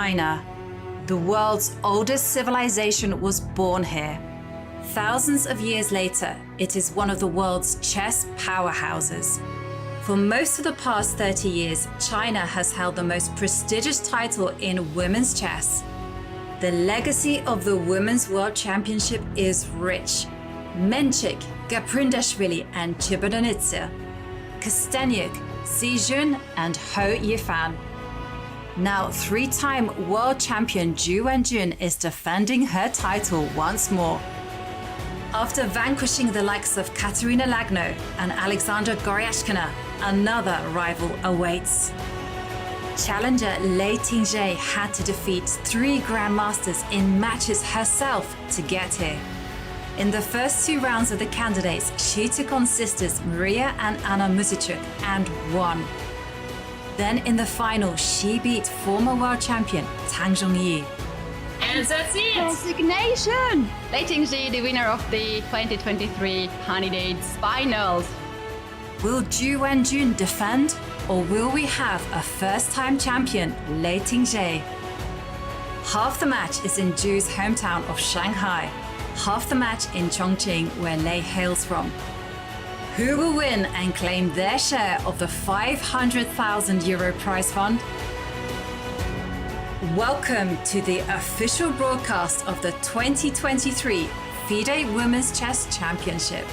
China. The world's oldest civilization was born here. Thousands of years later, it is one of the world's chess powerhouses. For most of the past 30 years, China has held the most prestigious title in women's chess. The legacy of the Women's World Championship is rich. Menchik, Gaprindashvili and Chibanitsa, Kosteniuk, Xijun and Ho Yifan. Now, three-time world champion Ju Wenjun is defending her title once more. After vanquishing the likes of Katerina Lagno and Alexandra Goryashkina, another rival awaits. Challenger Lei Tingjie had to defeat 3 grandmasters in matches herself to get here. In the first 2 rounds of the candidates, she took on sisters Maria and Anna Muzichuk and won. Then in the final, she beat former world champion Tang Zhongyi. And that's it! Resignation! Lei Tingjie, the winner of the 2023 Candidates Finals. Will Ju Wenjun defend, or will we have a first-time champion, Lei Tingjie? Half the match is in Ju's hometown of Shanghai, half the match in Chongqing, where Lei hails from. Who will win and claim their share of the €500,000 prize fund? Welcome to the official broadcast of the 2023 FIDE Women's Chess Championship.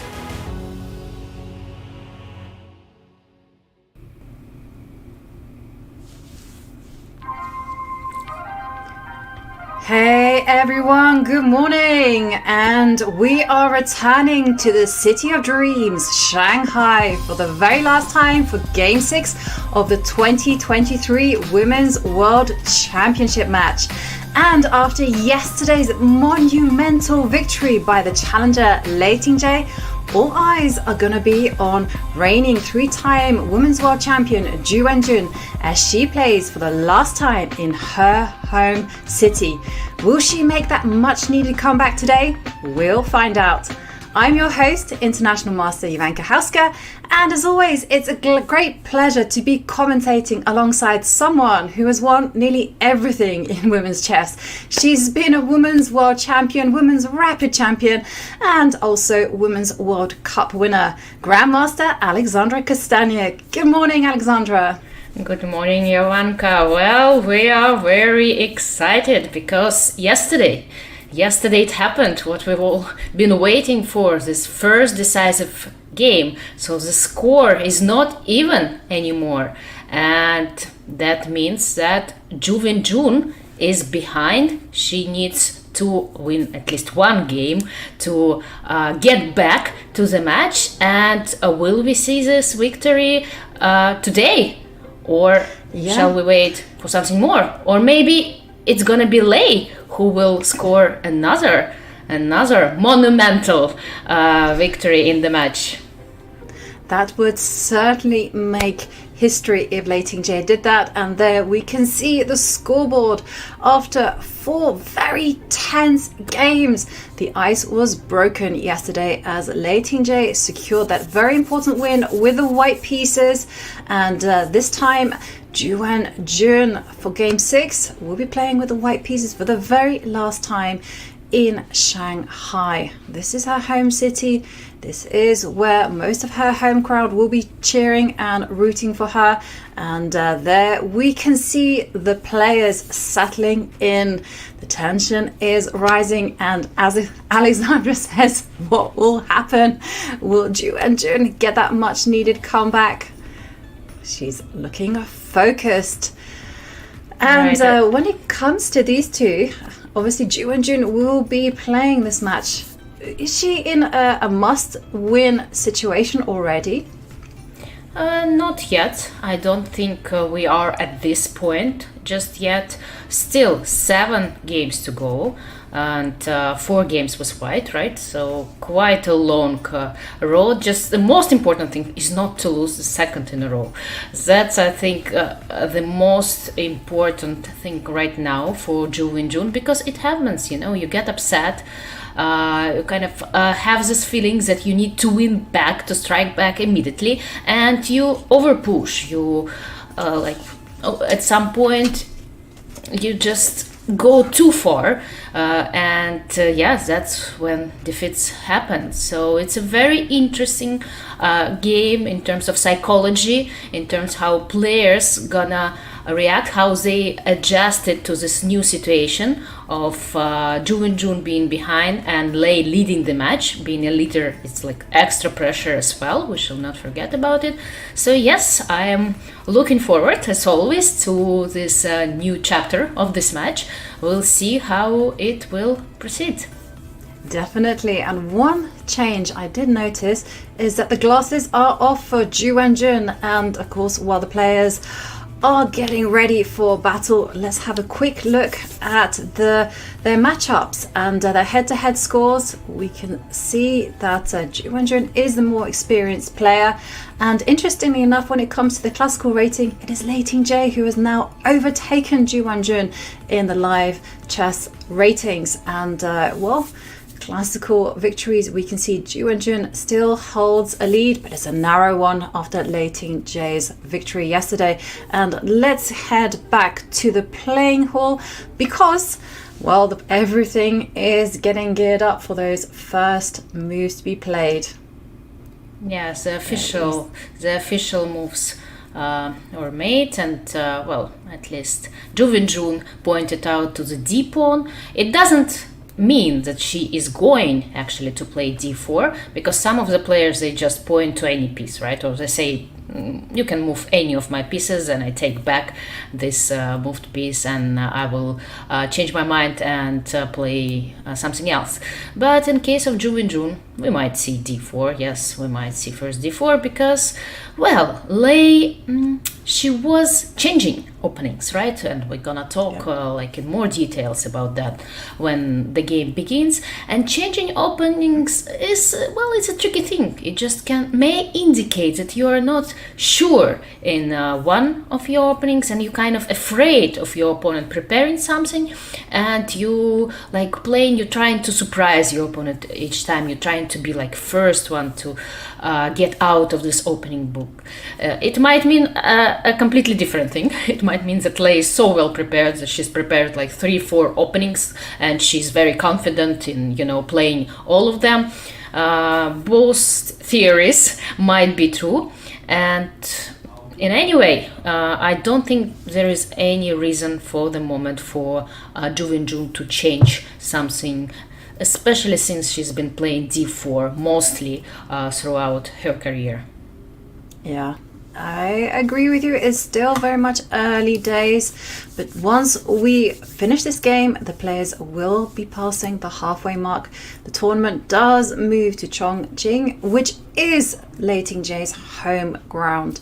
Hey everyone, good morning! And we are returning to the City of Dreams, Shanghai, for the very last time for Game 6 of the 2023 Women's World Championship match. And after yesterday's monumental victory by the challenger Lei Tingjie, all eyes are going to be on reigning 3-time Women's World Champion Ju Wenjun as she plays for the last time in her home city. Will she make that much needed comeback today? We'll find out. I'm your host, International Master Ivanka Hauska, and as always, it's a great pleasure to be commentating alongside someone who has won nearly everything in women's chess. She's been a Women's World Champion, Women's Rapid Champion, and also Women's World Cup winner, Grandmaster Alexandra Kosteniuk. Good morning, Alexandra. Good morning, Ivanka. Well, we are very excited because yesterday it happened, what we've all been waiting for, this first decisive game. So the score is not even anymore. And that means that Ju Wenjun is behind. She needs to win at least one game to get back to the match. And will we see this victory today? Or shall we wait for something more? Or maybe it's gonna be Lei who will score another monumental victory in the match. That would certainly make history if Lei Tingjie did that. And there we can see the scoreboard after 4 very tense games. The ice was broken yesterday as Lei Tingjie secured that very important win with the white pieces. And this time, Ju Wenjun for Game 6 will be playing with the white pieces for the very last time in Shanghai. This is her home city. This is where most of her home crowd will be cheering and rooting for her. And there we can see the players settling in. The tension is rising. And as Alexandra says, what will happen? Will Ju Wenjun get that much needed comeback? She's looking focused. And when it comes to these two, obviously Ju Wenjun will be playing this match. Is she in a must-win situation already? Not yet. I don't think we are at this point just yet. Still 7 games to go, and 4 games was white, right? So quite a long road. Just the most important thing is not to lose the second in a row. That's, I think, the most important thing right now for Ju Wenjun, because it happens, you get upset. You kind of have this feeling that you need to win back, to strike back immediately, and you overpush. You at some point you just go too far, and yes, that's when defeats happen. So it's a very interesting game in terms of psychology, in terms how players gonna react, how they adjusted to this new situation of Ju Wenjun being behind and Lei leading the match. Being a leader, it's like extra pressure as well. We shall not forget about it. So yes, I am looking forward, as always, to this new chapter of this match. We'll see how it will proceed. Definitely, and one change I did notice is that the glasses are off for Ju Wenjun, and of course while the players are getting ready for battle, let's have a quick look at their matchups and their head-to-head scores. We can see that Ju Wenjun is the more experienced player, and interestingly enough, when it comes to the classical rating, it is Lei Tingjie who has now overtaken Ju Wenjun in the live chess ratings. And well, classical victories, we can see Ju Wenjun still holds a lead, but it's a narrow one after Lei Tingjie's victory yesterday. And let's head back to the playing hall because, well, everything is getting geared up for those first moves to be played. Yes, the official moves were made, and well, at least Ju Wenjun pointed out to the d pawn. It doesn't mean that she is going actually to play d4, because some of the players, they just point to any piece, right? Or they say, you can move any of my pieces and I take back this moved piece, and I will change my mind and play something else. But in case of Ju Wenjun, we might see d4. Yes, we might see first d4 because, well, Lei, she was changing openings, right? And we're gonna talk like in more details about that when the game begins. And changing openings is, well, it's a tricky thing. It just may indicate that you are not sure in one of your openings, and you're kind of afraid of your opponent preparing something, and you like playing, you're trying to surprise your opponent each time. You're trying to be like first one to get out of this opening book. It might mean a completely different thing. It might mean that Lei is so well prepared that she's prepared like 3-4 openings and she's very confident in, you know, playing all of them. Both theories might be true, and in any way, I don't think there is any reason for the moment for Ju Wenjun to change something, especially since she's been playing d4 mostly throughout her career. Yeah, I agree with you. It's still very much early days, but once we finish this game, the players will be passing the halfway mark. The tournament does move to Chongqing, which is Lei Tingjie's home ground.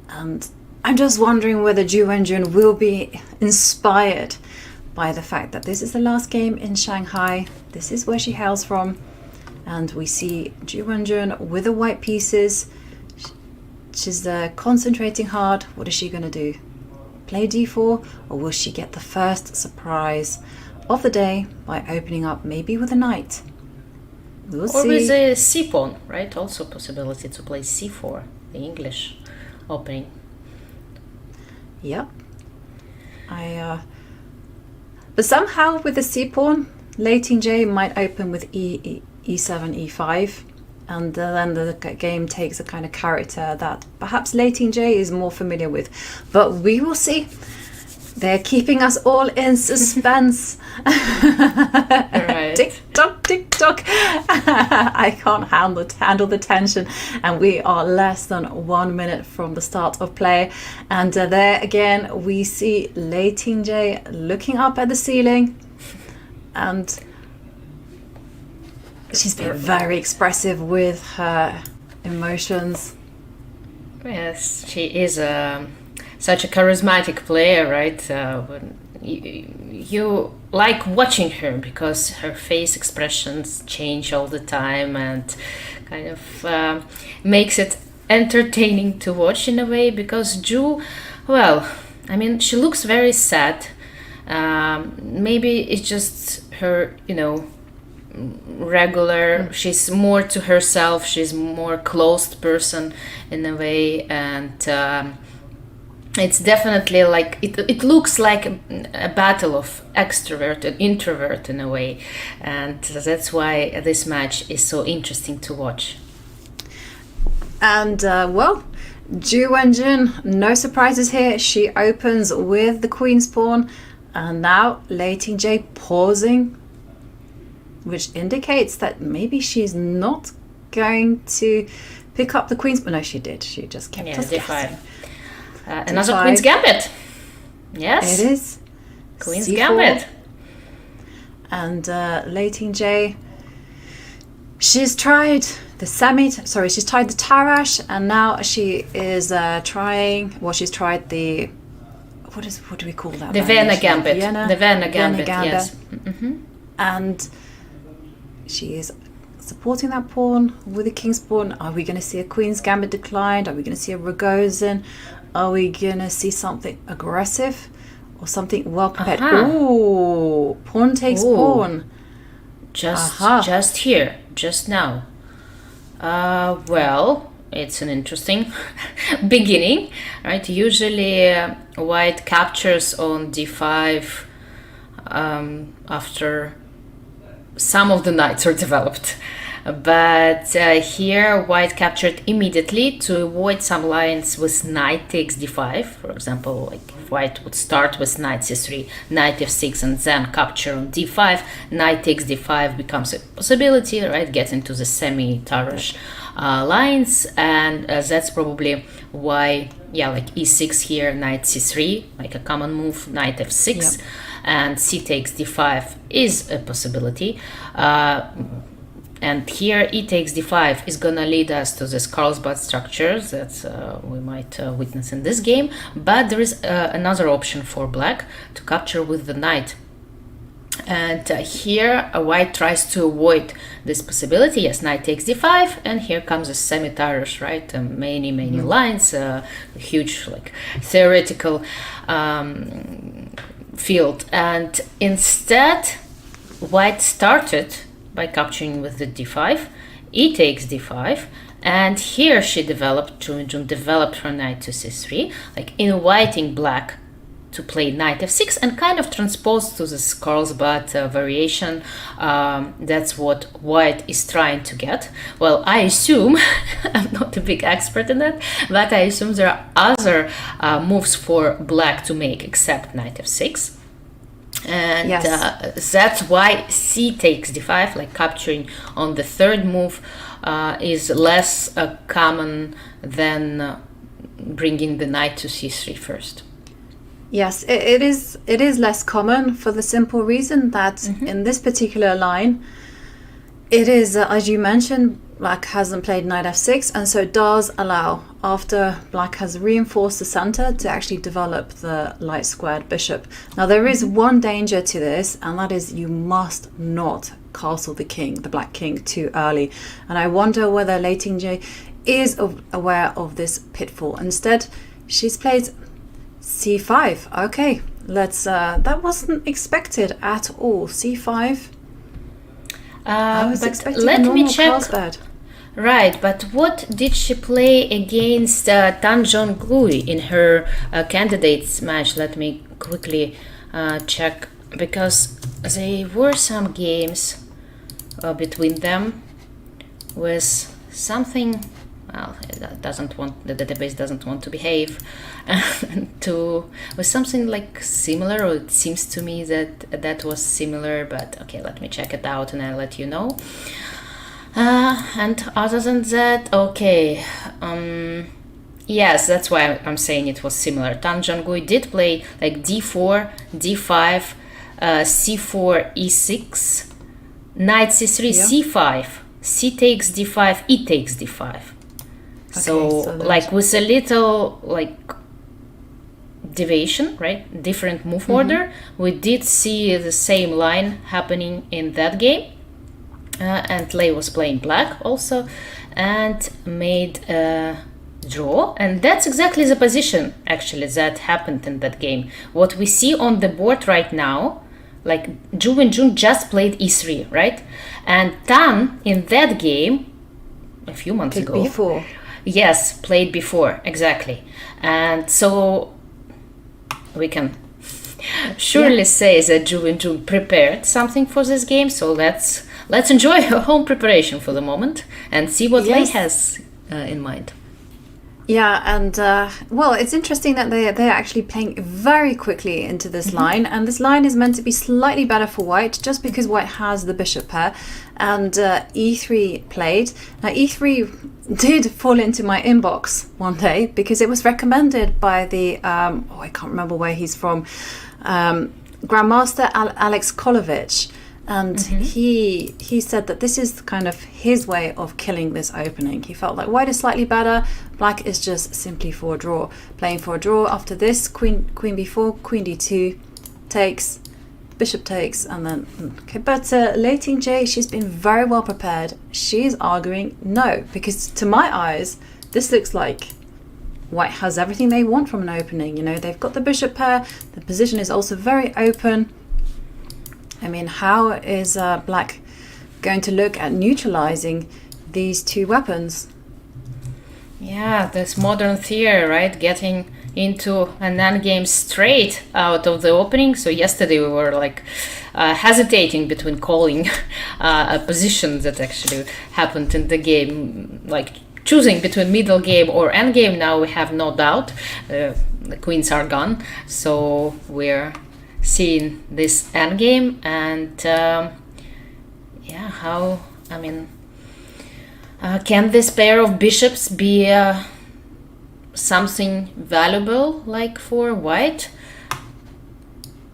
And I'm just wondering whether Ju Wenjun will be inspired by the fact that this is the last game in Shanghai. This is where she hails from. And we see Ju Wenjun with the white pieces. She's concentrating hard. What is she going to do? Play d4, or will she get the first surprise of the day by opening up maybe with a knight? We'll see. Or with a c pawn, right? Also possibility to play c4, the English opening. Yep. But somehow with the c pawn, Lei Tingjie might open with e7, e5. And then the game takes a kind of character that perhaps Lei Tingjie is more familiar with. But we will see. They're keeping us all in suspense. Right. Tick tock, tick tock. I can't handle the tension. And we are less than 1 minute from the start of play. And there again, we see Lei Tingjie looking up at the ceiling. And she's been very expressive with her emotions. Yes, she is such a charismatic player, right? You like watching her because her face expressions change all the time and kind of makes it entertaining to watch in a way, because Ju, well, I mean, she looks very sad. Maybe it's just her, you know, regular, she's more to herself, she's more closed person in a way, and it's definitely like it looks like a battle of extrovert and introvert in a way, and that's why this match is so interesting to watch. And well, Ju Wenjun, no surprises here. She opens with the queen's pawn, and now Lei Tingjie pausing, which indicates that maybe she's not going to pick up the queen's. No, she did. She just kept us guessing. Another D5. Queen's Gambit. Yes. It is. Queen's C4. Gambit. And Lei Tingjie, she's tried the she's tried the Tarash, and now she is trying, well, she's tried the, what do we call that? The Vienna Gambit. The Vienna Gambit, yes. And she is supporting that pawn with the king's pawn. Are we going to see a Queen's Gambit declined? Are we going to see a Rogozin? Are we going to see something aggressive or something well prepared? Ooh, pawn takes pawn. Just here, just now. Well, it's an interesting beginning, right? Usually white captures on d5 after some of the knights are developed. But here white captured immediately to avoid some lines with knight takes d5. For example, like if white would start with knight c3, knight f6, and then capture on d5, knight takes d5 becomes a possibility, right? Get into the semi-Tarash lines, and that's probably why, like e6 here, knight c3, like a common move, knight f6, and c takes d5 is a possibility. And here e takes d5 is gonna lead us to this Carlsbad structures that we might witness in this game, but there is another option for black to capture with the knight. And here white tries to avoid this possibility. Yes, knight takes d5, and here comes a semi-Tarash, right? Many lines, huge like theoretical field. And instead white started by capturing with the d5, e takes d5, and here she Ju Wenjun developed her knight to c3, like inviting black to play knight f6 and kind of transpose to this Carlsbad variation. That's what white is trying to get. Well, I assume, I'm not a big expert in that, but I assume there are other moves for black to make except knight f6. And that's why c takes d5, like capturing on the third move, is less common than bringing the knight to c3 first. Yes, it is less common for the simple reason that in this particular line, it is, as you mentioned, black hasn't played knight f6, and so it does allow, after black has reinforced the center, to actually develop the light squared bishop. Now there is one danger to this, and that is you must not castle the black king too early. And I wonder whether Lei Tingjie is aware of this pitfall. Instead, she's played c5. Okay, let's that wasn't expected at all. c5. I was expecting let a normal me check. Carlsbad. Right, but what did she play against Tan Zhonghui in her candidates match? Let me quickly check, because there were some games between them with something. Well, the database doesn't want to behave, with something like similar, or it seems to me that was similar. But okay, let me check it out and I'll let you know. And other than that, okay, yes, that's why I'm saying it was similar. Tan Zhonghui did play like d4, d5, c4, e6, knight c3, c5, c takes d5, e takes d5. Okay, so like with a little like deviation, right? Different move order. We did see the same line happening in that game. And Lei was playing black also and made a draw, and that's exactly the position actually that happened in that game. What we see on the board right now, like Ju Wenjun just played e3, right? And Tan in that game a few months ago before. Yes, played before, exactly. And so we can surely say that Ju Wenjun prepared something for this game. So let's enjoy her home preparation for the moment and see what Lei has in mind. Yeah, and well, it's interesting that they're actually playing very quickly into this line, and this line is meant to be slightly better for white just because white has the bishop pair, and e3 played. Now e3 did fall into my inbox one day because it was recommended by the I can't remember where he's from, Grandmaster Alex Kolovich. And he said that this is kind of his way of killing this opening. He felt like white is slightly better, black is just simply for a draw. Playing for a draw after this, queen b4, queen d2, takes, bishop takes, and then... Okay, but Lei Tingjie, she's been very well prepared. She's arguing no, because to my eyes, this looks like white has everything they want from an opening. You know, they've got the bishop pair, the position is also very open. I mean, how is black going to look at neutralizing these two weapons? Yeah, this modern theory, right? Getting into an endgame straight out of the opening. So yesterday we were like hesitating between calling a position that actually happened in the game, like choosing between middle game or endgame. Now we have no doubt. The queens are gone. So we're seeing this endgame, and how, I mean, can this pair of bishops be something valuable like for white?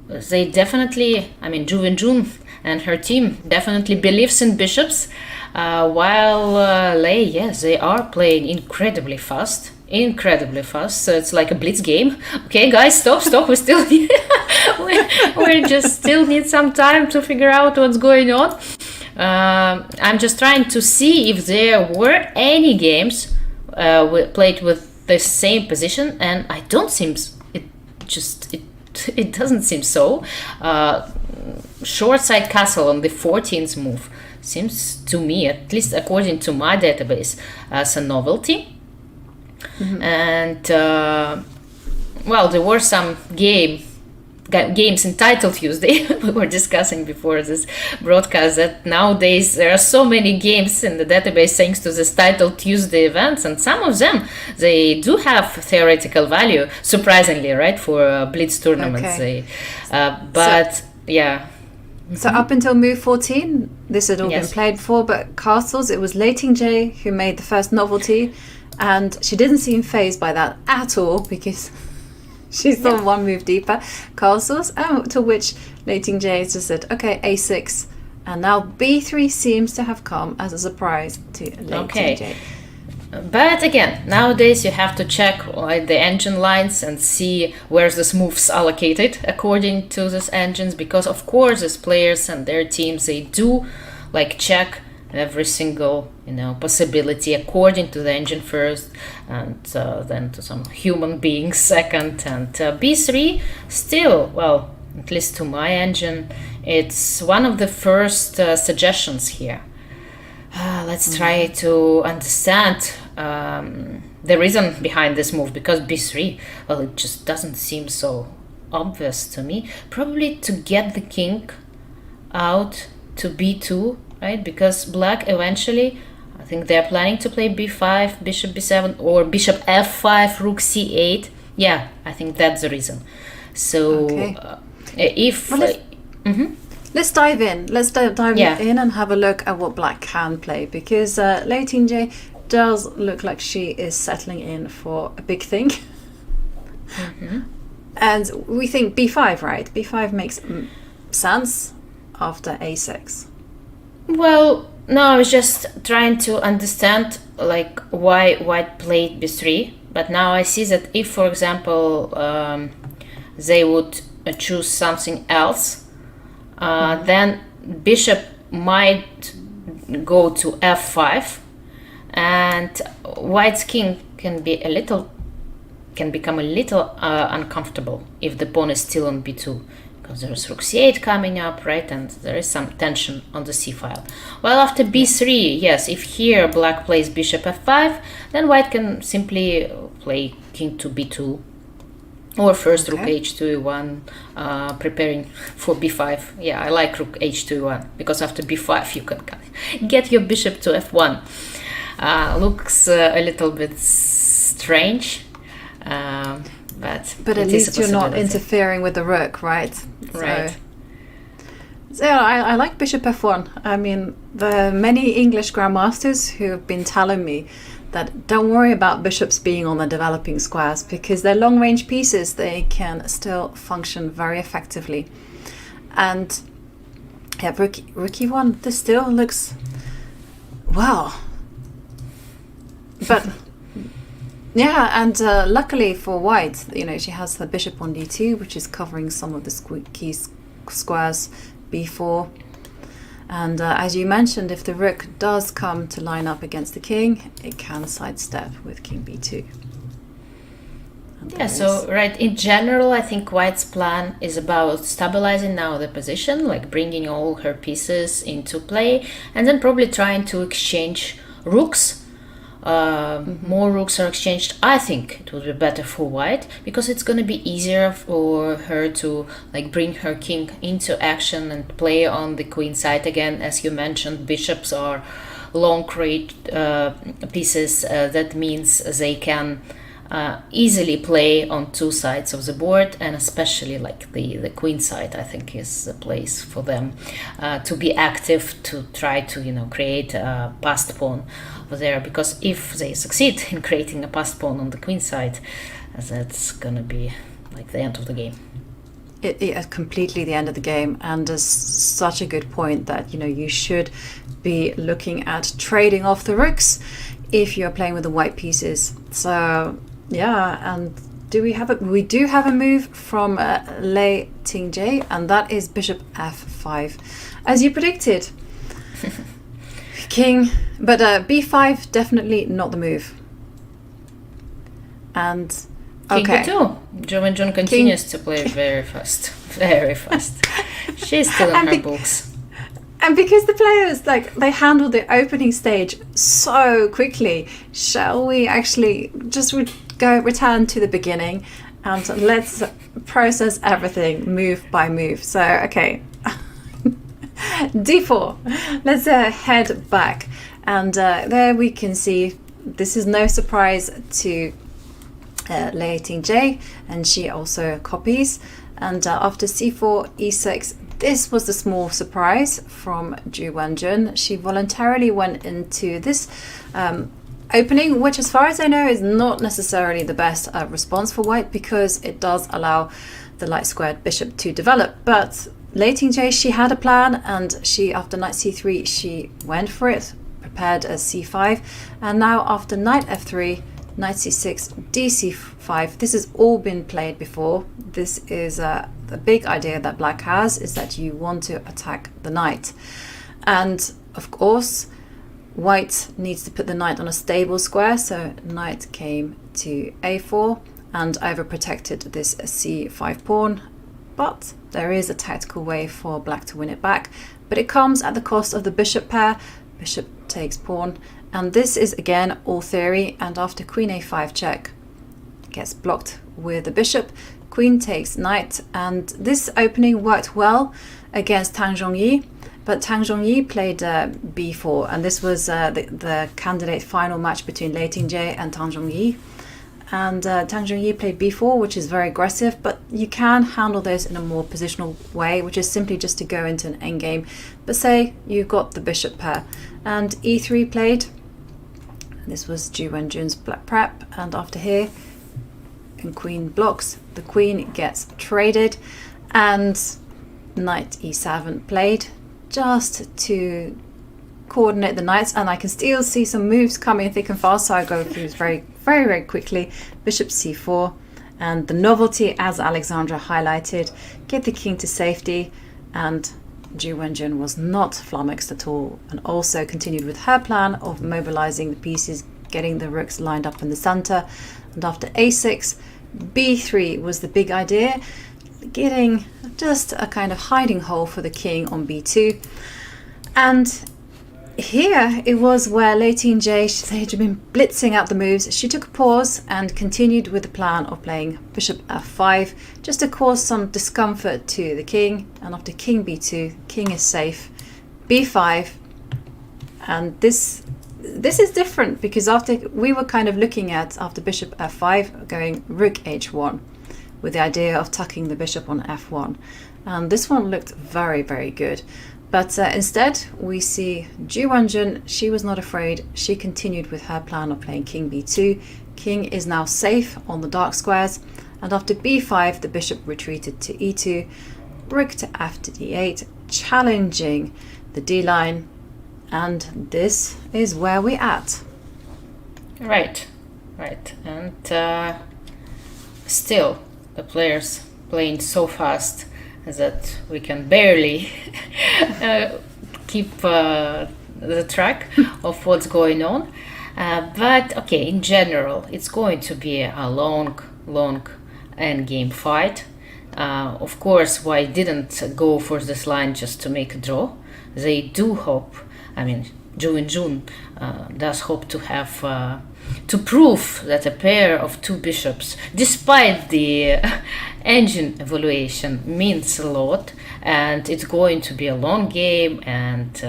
They definitely, I mean, Ju Wenjun and her team definitely believes in bishops, while Lei, yes, they are playing incredibly fast, so it's like a blitz game. Okay guys, stop, we still need we just still need some time to figure out what's going on. I'm just trying to see if there were any games played with the same position, and I don't seem it doesn't seem so. Short side castle on the 14th move seems to me, at least according to my database, as a novelty. And well, there were some games in Title Tuesday. We were discussing before this broadcast that nowadays there are so many games in the database thanks to this Title Tuesday events, and some of them, they do have theoretical value, surprisingly, right, for blitz tournaments. Okay. Yeah. So up until move 14, this had all been played for, but castles, it was Lei Tingjie who made the first novelty, and she didn't seem phased by that at all because she's the one move deeper. Castles, to which Lei Tingjie just said, okay, a6, and now b3 seems to have come as a surprise to Lei Tingjie. But again, nowadays you have to check the engine lines and see where's this moves allocated according to these engines, because of course these players and their teams, they do like check every single possibility according to the engine first, and then to some human beings second, and b3 still, well, at least to my engine, it's one of the first suggestions here. Let's try to understand the reason behind this move, because b3, well, it just doesn't seem so obvious to me. Probably to get the king out to b2, right? Because black eventually, I think they're planning to play b5, bishop b7, or bishop f5, rook c8. Yeah, I think that's the reason. So if... Let's dive in. Let's dive in and have a look at what black can play, because Lei Tingjie does look like she is settling in for a big thing. And we think b5, right? b5 makes sense after a6. Well, no, I was just trying to understand like why white played b3, but now I see that if, for example, they would choose something else, then bishop might go to f5, and white's king can become a little uncomfortable if the pawn is still on b2, because there's rook c8 coming up, right, and there is some tension on the c file. Well, after b3, yes, if here black plays bishop f5, then white can simply play king to b2, Or first rook Okay. h2 e1, preparing for b5. Yeah, I like rook h2 e1 because after b5 you can get your bishop to f1. Looks a little bit strange, but But it at is a least you're not possibility. interfering with the rook, right? Right. So I like bishop f1. I mean, there are many English grandmasters who have been telling me that don't worry about bishops being on the developing squares because they're long-range pieces. They can still function very effectively. And yeah, rook e1, this still looks, well. But yeah, and luckily for white, you know, she has the bishop on d2, which is covering some of the key squares, b4. And as you mentioned, if the rook does come to line up against the king, it can sidestep with king b2. And Yeah, there so is- right, in general, I think White's plan is about stabilizing now the position, like bringing all her pieces into play, and then probably trying to exchange rooks. More rooks are exchanged. I think it would be better for White because it's going to be easier for her to like bring her king into action and play on the queen side again. As you mentioned, bishops are long range pieces. That means they can easily play on two sides of the board, and especially like the queen side, I think is the place for them to be active, to try to create a passed pawn there, because if they succeed in creating a passed pawn on the queen side, that's gonna be like the end of the game. It is completely the end of the game, and is such a good point that you should be looking at trading off the rooks if you're playing with the white pieces. So yeah, and we do have a move from Lei Tingjie, and that is bishop f5, as you predicted. King, but b5 definitely not the move. And King okay, b2. Ju Wenjun continues to play very fast, very fast. She's still in her books. And because the players they handled the opening stage so quickly, shall we actually just return to the beginning and let's process everything move by move. So okay. d4. Let's head back, and there we can see this is no surprise to Lei Tingjie, and she also copies. And after c4, e6, this was the small surprise from Ju Wenjun. She voluntarily went into this opening, which as far as I know is not necessarily the best response for white, because it does allow the light squared bishop to develop. But Lei Tingjie, she had a plan, and she, after knight c3, she went for it, prepared as c5, and now after knight f3, knight c6, dc5, this has all been played before. This is the big idea that black has, is that you want to attack the knight. And of course, white needs to put the knight on a stable square, so knight came to a4 and overprotected this c5 pawn. But there is a tactical way for black to win it back, but it comes at the cost of the bishop pair. Bishop takes pawn, and this is again all theory. And after queen a5 check, gets blocked with the bishop, queen takes knight, and this opening worked well against Tang Zhongyi. But Tang Zhongyi played b4, and this was the candidate final match between Lei Tingjie and Tang Zhongyi. And Tang Zhongyi played b4, which is very aggressive, but you can handle this in a more positional way, which is simply just to go into an endgame. But say you've got the bishop pair, and e3 played. This was Ju Wenjun's black prep, and after here, and queen blocks, the queen gets traded, and knight e7 played, just to coordinate the knights. And I can still see some moves coming thick and fast, so I go through this very, very, very quickly. Bishop c4, and the novelty, as Alexandra highlighted, get the king to safety, and Ju Wenjun was not flummoxed at all, and also continued with her plan of mobilizing the pieces, getting the rooks lined up in the center. And after a6, b3 was the big idea, getting just a kind of hiding hole for the king on b2. And Here it was where Lei Tingjie, they had been blitzing out the moves. She took a pause and continued with the plan of playing bishop f5, just to cause some discomfort to the king. And after king b2, king is safe, b5, and this is different because after we were kind of looking at after bishop f5 going rook h1 with the idea of tucking the bishop on f1, and this one looked very, very good. But instead, we see Ju Wenjun. She was not afraid. She continued with her plan of playing king b2. King is now safe on the dark squares. And after b5, the bishop retreated to e2. Rook to f to d8, challenging the d-line. And this is where we're at. Right. And still, the players playing so fast that we can barely keep the track of what's going on. But okay, in general, it's going to be a long endgame fight. Of course, why didn't go for this line just to make a draw? They do hope, Ju Wenjun does hope to have to prove that a pair of two bishops, despite the engine evaluation, means a lot, and it's going to be a long game, and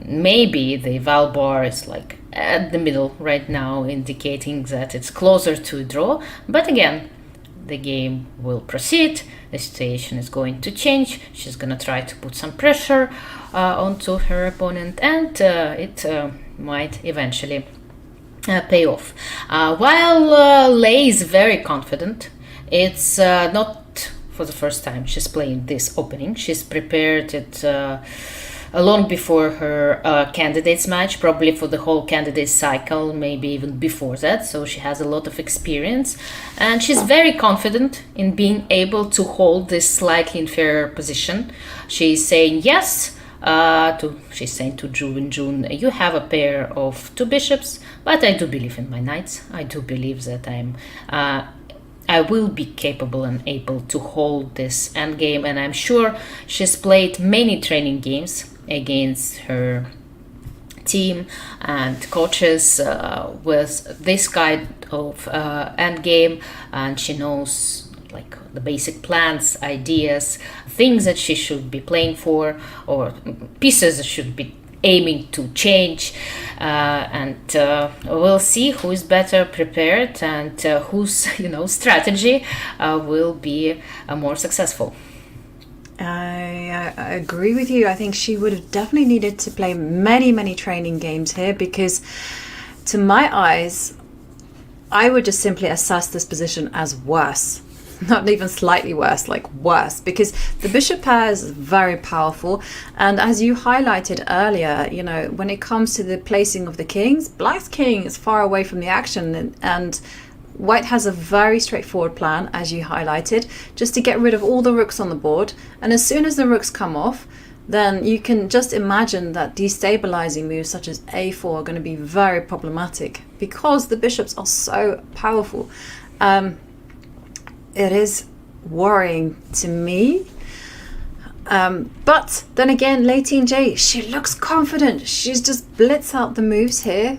maybe the eval bar is like at the middle right now, indicating that it's closer to a draw. But again, the game will proceed, the situation is going to change, she's gonna try to put some pressure onto her opponent, and it might eventually pay off. While Lei is very confident, it's not for the first time she's playing this opening. She's prepared it long before her candidates match, probably for the whole candidate cycle, maybe even before that. So she has a lot of experience, and she's very confident in being able to hold this slightly inferior position. She's saying yes. She's saying to Ju Wenjun, you have a pair of two bishops, but I do believe in my knights. I do believe that I will be capable and able to hold this endgame, and I'm sure she's played many training games against her team and coaches with this kind of endgame, and she knows like the basic plans, ideas, things that she should be playing for, or pieces that should be aiming to change, and we'll see who is better prepared and whose strategy will be more successful. I agree with you. I think she would have definitely needed to play many training games here, because to my eyes, I would just simply assess this position as worse. Not even slightly worse, like worse, because the bishop pair is very powerful. And as you highlighted earlier, when it comes to the placing of the kings, Black's king is far away from the action, and White has a very straightforward plan, as you highlighted, just to get rid of all the rooks on the board. And as soon as the rooks come off, then you can just imagine that destabilizing moves such as a4 are going to be very problematic, because the bishops are so powerful. It is worrying to me. But then again, Lei Tingjie, she looks confident. She's just blitzed out the moves here.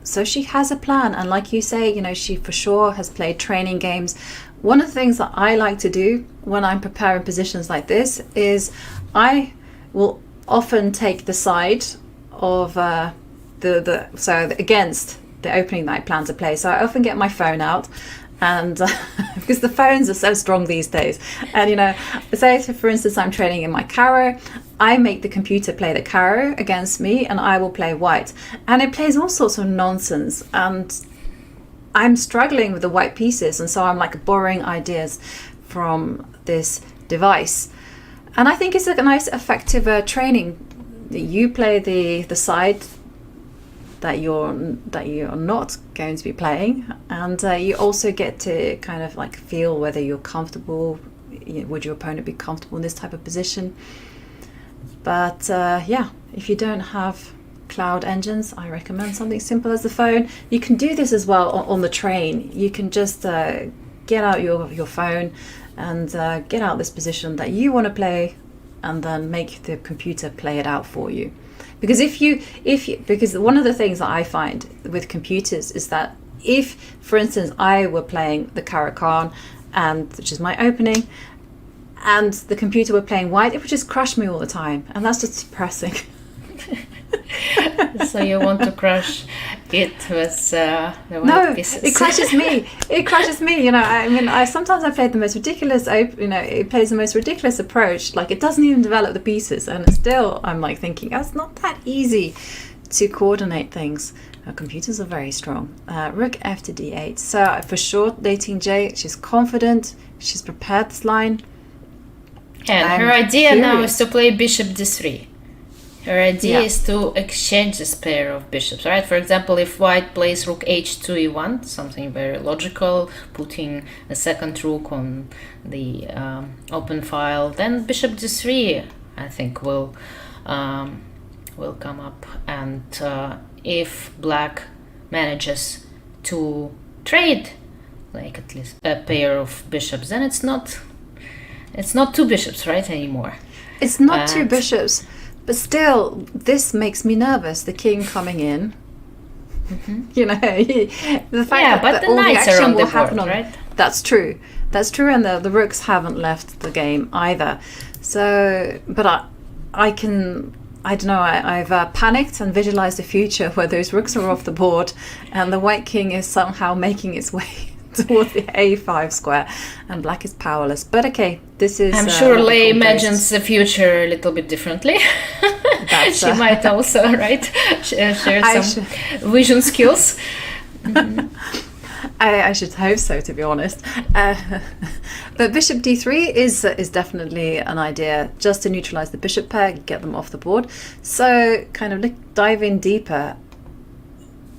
So she has a plan. And like you say, she for sure has played training games. One of the things that I like to do when I'm preparing positions like this is I will often take the side of against the opening that I plan to play. So I often get my phone out, and because the phones are so strong these days, and say for instance I'm training in my Caro, I make the computer play the Caro against me, and I will play White, and it plays all sorts of nonsense, and I'm struggling with the white pieces, and so I'm like borrowing ideas from this device. And I think it's a nice effective training that you play the side that you're not going to be playing, and you also get to kind of like feel whether you're comfortable. Would your opponent be comfortable in this type of position? But if you don't have cloud engines, I recommend something simple as the phone. You can do this as well on the train. You can just get out your phone and get out this position that you want to play, and then make the computer play it out for you. Because because one of the things that I find with computers is that if, for instance, I were playing the Caro-Kann, and which is my opening, and the computer were playing white, it would just crush me all the time, and that's just depressing. So you want to crush it with the white No, pieces? it crushes me. It crushes me. You know, I mean, sometimes I played the most ridiculous. It plays the most ridiculous approach. Like, it doesn't even develop the pieces, and still, I'm like thinking, oh, it's not that easy to coordinate things. Computers are very strong. Rook f to d8. So for sure, Lei Tingjie, she's confident. She's prepared this line. And her idea now is to play bishop d3. Her idea is to exchange this pair of bishops, right? For example, if white plays rook h2 e1, something very logical, putting a second rook on the open file, then bishop d3, I think, will come up. And if black manages to trade, like at least a pair of bishops, then it's not two bishops, right, anymore. It's not two bishops. But still, this makes me nervous. The king coming in, you know, the fact that the all the knights are action on will the happen board, on. right? That's true, and the rooks haven't left the game either. So, but I don't know. I've panicked and visualized the future where those rooks are off the board, and the white king is somehow making its way towards the a5 square, and black is powerless. But okay, this is. I'm sure Lei imagines the future a little bit differently. She might also, right, share some vision skills. I should hope so, to be honest. But bishop d3 is definitely an idea, just to neutralize the bishop pair, get them off the board. So, kind of dive in deeper.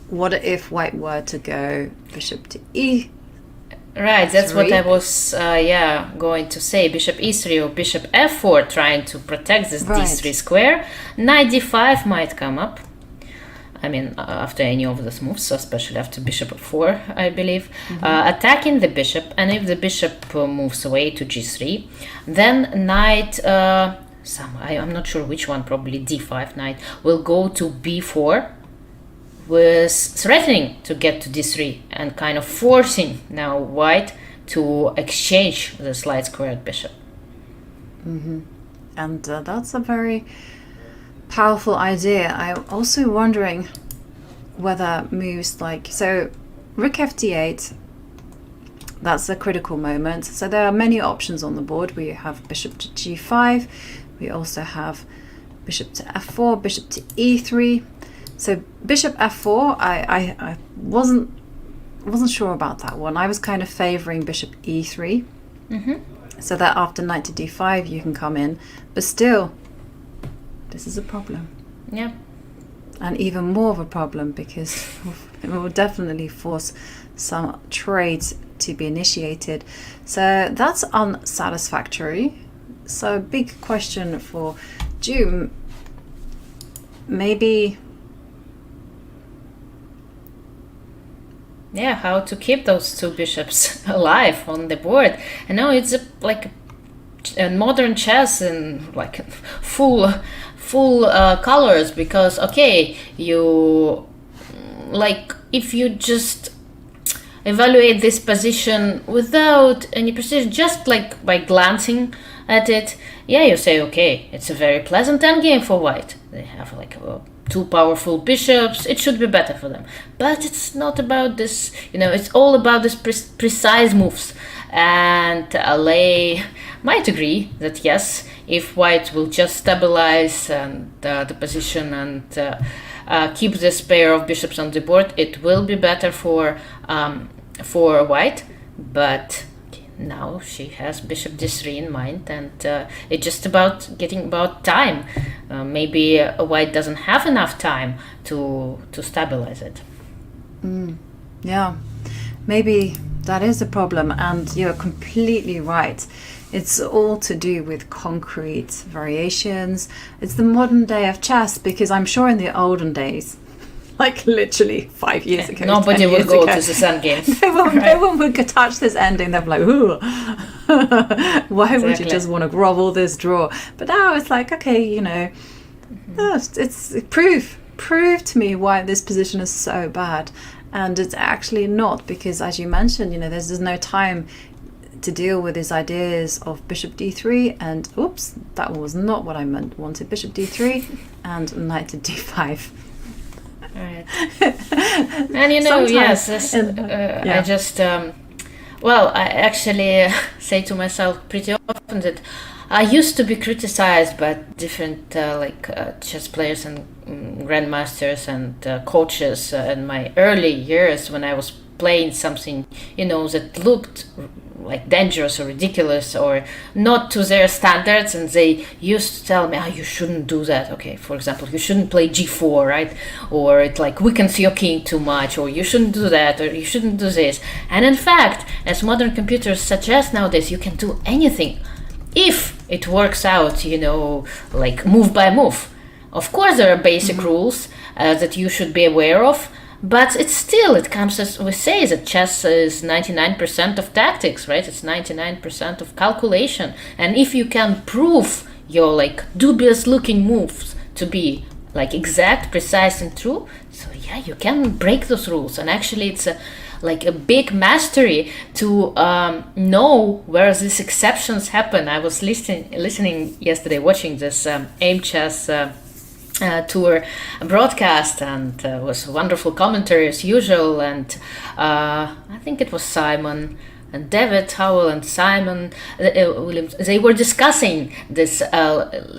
What if white were to go bishop to e? Right, that's what I was going to say. Bishop e3 or bishop f4, trying to protect this d3 square. Knight d5 might come up. I mean, after any of those moves, so especially after bishop f4, I believe. Attacking the bishop, and if the bishop moves away to g3, then knight, I'm not sure which one, probably d5 knight, will go to b4, with threatening to get to d3 and kind of forcing now white to exchange the slight squared bishop. And that's a very powerful idea. I'm also wondering whether moves like, so rook f d8, that's a critical moment. So there are many options on the board. We have bishop to g5, we also have bishop to f4, bishop to e3. So bishop f4, I wasn't sure about that one. I was kind of favoring bishop e3, so that after knight to d5 you can come in. But still, this is a problem. Yeah. And even more of a problem because it will definitely force some trades to be initiated. So that's unsatisfactory. So big question for Ju. Maybe... Yeah, how to keep those two bishops alive on the board. I know it's like a modern chess in like full colors, because okay, you like if you just evaluate this position without any precision, just like by glancing at it, you say okay, it's a very pleasant endgame for white. They have like two powerful bishops, it should be better for them. But it's not about this, it's all about this precise moves. And Lei might agree that yes, if white will just stabilize the position and keep this pair of bishops on the board, it will be better for white. But now she has bishop d3 in mind, and it's just about time. Maybe white doesn't have enough time to stabilize it. Yeah, maybe that is the problem, and you're completely right. It's all to do with concrete variations. It's the modern day of chess, because I'm sure in the olden days, like literally 5 years ago, nobody would go to this endgame. No one would touch this ending. They'd be like, ooh, why would you just want to grovel this draw? But now it's like, okay, It's proof to me why this position is so bad. And it's actually not, because as you mentioned, there's no time to deal with his ideas of bishop d3 and oops, that was not what I wanted. Bishop d3 and knight to d5. Right. And yes, I just I actually say to myself pretty often that I used to be criticized by different chess players and grandmasters and coaches in my early years when I was playing something, that looked like dangerous or ridiculous or not to their standards, and they used to tell me, you shouldn't do that. Okay, for example, you shouldn't play g4, right? Or it weakens your king too much, or you shouldn't do that, or you shouldn't do this. And in fact, as modern computers suggest nowadays, you can do anything if it works out, move by move. Of course, there are basic rules that you should be aware of, but it comes, as we say, that chess is 99% of tactics, right? It's 99% of calculation. And if you can prove your dubious looking moves to be exact, precise and true, so yeah, you can break those rules. And actually it's a big mastery to know where these exceptions happen. I was listening yesterday, watching this AIM Chess tour broadcast, and was wonderful commentary as usual. And I think it was Simon and David Howell and Simon Williams. They were discussing this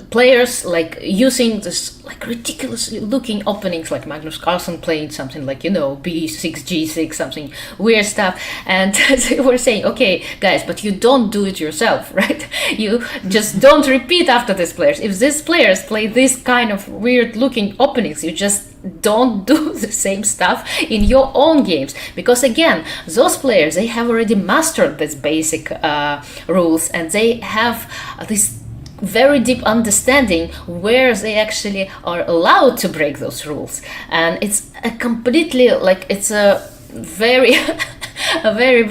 players using this ridiculously looking openings, like Magnus Carlsen playing something b6 g6, something weird stuff, and they were saying, okay guys, but you don't do it yourself, right? You just don't repeat after these players. If these players play this kind of weird looking openings, you just don't do the same stuff in your own games, because again, those players, they have already mastered these basic rules, and they have this very deep understanding where they actually are allowed to break those rules. And it's a completely it's a very a very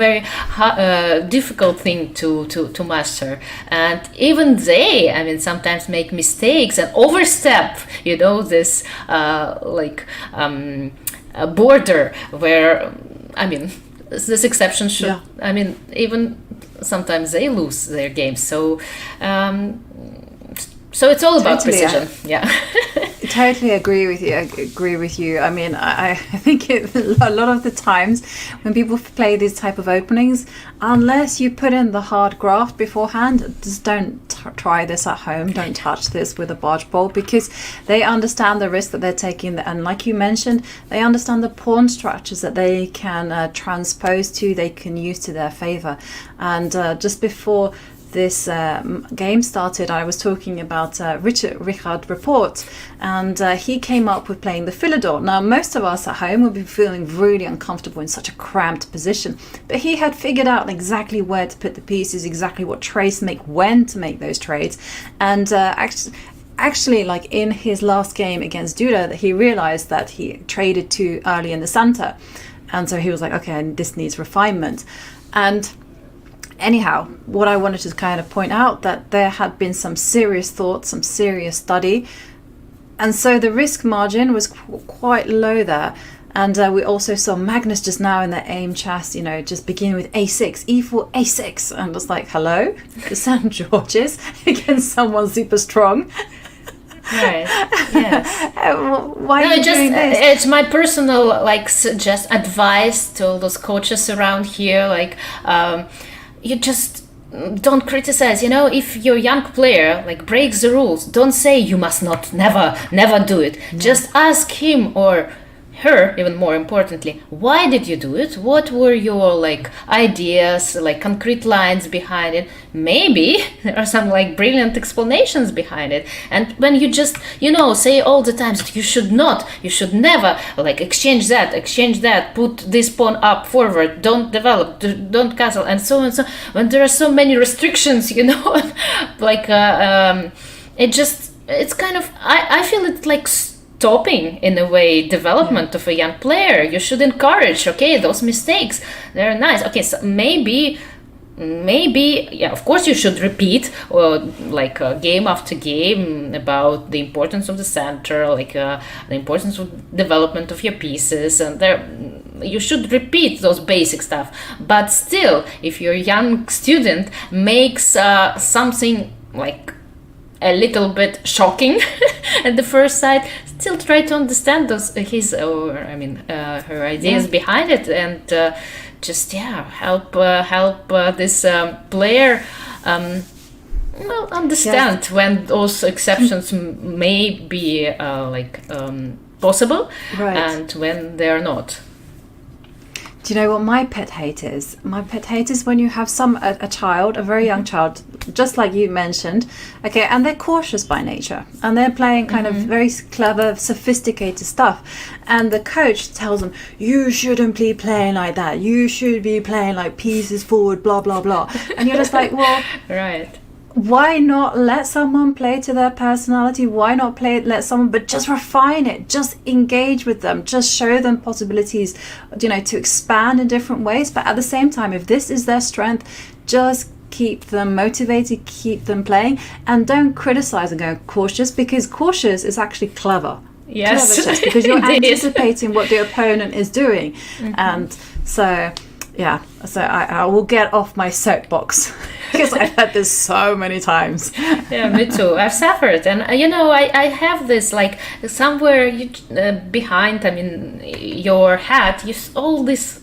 difficult thing to master. And even they, sometimes make mistakes and overstep this border where this exception should even sometimes they lose their games. So it's all about precision. Totally agree with you. I think a lot of the times when people play these type of openings, unless you put in the hard graft beforehand, just don't try this at home. Don't touch this with a barge pole, because they understand the risk that they're taking, and like you mentioned, they understand the pawn structures that they can transpose to, they can use to their favor. And just before this game started, I was talking about Richard Report, and he came up with playing the Philidor. Now, most of us at home would be feeling really uncomfortable in such a cramped position, but he had figured out exactly where to put the pieces, exactly what trades to make, when to make those trades. And actually, in his last game against Duda, that he realized that he traded too early in the center, and so he was like, okay, this needs refinement. And anyhow, what I wanted to kind of point out, that there had been some serious thought, some serious study, and so the risk margin was quite low there. And we also saw Magnus just now in the AIM chess, just begin with a6, e4, a6, and was like, hello, the St. George's against someone super strong. Right. Yes. Why are you doing this? It's my personal just advice to all those coaches around here. You just don't criticize. If your young player breaks the rules, don't say you must not, never do it. No. Just ask him or her, even more importantly, why did you do it? What were your ideas, concrete lines behind it? Maybe there are some brilliant explanations behind it. And when you just say all the time that you should never exchange that, put this pawn up forward, don't develop, don't castle, and so on, when there are so many restrictions, it's kind of, I feel it's stopping in a way development of a young player. You should encourage, okay, those mistakes, they're nice. Okay, so maybe maybe, yeah, of course you should repeat like game after game about the importance of the center, like the importance of development of your pieces, and you should repeat those basic stuff. But still, if your young student makes something like a little bit shocking at the first sight, still try to understand her ideas behind it, and just help this player understand when those exceptions may be possible, right, and when they are not. Do you know what my pet hate is? My pet hate is when you have a child, a very young child, just like you mentioned, okay, and they're cautious by nature, and they're playing kind of very clever, sophisticated stuff, and the coach tells them, you shouldn't be playing like that, you should be playing like pieces forward, blah, blah, blah. And you're just like, well, right. Why not let someone play to their personality? Why not let someone, but just refine it, just engage with them, just show them possibilities, to expand in different ways. But at the same time, if this is their strength, just keep them motivated, keep them playing, and don't criticize and go cautious, because cautious is actually clever. Yes, clever chess, because you're anticipating what the opponent is doing. And so I will get off my soapbox because I've had this so many times. Yeah, me too. I've suffered, and I have this like somewhere behind. I mean, your head. You have all these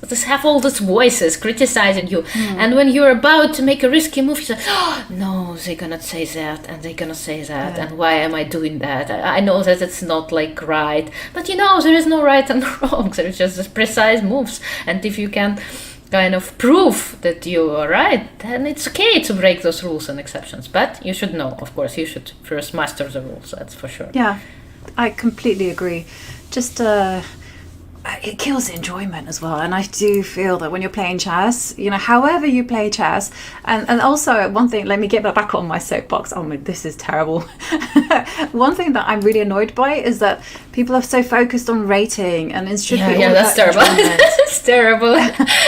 voices criticizing you, and when you're about to make a risky move, you say, "Oh, no, they're gonna say that, and they're gonna say that, and why am I doing that? I know that it's not like right, but there is no right and wrong. There is just precise moves, and if you can kind of prove that you are right, then it's okay to break those rules and exceptions. But you should know, of course, you should first master the rules, that's for sure. Yeah, I completely agree. Just it kills the enjoyment as well. And I do feel that when you're playing chess, however you play chess, and also one thing, let me get back on my soapbox. Oh my, this is terrible. One thing that I'm really annoyed by is that people are so focused on rating, and it should be all that's about terrible. It's terrible.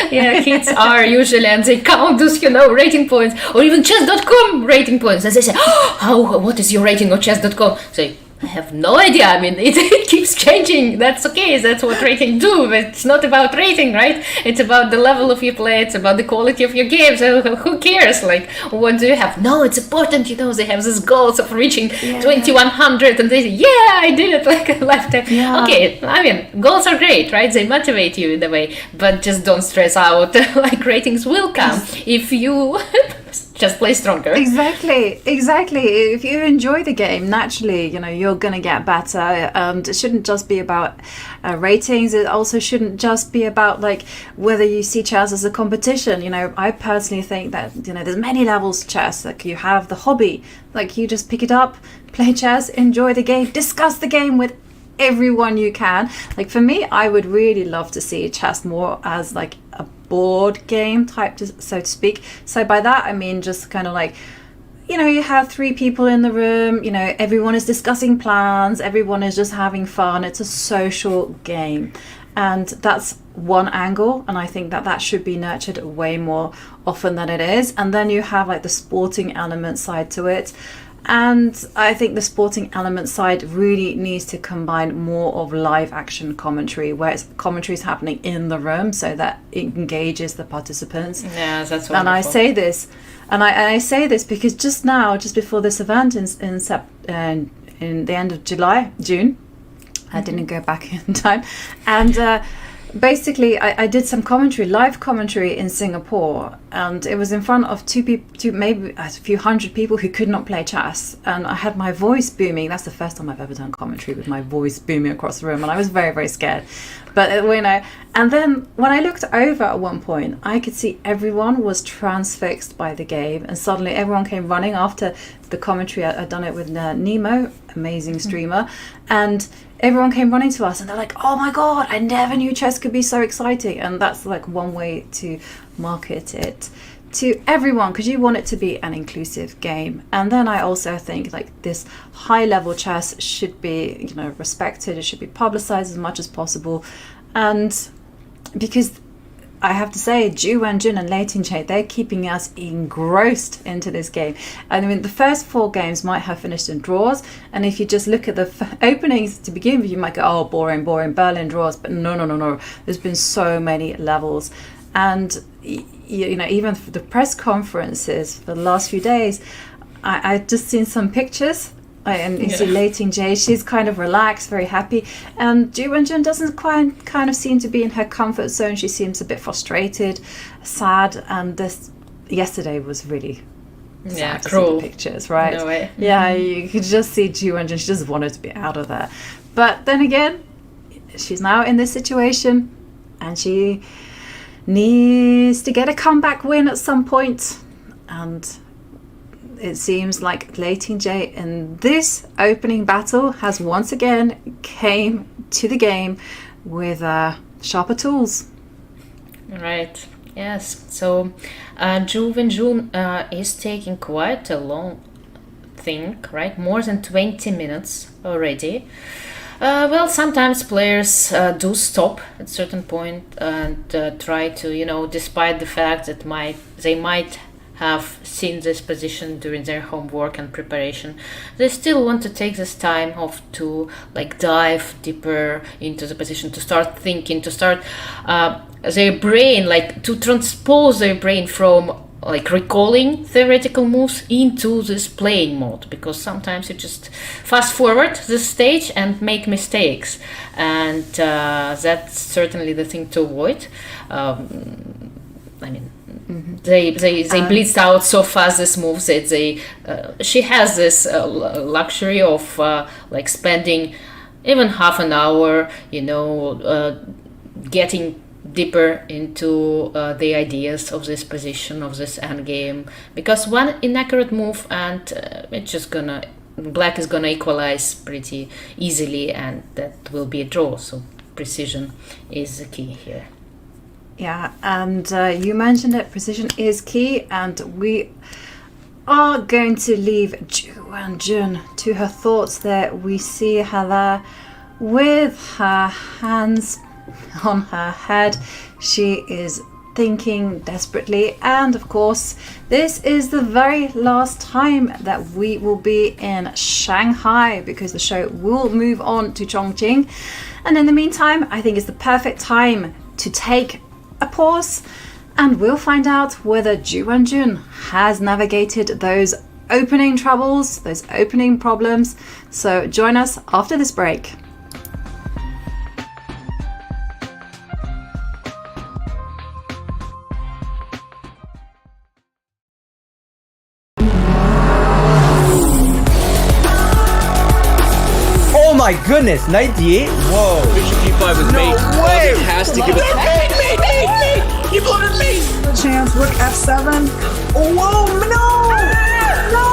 Yeah, kids are usually, and they count those, rating points, or even chess.com rating points, and they say, what is your rating on chess.com? Say, I have no idea. I mean, it keeps changing. That's okay. That's what rating do. But it's not about rating, right? It's about the level of your play. It's about the quality of your games. Who cares? Like, what do you have? No, it's important. They have these goals of reaching 2100, and they say, yeah, I did it like a lifetime. Yeah. Okay, I mean, goals are great, right? They motivate you in a way, but just don't stress out. Like, ratings will come if you just play stronger. Exactly. If you enjoy the game, naturally, you're going to get better. And it shouldn't just be about ratings. It also shouldn't just be about like whether you see chess as a competition. I personally think that, there's many levels to chess. Like, you have the hobby, like you just pick it up, play chess, enjoy the game, discuss the game with everyone you can. Like, for me, I would really love to see chess more as like a board game type, so to speak. So by that I mean just kind of like, you have 3 people in the room, everyone is discussing plans, everyone is just having fun. It's a social game, and that's one angle, and I think that should be nurtured way more often than it is. And then you have like the sporting element side to it. And I think the sporting element side really needs to combine more of live action commentary, where commentary is happening in the room, so that it engages the participants. Yeah, that's wonderful. And I say this, I say this because just before this event in the end of June, I didn't go back in time, and basically I did some live commentary in Singapore, and it was in front of maybe a few hundred people who could not play chess, and I had my voice booming. That's the first time I've ever done commentary with my voice booming across the room, and I was very, very scared. But and then when I looked over at one point, I could see everyone was transfixed by the game, and suddenly everyone came running after the commentary. I'd done it with Nemo, amazing streamer, and everyone came running to us, and they're like, oh my god, I never knew chess could be so exciting. And that's like one way to market it to everyone, because you want it to be an inclusive game. And then I also think like this high level chess should be respected. It should be publicized as much as possible, and because I have to say, Ju Wenjun and Lei Tingjie, they're keeping us engrossed into this game. And I mean, the first 4 games might have finished in draws. And if you just look at the openings to begin with, you might go, oh, boring, Berlin draws. But no. There's been so many levels. And, you know, even for the press conferences for the last few days, I've just seen some pictures. And you see Lei Tingjie, she's kind of relaxed, very happy. And Ju Wenjun doesn't quite kind of seem to be in her comfort zone. She seems a bit frustrated, sad. And this yesterday was really sad to cruel. see the pictures, right? No way. Yeah, you could just see Ju Wenjun. She just wanted to be out of there. But then again, she's now in this situation and she needs to get a comeback win at some point. And it seems like Lei Tingjie in this opening battle has once again came to the game with sharper tools. Right. Yes. So Ju Wenjun is taking quite a long thing, right? More than 20 minutes already. Well, sometimes players do stop at a certain point and try to, you know, despite the fact that they might have seen this position during their homework and preparation, they still want to take this time off to like dive deeper into the position, to start thinking, to start their brain, like to transpose their brain from like recalling theoretical moves into this playing mode, because sometimes you just fast forward this stage and make mistakes, and that's certainly the thing to avoid. I mean, they blitz out so fast this moves that she has this luxury of like spending even half an hour, you know, getting deeper into the ideas of this position, of this endgame, because one inaccurate move and it's just black is gonna equalize pretty easily, and that will be a draw. So precision is the key here. Yeah, and you mentioned it, precision is key, and we are going to leave Ju Wenjun to her thoughts there. We see her there with her hands on her head. She is thinking desperately, and of course this is the very last time that we will be in Shanghai, because the show will move on to Chongqing. And in the meantime, I think it's the perfect time to take a pause, and we'll find out whether Ju Wenjun has navigated those opening troubles, those opening problems. So join us after this break. Oh my goodness, 98? Whoa. Bishop G5 with mate. No way! It has to give it. Mate! He bloated mate! Chance, rook F7. Whoa, no! No! No!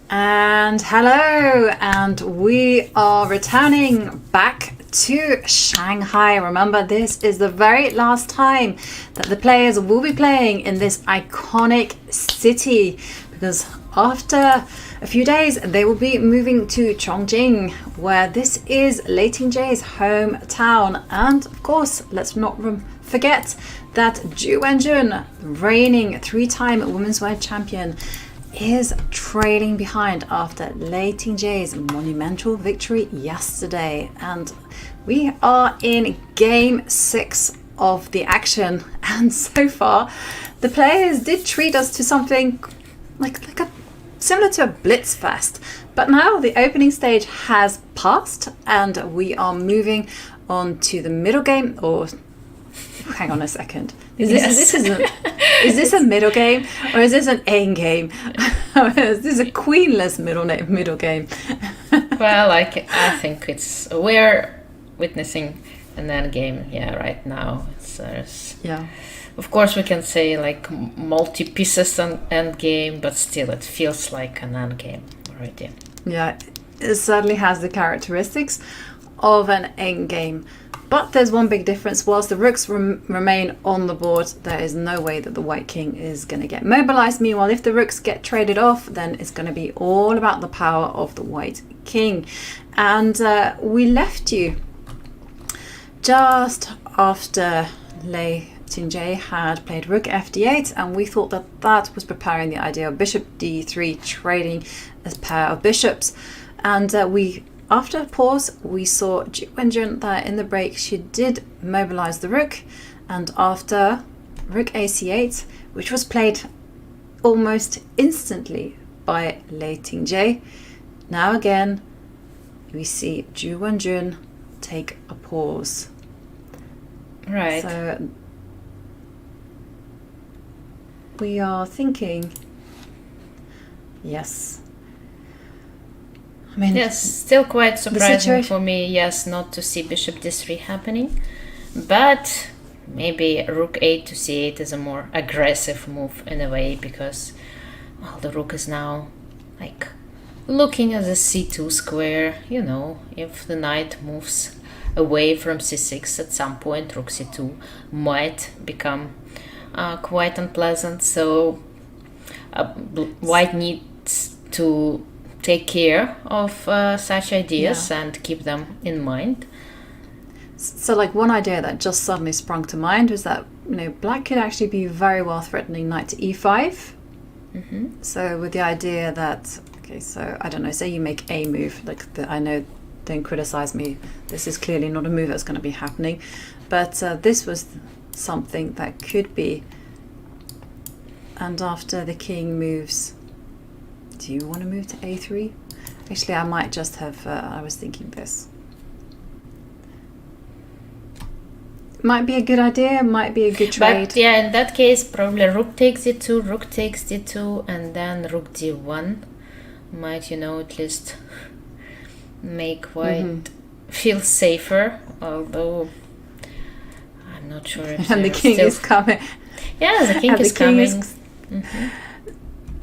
And hello, and we are returning back to Shanghai. Remember, this is the very last time that the players will be playing in this iconic city, because after a few days they will be moving to Chongqing, where this is Lei Tingjie's hometown. And of course, let's not forget that Ju Wenjun, reigning three-time women's world champion, is trailing behind after Lei Tingjie's monumental victory yesterday. And we are in game 6 of the action, and so far the players did treat us to something like a similar to a blitzfest. But now the opening stage has passed and we are moving on to the middle game. Or hang on a second, is this a middle game, or is this an end game? Is this a queenless middle game? Well, I think we're witnessing an end game. Yeah, right now. Yeah. Of course, we can say like multi-pieces end game, but still, it feels like an end game already. Yeah, it certainly has the characteristics of an end game. But there's one big difference. Whilst the rooks remain on the board, there is no way that the white king is going to get mobilized. Meanwhile, if the rooks get traded off, then it's going to be all about the power of the white king. And we left you just after Lei Tingjie had played rook fd8, and we thought that was preparing the idea of bishop d3, trading a pair of bishops. And after a pause, we saw Ju Wenjun that in the break she did mobilize the rook, and after rook ac8, which was played almost instantly by Lei Tingjie, now again we see Ju Wenjun take a pause. Right. So we are thinking, yes. I mean, yes, still quite surprising for me, yes, not to see bishop d3 happening. But maybe rook 8 to c8 is a more aggressive move in a way, because, well, the rook is now like looking at the c2 square. You know, if the knight moves away from c6 at some point, rook c2 might become quite unpleasant. So white needs to take care of such ideas and keep them in mind. So like one idea that just suddenly sprung to mind was that, you know, black could actually be very well threatening knight to e5. Mm-hmm. So with the idea that, okay, so I don't know, say you make a move, like I know, don't criticize me, this is clearly not a move that's going to be happening, but this was something that could be. And after the king moves, do you want to move to a3? Actually, I might just have, I was thinking this. Might be a good idea, might be a good trade. But yeah, in that case, probably rook takes d2, rook takes d2, and then rook d1 might, you know, at least make white feel safer, although I'm not sure if and the king is coming. Yeah, the king is coming.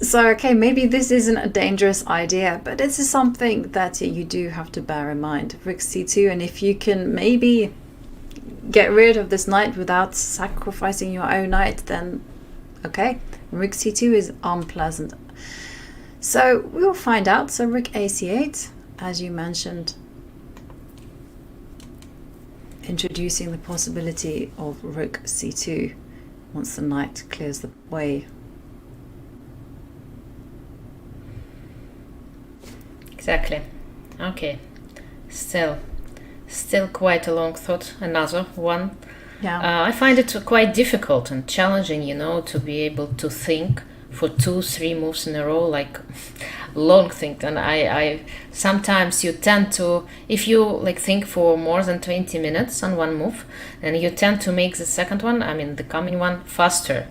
So, okay, maybe this isn't a dangerous idea, but this is something that you do have to bear in mind. Rook c2, and if you can maybe get rid of this knight without sacrificing your own knight, then okay, rook c2 is unpleasant. So we'll find out. So rook ac8, as you mentioned, introducing the possibility of rook c2 once the knight clears the way. Exactly. Okay. Still quite a long thought. Another one. Yeah. I find it quite difficult and challenging, you know, to be able to think for 2-3 moves in a row, like long think. And I sometimes you tend to, if you like think for more than 20 minutes on one move, then you tend to make the second one, I mean the coming one, faster.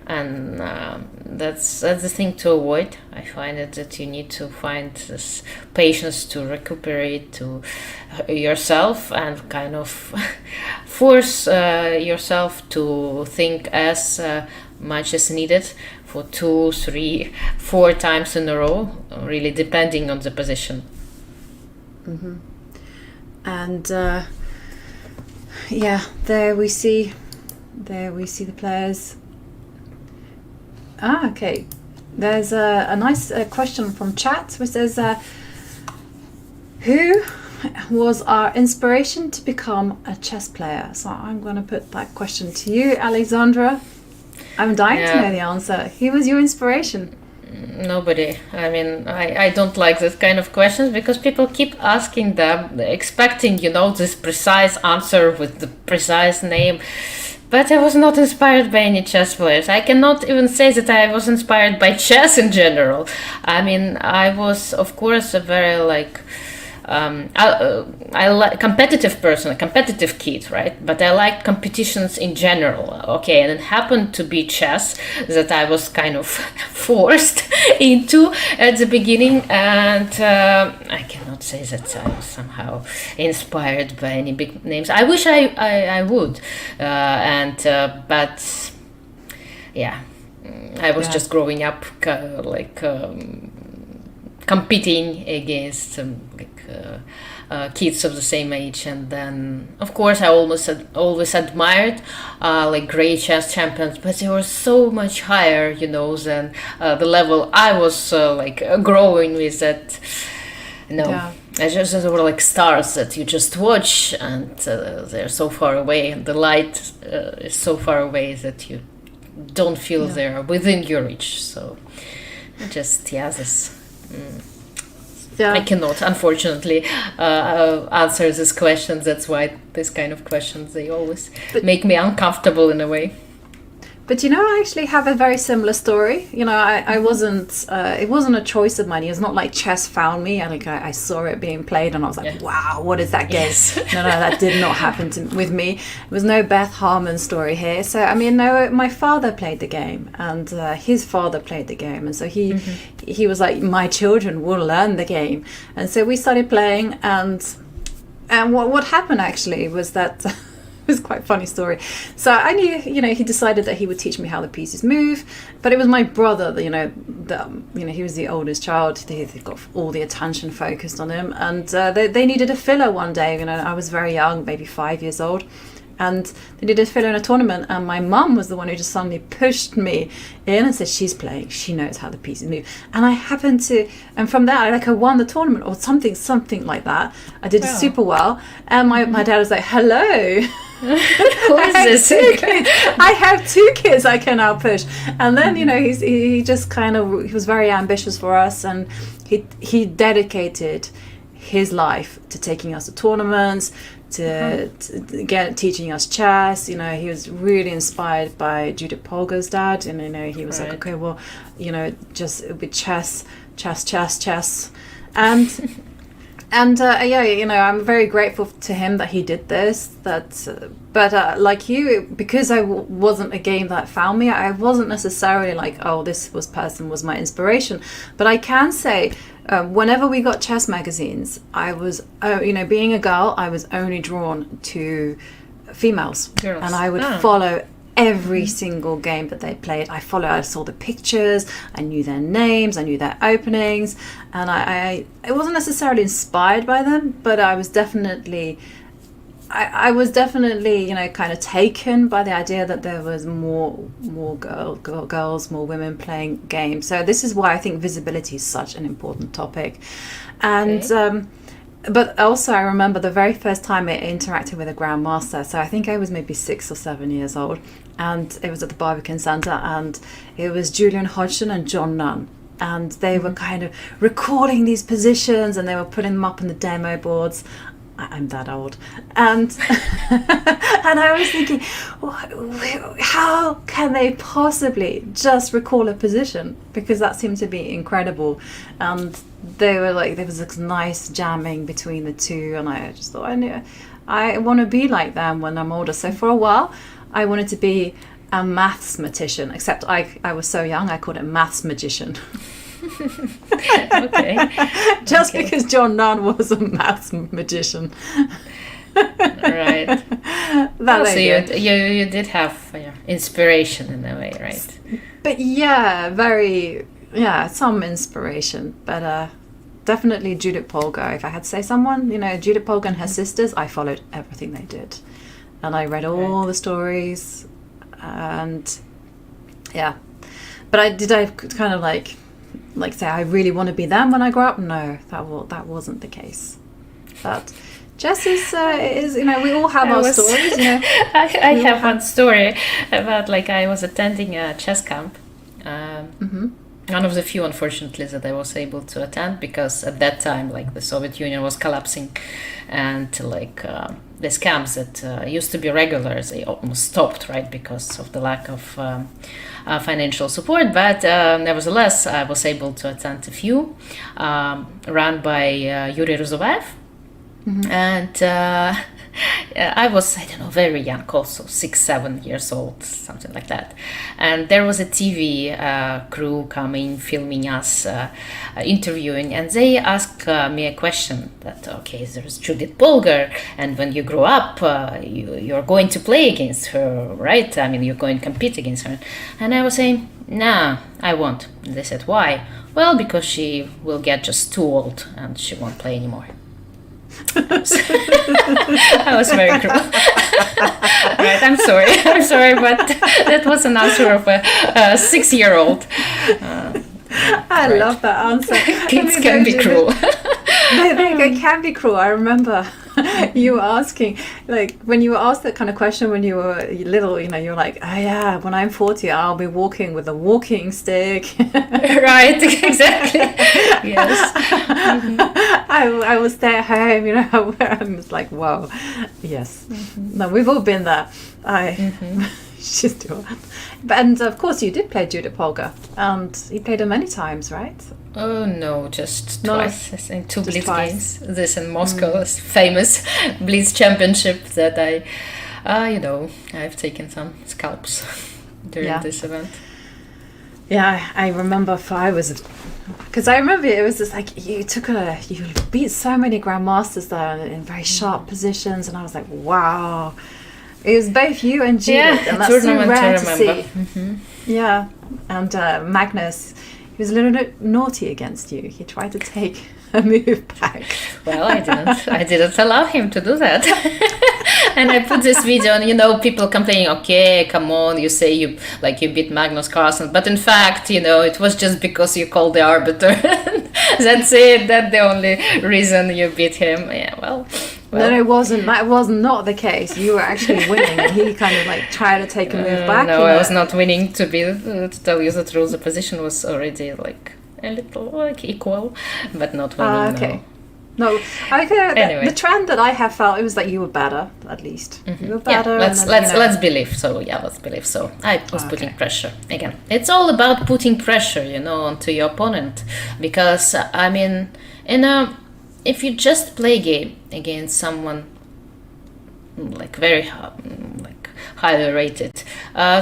And that's the thing to avoid. I find it that you need to find this patience to recuperate to yourself and kind of force yourself to think as much as needed for 2, 3, 4 times in a row, really depending on the position. And there we see the players. Okay. There's a nice question from chat which says, who was our inspiration to become a chess player? So I'm going to put that question to you, Alexandra. I'm dying to know the answer. Who was your inspiration? Nobody. I mean, I don't like this kind of questions because people keep asking them, expecting, this precise answer with the precise name. But I was not inspired by any chess players. I cannot even say that I was inspired by chess in general. I mean, I was, of course, a very I like competitive person, a competitive kid, right? But I like competitions in general. Okay, and it happened to be chess that I was kind of forced into at the beginning, and I cannot say that I was somehow inspired by any big names. I wish I would, but yeah, I was just growing up competing against kids of the same age, and then of course I always admired great chess champions, but they were so much higher, than the level I was growing with. That I just they were like stars that you just watch, and they're so far away, and the light is so far away that you don't feel they're within your reach. So just this. I cannot, unfortunately, answer these questions. That's why this kind of questions, they always make me uncomfortable in a way. But I actually have a very similar story. I wasn't. It wasn't a choice of mine. It's not like chess found me. I saw it being played, and I was like, "Wow, what is that game?" Yes. No, that did not happen with me. It was no Beth Harmon story here. So no, my father played the game, and his father played the game, and so he was like, "My children will learn the game," and so we started playing. And what happened actually was that. It was quite a funny story. So I knew, he decided that he would teach me how the pieces move, but it was my brother, he was the oldest child. They got all the attention focused on him, and they needed a filler one day. I was very young, maybe 5 years old, and they did a filler in a tournament, and my mum was the one who just suddenly pushed me in and said, "She's playing, she knows how the pieces move." And I happened to, and from that I won the tournament or something like that. I did super well, and my dad was like, "Hello." Who is this? I have 2 kids I can now push. And then he just he was very ambitious for us, and he dedicated his life to taking us to tournaments, to teaching us chess. He was really inspired by Judith Polgar's dad, and he was like, okay, well, just with chess, and I'm very grateful to him that he did this. But like you, because I wasn't a game that found me, I wasn't necessarily like, oh, this person was my inspiration. But I can say, whenever we got chess magazines, I was, being a girl, I was only drawn to females. Girls. And I would follow every single game that they played. I saw the pictures, I knew their names, I knew their openings, and I wasn't necessarily inspired by them, but I was definitely kind of taken by the idea that there was more girls, more women playing games. So this is why I think visibility is such an important topic. And but also I remember the very first time I interacted with a grandmaster. So I think I was maybe 6 or 7 years old, and it was at the Barbican Centre, and it was Julian Hodgson and John Nunn. And they were kind of recording these positions, and they were putting them up on the demo boards. I'm that old. And and I was thinking, how can they possibly just recall a position? Because that seemed to be incredible. And they were like, there was this nice jamming between the two, and I just thought, I want to be like them when I'm older. So for a while, I wanted to be a mathematician, except I was so young, I called it maths magician. Because John Nunn was a maths magician. Right. So you did have inspiration in a way, right? But some inspiration. But definitely Judith Polgar. If I had to say someone, Judith Polgar and her sisters, I followed everything they did. And I read all the stories. And yeah. But I kind of like say I really want to be them when I grow up? No, that wasn't the case. But Jess is we all have our stories. I have one story about I was attending a chess camp. One of the few, unfortunately, that I was able to attend, because at that time, the Soviet Union was collapsing, and these camps that used to be regular, they almost stopped, right, because of the lack of financial support. But nevertheless, I was able to attend a few run by Yuri Ruzovaev. And I was, very young, also 6-7 years old, something like that. And there was a TV crew coming, filming us, interviewing, and they asked me a question that, okay, there's Judith Polgar, and when you grow up, you're going to play against her, right? I mean, you're going to compete against her. And I was saying, nah, I won't. And they said, why? Well, because she will get just too old and she won't play anymore. I was very cruel. Right, I'm sorry, but that was an answer of a 6-year-old. I love that answer. Kids can be cruel. They can be cruel. I remember you asking, when you were asked that kind of question when you were little, you're like, oh yeah, when I'm 40, I'll be walking with a walking stick. Right, exactly. Yes. I will stay at home, I was like, whoa, yes. No, we've all been there. She's doing. And of course, you did play Judith Polgar, and you played her many times, right? Oh no, just twice. I think 2 Blitz twice. games. This in Moscow, this famous Blitz championship that I've taken some scalps during this event. Yeah, I remember because I remember it was just you beat so many grandmasters there in very sharp positions, and I was like, wow. It was both you and Judith, and that's so rare to see. Yeah, and Magnus, he was a little bit naughty against you. He tried to take a move back. Well, I didn't allow him to do that. And I put this video and, people complaining, okay, come on, you say you beat Magnus Carlsen. But in fact, it was just because you called the arbiter. That's it. That's the only reason you beat him. Yeah, well. No, it wasn't. That was not the case. You were actually winning, and he kind of tried to take a move back. No, I was not winning. To tell you the truth, the position was already a little equal, but not winning. Okay. No, anyway. The trend that I have felt, it was that you were better, at least. You were better. Yeah, let's believe so. Yeah, let's believe so. I was putting pressure again. It's all about putting pressure, onto your opponent, because if you just play a game against someone very highly rated,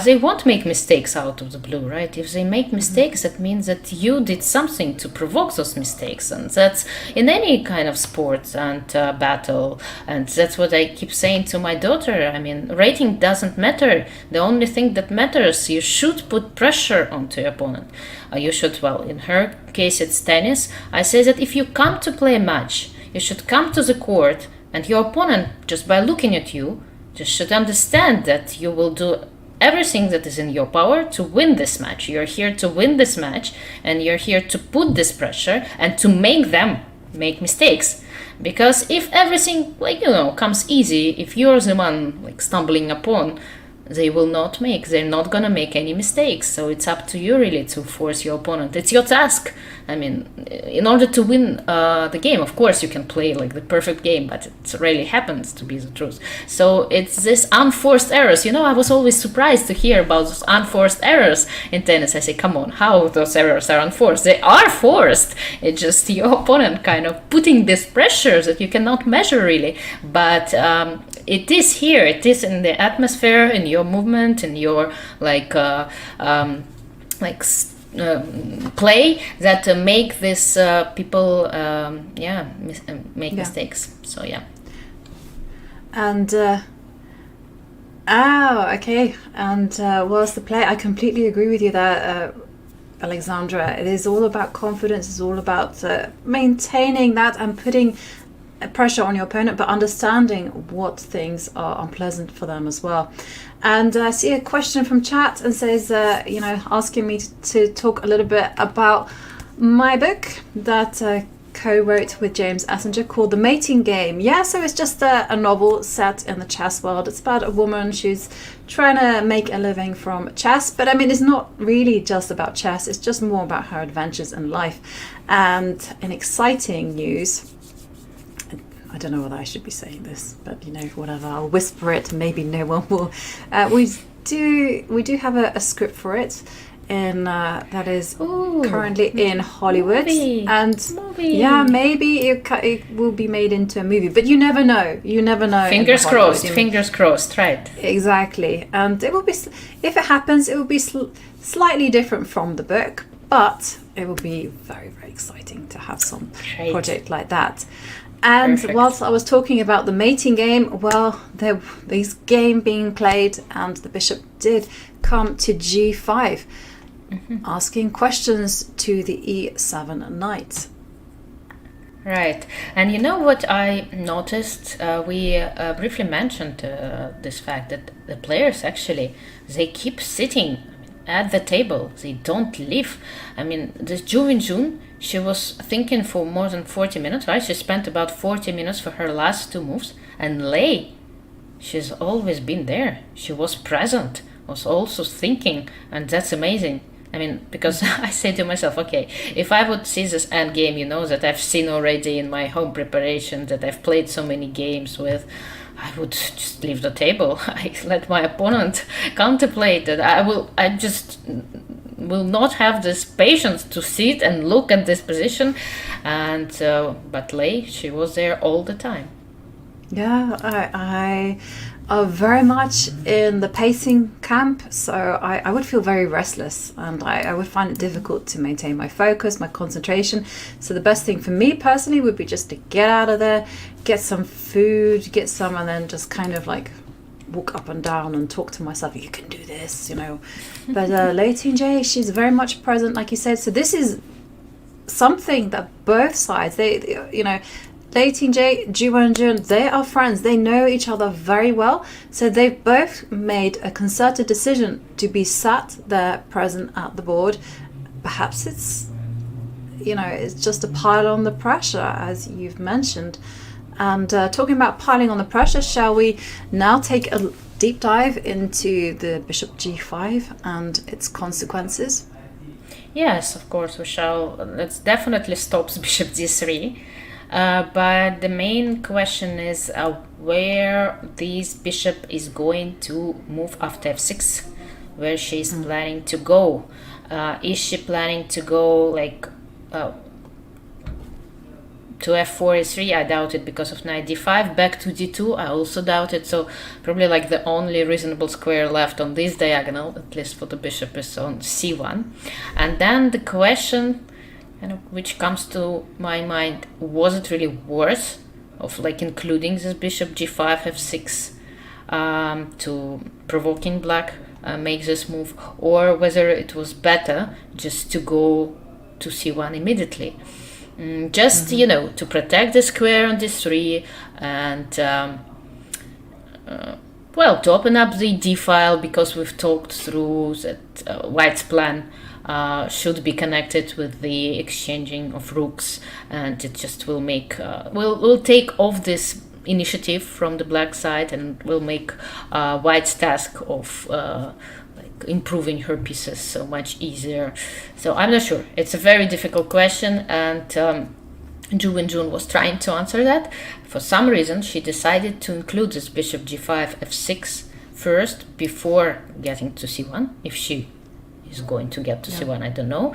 they won't make mistakes out of the blue, right? If they make mistakes, that means that you did something to provoke those mistakes, and that's in any kind of sport and battle. And that's what I keep saying to my daughter. Rating doesn't matter. The only thing that matters, you should put pressure onto your opponent. You should, in her case it's tennis. I say that if you come to play a match, you should come to the court, and your opponent, just by looking at you, just should understand that you will do everything that is in your power to win this match. You're here to win this match, and you're here to put this pressure and to make them make mistakes. Because if everything, comes easy, if you're the one, stumbling upon, they're not gonna make any mistakes. So it's up to you really to force your opponent. It's your task. In order to win the game, of course you can play the perfect game, but it rarely happens, to be the truth. So it's this unforced errors. I was always surprised to hear about those unforced errors in tennis. I say, come on, how those errors are unforced? They are forced. It's just your opponent kind of putting this pressure that you cannot measure really. But it is here. It is in the atmosphere, in your movement, in your play that make this people make Yeah. mistakes. So yeah. And Oh, okay. And whilst the play, I completely agree with you there, Alexandra. It is all about confidence. It's all about maintaining that and putting pressure on your opponent, but understanding what things are unpleasant for them as well. And I see a question from chat and says, asking me to talk a little bit about my book that co-wrote with James Assenger called The Mating Game. Yeah, so it's just a novel set in the chess world. It's about a woman who's trying to make a living from chess, but I mean, it's not really just about chess. It's just more about her adventures in life. And in exciting news, I don't know whether I should be saying this, but whatever, I'll whisper it. Maybe no one will. We do have a script for it, and that is currently in Hollywood. Yeah, maybe it will be made into a movie, but you never know. Fingers crossed. Fingers crossed. Right. Exactly, and it will be, if it happens, it will be slightly different from the book, but it will be very, very exciting to have some project like that. And Perfect. Whilst I was talking about the mating game, well, this game being played, and the bishop did come to g5, asking questions to the e7 knight. Right. And you know what I noticed? We briefly mentioned this fact that the players actually, they keep sitting at the table. They don't leave. I mean, this Ju Wenjun, she was thinking for more than 40 minutes, right? She spent about 40 minutes for her last two moves. And Lei, she's always been there. She was present, was also thinking, and that's amazing. I mean, because I say to myself, okay, if I would see this endgame, that I've seen already in my home preparation, that I've played so many games with, I would just leave the table. I let my opponent contemplate that. I just will not have this patience to sit and look at this position. And but Lei, she was there all the time. Yeah, I are very much in the pacing camp, so I would feel very restless, and I would find it difficult to maintain my focus, my concentration. So the best thing for me personally would be just to get out of there, get some food, and then just kind of like walk up and down and talk to myself. You can do this, But Lei Tingjie, she's very much present, like you said. So this is something that both sides, they Lei Tingjie, Ju Wenjun, they are friends. They know each other very well. So they've both made a concerted decision to be sat there present at the board. Perhaps it's just a pile on the pressure, as you've mentioned. And talking about piling on the pressure, shall we now take a deep dive into the bishop g5 and its consequences? Yes, of course we shall. Let's definitely stop bishop d3. But the main question is where this bishop is going to move after f6, where she's planning to go. Is she planning to go like to f4 e3? I doubt it, because of knight d5. Back to d2, I also doubt it. So probably like the only reasonable square left on this diagonal, at least for the bishop, is on c1. And then the question which comes to my mind, was it really worth of like including this bishop g5 f6 to provoking black make this move, or whether it was better just to go to c1 immediately, just to protect the square on d3 and to open up the d file, because we've talked through that white's plan should be connected with the exchanging of rooks, and it just will make will take off this initiative from the black side, and will make white's task of improving her pieces so much easier. So I'm not sure. It's a very difficult question, and Ju Wenjun was trying to answer that. For some reason, she decided to include this bishop g5 f6 first before getting to c1. If she is going to get to c1, I don't know,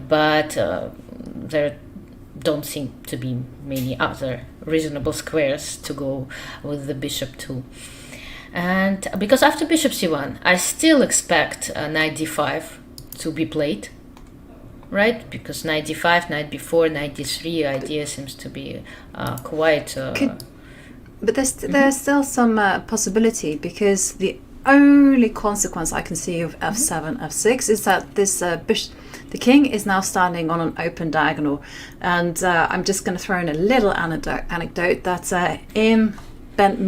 but there don't seem to be many other reasonable squares to go with the bishop too. And because after bishop c1, I still expect knight d5 to be played, right? Because knight d5, knight b4, knight d3 idea seems to be quite... But there's still some possibility, because only consequence I can see of f7, f6 is that this the king is now standing on an open diagonal, and I'm just going to throw in a little anecdote that in Bent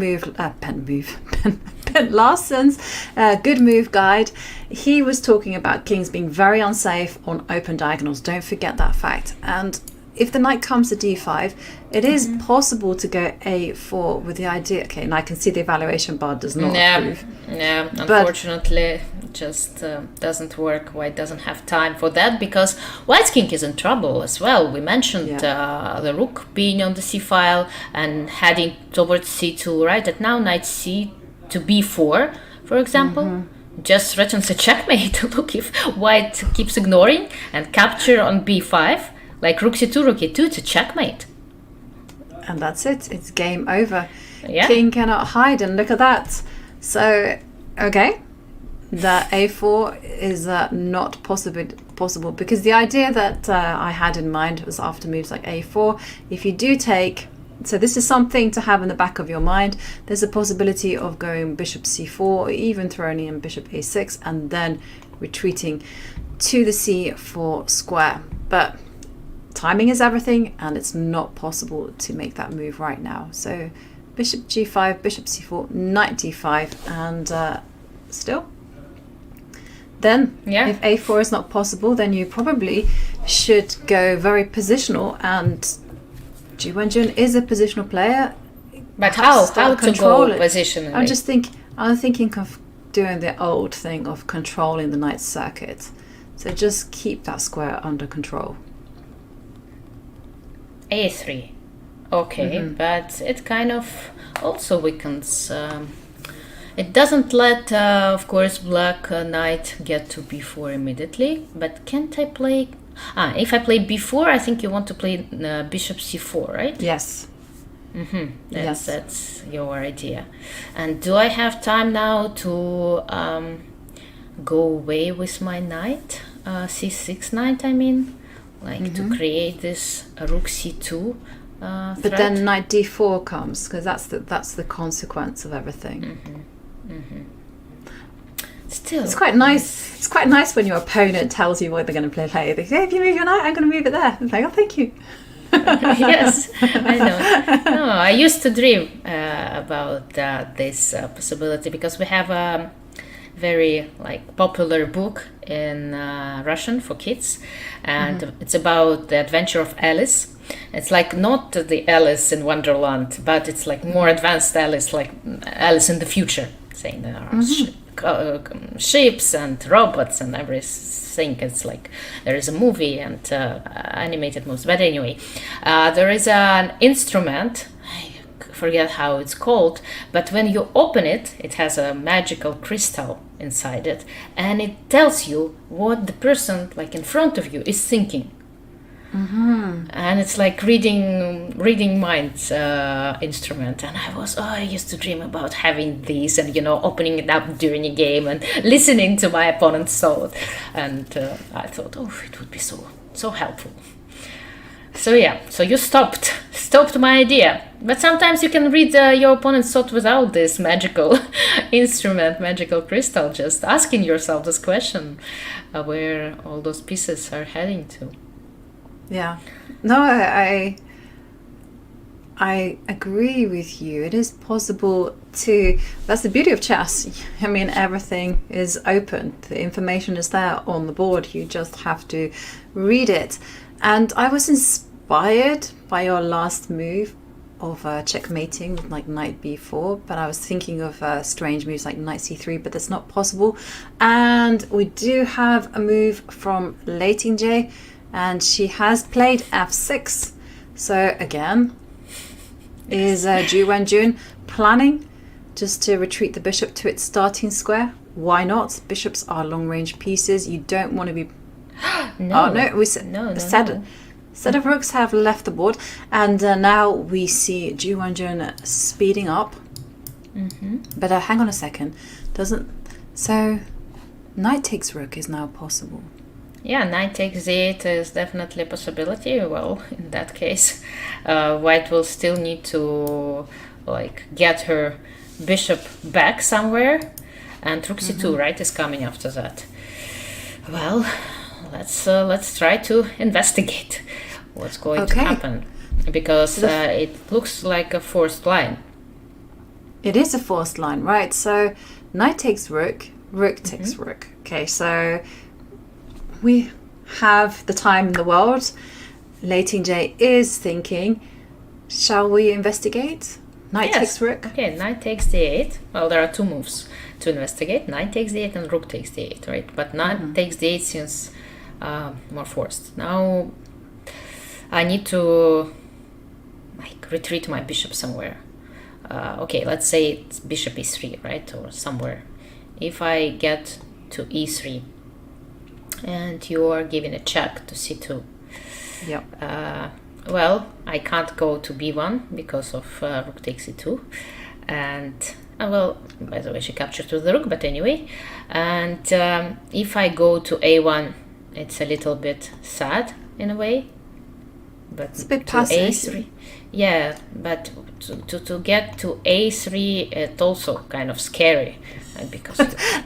Larsen's Good Move Guide, he was talking about kings being very unsafe on open diagonals. Don't forget that fact. And if the knight comes to d5, it is possible to go a4 with the idea. Okay, and I can see the evaluation bar does not approve. Yeah, unfortunately, it just doesn't work. White doesn't have time for that because White's king is in trouble as well. We mentioned the rook being on the c file and heading towards c2, right? And now knight c to b4, for example, just threatens a checkmate. Look, if White keeps ignoring and capture on b5, like rook c2, rook e2, it's a checkmate. And that's it. It's game over. Yeah. King cannot hide, and look at that. So, okay, the a4 is not possible because the idea that I had in mind was after moves like a4, if you do take, so this is something to have in the back of your mind, there's a possibility of going bishop c4 or even throwing in bishop a6 and then retreating to the c4 square. But timing is everything, and it's not possible to make that move right now. So bishop g5, bishop c4, knight d5, and still. Then, if a4 is not possible, then you probably should go very positional, and Ju Wenjun is a positional player. But how to go positionally? I'm thinking of doing the old thing of controlling the knight circuit. So just keep that square under control. a3, okay, but it kind of also weakens. It doesn't let, of course, black knight get to b4 immediately, but can't I play... if I play b4, I think you want to play bishop c4, right? Yes. That's your idea. And do I have time now to go away with my knight, c6 knight, I mean? Like to create this rook c2 But threat. then knight d4 comes, because that's the consequence of everything. Still, It's quite nice. It's quite nice when your opponent tells you what they're going to play. They say, hey, if you move your knight, I'm going to move it there. It's like, oh, thank you. Yes, I know. No, I used to dream about this possibility because we have a very popular book in Russian for kids, and it's about the adventure of Alice. It's like not the Alice in Wonderland, but it's like more advanced Alice, like Alice in the future, saying there are ships and robots and everything. It's like there is a movie and animated movies. But anyway, there is an instrument, I forget how it's called, but when you open it, it has a magical crystal inside it, and it tells you what the person in front of you is thinking. And it's like reading minds instrument, and I used to dream about having these and opening it up during a game and listening to my opponent's thought, and I thought, it would be so helpful. So you stopped my idea. But sometimes you can read your opponent's thought without this magical instrument, magical crystal, just asking yourself this question, where all those pieces are heading to. Yeah. No, I agree with you. It is possible to... That's the beauty of chess. I mean, everything is open. The information is there on the board. You just have to read it. And I was inspired by your last move of checkmating with knight b4, but I was thinking of strange moves like knight c3, but that's not possible. And we do have a move from Lei Tingjie, and she has played f6. So again, is Ju Wenjun planning just to retreat the bishop to its starting square? Why not? Bishops are long-range pieces. You don't want to be... Set of rooks have left the board, and now we see Ju Wenjun speeding up. But hang on a second. So knight takes rook is now possible. Yeah, knight takes e8 is definitely a possibility. Well, in that case, White will still need to get her bishop back somewhere. and rook c2, right, is coming after that. Well, let's try to investigate what's going to happen, because it looks like a forced line. It is a forced line, right? So knight takes rook, rook takes rook. Okay, so we have the time in the world. Lei Tingjie is thinking, shall we investigate? Knight takes rook. Okay, knight takes d8. Well, there are two moves to investigate. Knight takes d8 and rook takes d8, right? But knight takes d8 seems more forced. Now I need to retreat my bishop somewhere. Okay, let's say it's bishop e3, right, or somewhere. If I get to e3 and you are giving a check to c2, well, I can't go to b1 because of rook takes e2, and well, by the way, she captured with the rook, but anyway. And if I go to a1, it's a little bit sad in a way, but it's a bit to passive. a3, yeah, but to get to a3, it's also kind of scary, because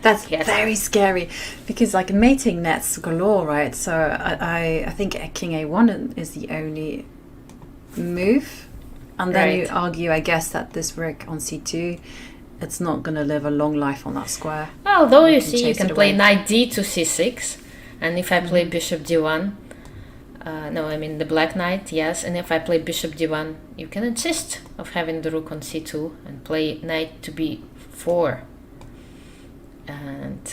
that's very scary, because like mating nets galore, right? So I think king a1 is the only move, and then you argue, I guess, that this rook on c2, it's not going to live a long life on that square. Although you see, you can play knight d to c6, and if I play bishop d1, no, I mean the black knight, yes, and if I play bishop d1, you can insist of having the rook on c2 and play knight to b4. And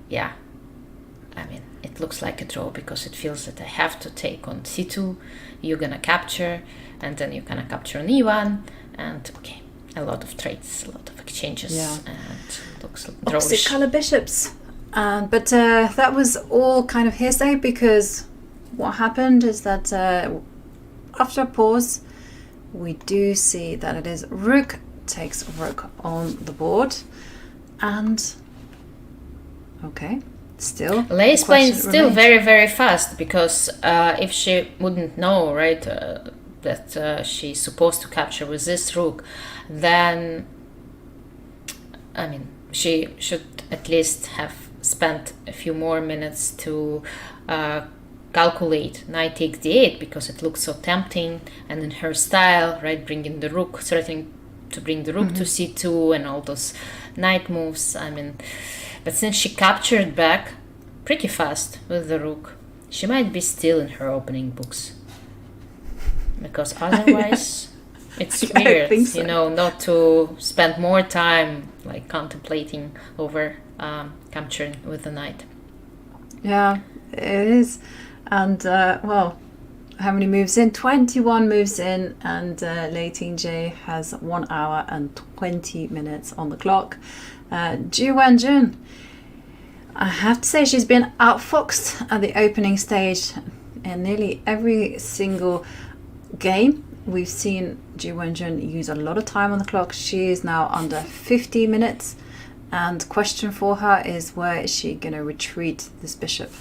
yeah, I mean, it looks like a draw because it feels that I have to take on c2, you're gonna capture, and then you're gonna capture on e1, and okay, a lot of trades, a lot of exchanges, and looks drawish. Opposite color bishops. But that was all kind of hearsay, because what happened is that after a pause, we do see that it is rook takes rook on the board, and okay, still Lei is playing still very, very fast, because if she wouldn't know, right, that she's supposed to capture with this rook, then I mean, she should at least have spent a few more minutes to calculate knight takes d8, because it looks so tempting, and in her style, right, bringing the rook, threatening to bring the rook to c2 and all those knight moves. I mean, but since she captured back pretty fast with the rook, she might be still in her opening books, because otherwise it's weird, you know, not to spend more time like contemplating over capturing with the knight. Yeah, it is. And well, how many moves in? 21 moves in, and Lei Tingjie has 1 hour and 20 minutes on the clock. Ju Wenjun, I have to say, she's been outfoxed at the opening stage in nearly every single game. We've seen Ju Wenjun use a lot of time on the clock. She is now under 50 minutes, and question for her is, where is she going to retreat this bishop?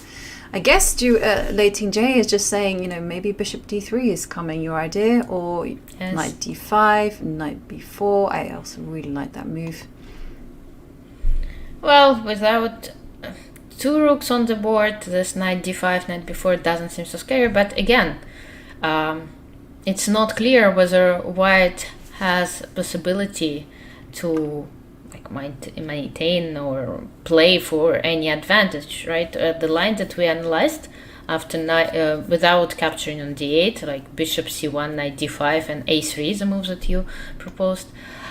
I guess Lei Tingjie is just saying, you know, maybe bishop d3 is coming, your idea, or knight d5, knight b4. I also really like that move. Well, without two rooks on the board, this knight d5, knight b4 doesn't seem so scary, but again, it's not clear whether white has possibility to maintain or play for any advantage, right? The line that we analyzed after without capturing on d8, like bishop c1, knight d5, and a3, the moves that you proposed,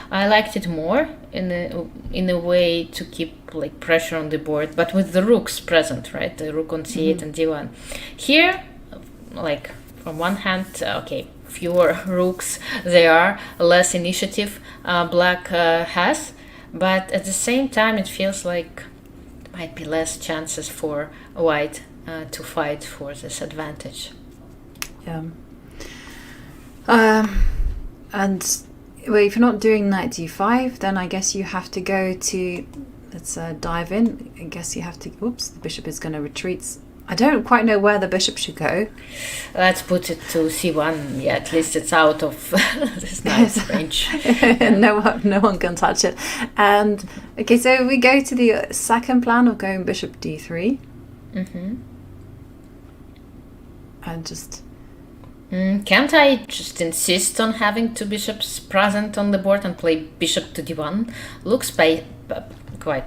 I liked it more in a way to keep like pressure on the board, but with the rooks present, right? The rook on c8 and d1. Here, like from one hand, okay, fewer rooks, there are less initiative black has. But at the same time, it feels like there might be less chances for white to fight for this advantage. Yeah. And well, if you're not doing knight d5, then I guess you have to go to, let's dive in. I guess you have to, oops, the bishop is going to retreat I don't quite know where the bishop should go. Let's put it to c1. Yeah, at least it's out of this knight's range. No one can touch it. And okay, so we go to the second plan of going bishop d3. And just... Can't I just insist on having two bishops present on the board and play bishop to d1? Looks quite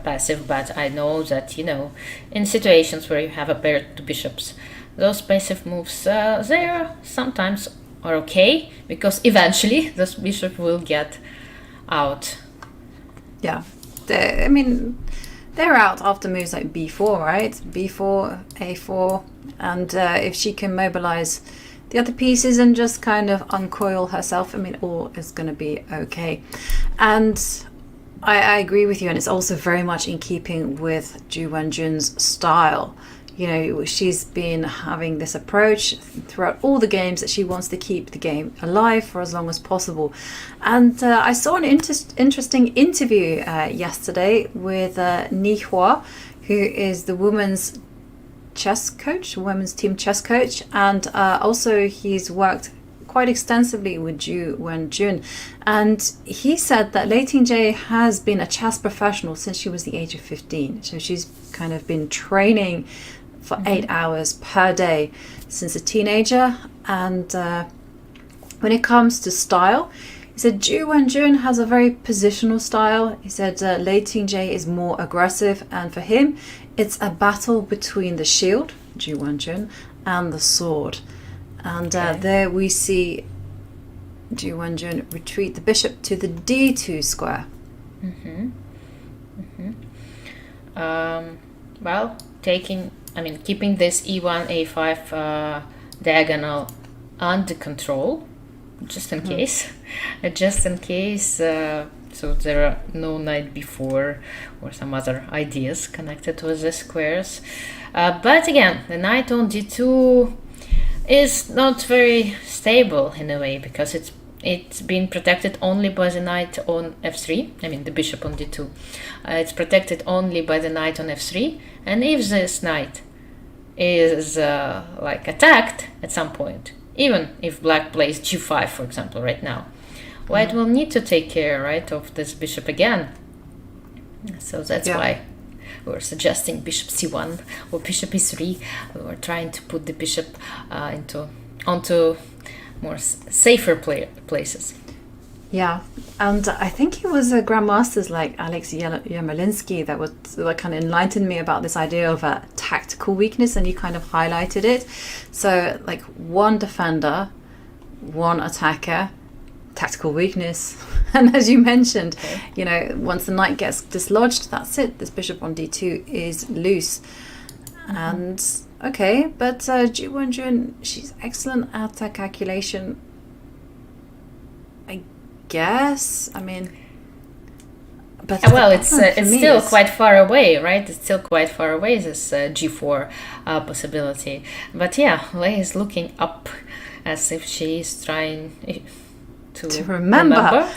passive, but I know that, in situations where you have a pair of two bishops, those passive moves, they sometimes are okay, because eventually this bishop will get out. Yeah. They're out after moves like b4, right? b4, a4, and if she can mobilize the other pieces and just kind of uncoil herself, all is going to be okay. And I agree with you, and it's also very much in keeping with Ju Wenjun's style. She's been having this approach throughout all the games that she wants to keep the game alive for as long as possible. And I saw an interesting interview yesterday with Ni Hua, who is the women's team chess coach, and also he's worked quite extensively with Ju Wenjun, and he said that Lei Tingjie has been a chess professional since she was the age of 15. So she's kind of been training for 8 hours per day since a teenager. And when it comes to style, he said Ju Wenjun has a very positional style. He said Lei Tingjie is more aggressive, and for him it's a battle between the shield, Ju Wenjun, and the sword. And there we see Ju Wenjun retreat the bishop to the d2 square. Well, keeping this e1, a5 diagonal under control, just in case. So there are no knight b4 or some other ideas connected with the squares. But again, the knight on d2 is not very stable in a way, because it's been protected only by the knight on f3. The bishop on d2. It's protected only by the knight on f3, and if this knight is attacked at some point, even if black plays g5, for example, right now, white will need to take care, right, of this bishop again. So that's why we're suggesting bishop c1 or bishop e3. We're trying to put the bishop onto more safer places. Yeah, and I think it was grandmasters like Alex Yermolinsky that kind of enlightened me about this idea of a tactical weakness, and you kind of highlighted it. So like one defender, one attacker, tactical weakness. And as you mentioned, once the knight gets dislodged, that's it. This bishop on d2 is loose. And okay, but Ju Wenjun, she's excellent at calculation, I guess. But it's still quite far away, right? It's still quite far away, this g4 possibility. But yeah, Lei is looking up as if she is trying to remember.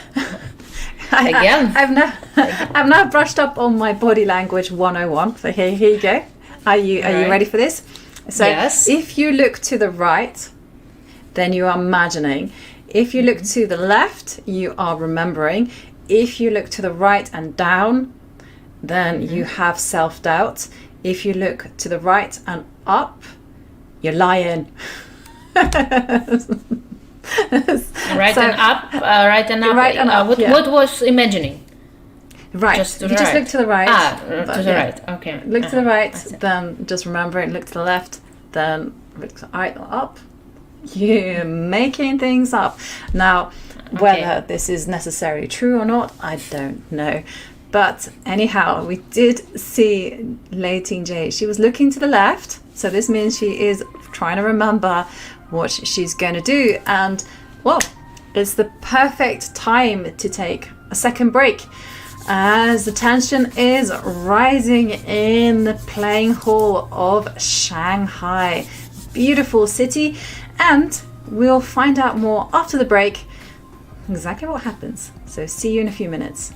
Again, I've now brushed up on my body language 101. So here you go. Are you ready for this? So yes. If you look to the right, then you are imagining. If you look to the left, you are remembering. If you look to the right and down, then you have self-doubt. If you look to the right and up, you're lying. Right and up. What was imagining? Right. Just if you just look to the right. To the right. Okay. Look to the right, then just remember it. Look to the left, then look to the right or up. You're making things up. Now, whether this is necessarily true or not, I don't know. But anyhow, we did see Lei Tingjie. She was looking to the left, so this means she is trying to remember what she's going to do. And, well, it's the perfect time to take a second break, as the tension is rising in the playing hall of Shanghai. Beautiful city, and we'll find out more after the break exactly what happens. So see you in a few minutes.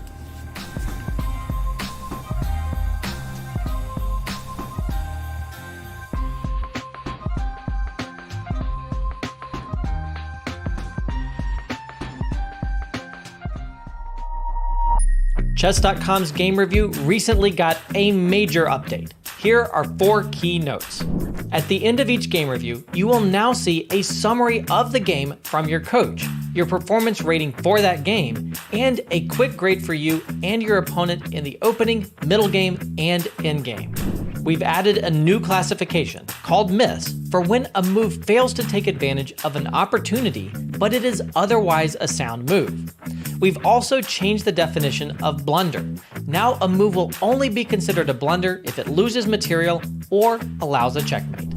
Chess.com's game review recently got a major update. Here are 4 key notes. At the end of each game review, you will now see a summary of the game from your coach, your performance rating for that game, and a quick grade for you and your opponent in the opening, middle game, and endgame. We've added a new classification called miss for when a move fails to take advantage of an opportunity, but it is otherwise a sound move. We've also changed the definition of blunder. Now a move will only be considered a blunder if it loses material or allows a checkmate.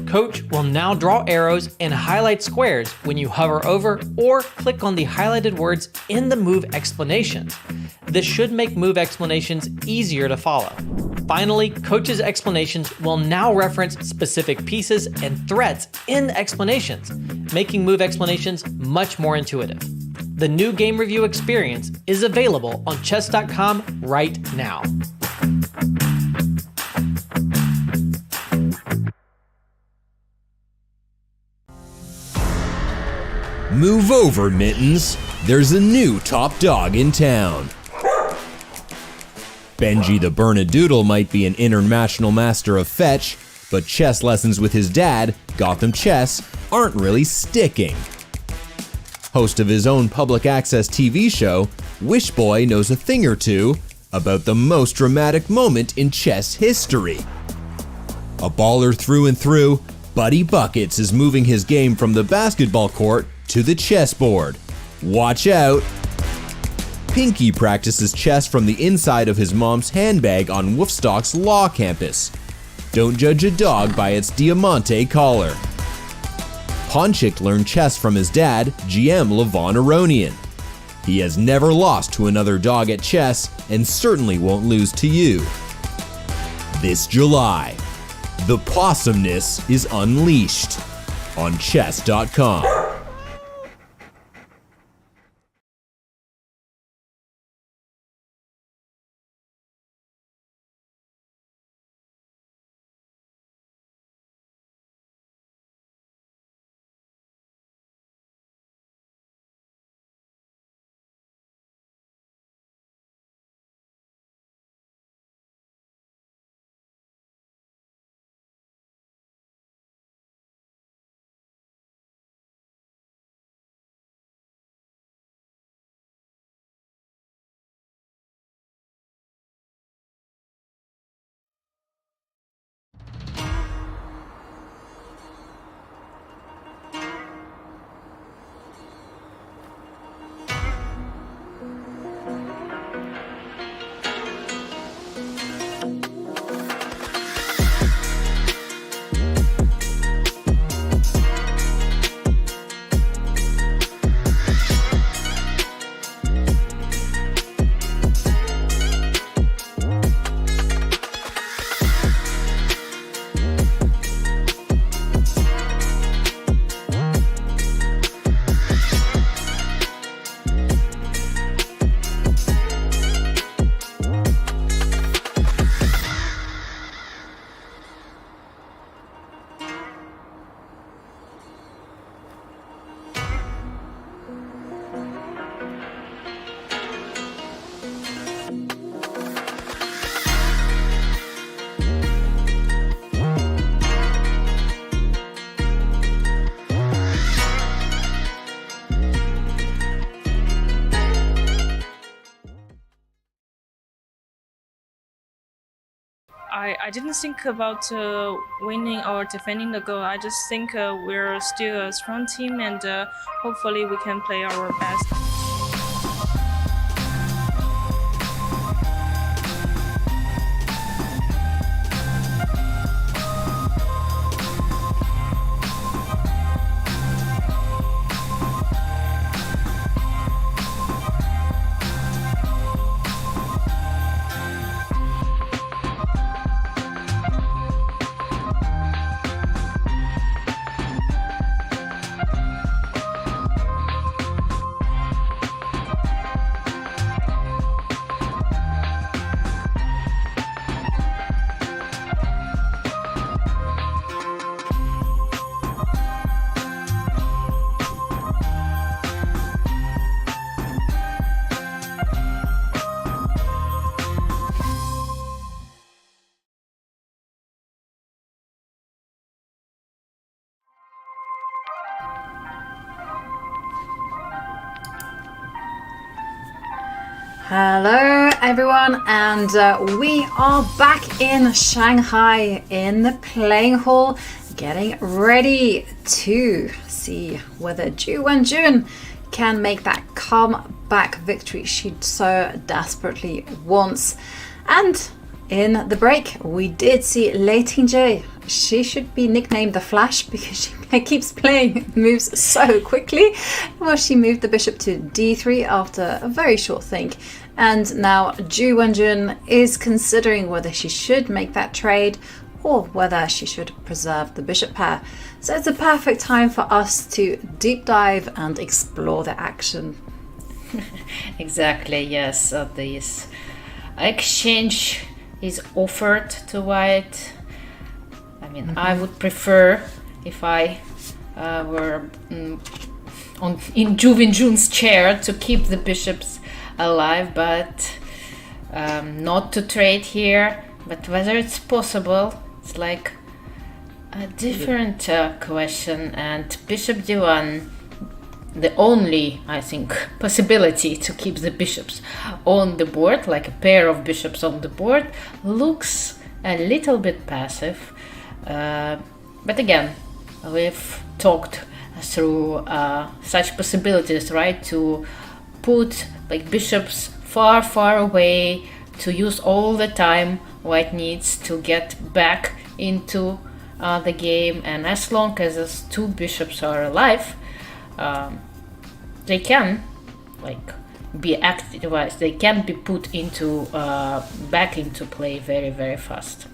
Coach will now draw arrows and highlight squares when you hover over or click on the highlighted words in the move explanations. This should make move explanations easier to follow. Finally, Coach's explanations will now reference specific pieces and threats in explanations, making move explanations much more intuitive. The new game review experience is available on chess.com right now. Move over, Mittens. There's a new top dog in town. Benji the Bernadoodle might be an international master of fetch, but chess lessons with his dad, Gotham Chess, aren't really sticking. Host of his own public access TV show, Wishboy knows a thing or two about the most dramatic moment in chess history. A baller through and through, Buddy Buckets is moving his game from the basketball court to the chessboard. Watch out! Pinky practices chess from the inside of his mom's handbag on Woofstock's law campus. Don't judge a dog by its Diamante collar. Ponchik learned chess from his dad, GM Levon Aronian. He has never lost to another dog at chess and certainly won't lose to you. This July, the possumness is unleashed on chess.com. I didn't think about winning or defending the goal. I just think we're still a strong team and hopefully we can play our best. Hello everyone, and we are back in Shanghai in the playing hall, getting ready to see whether Ju Wenjun can make that comeback victory she so desperately wants. And in the break, we did see Lei Tingjie. She should be nicknamed the Flash because she keeps playing moves so quickly. Well, she moved the bishop to d3 after a very short think. And now Ju Wenjun is considering whether she should make that trade or whether she should preserve the bishop pair. So it's a perfect time for us to deep dive and explore the action. Exactly, yes. This exchange is offered to white. I mean, I would prefer if I were in Ju Wenjun's chair to keep the bishops alive, but not to trade here. But whether it's possible, it's like a different question. And bishop d1, the only, I think, possibility to keep the bishops on the board, like a pair of bishops on the board, looks a little bit passive. But again, we've talked through such possibilities, right? To put like bishops far away, to use all the time white needs to get back into the game, and as long as those two bishops are alive, they can like be activized, they can be put into back into play very fast.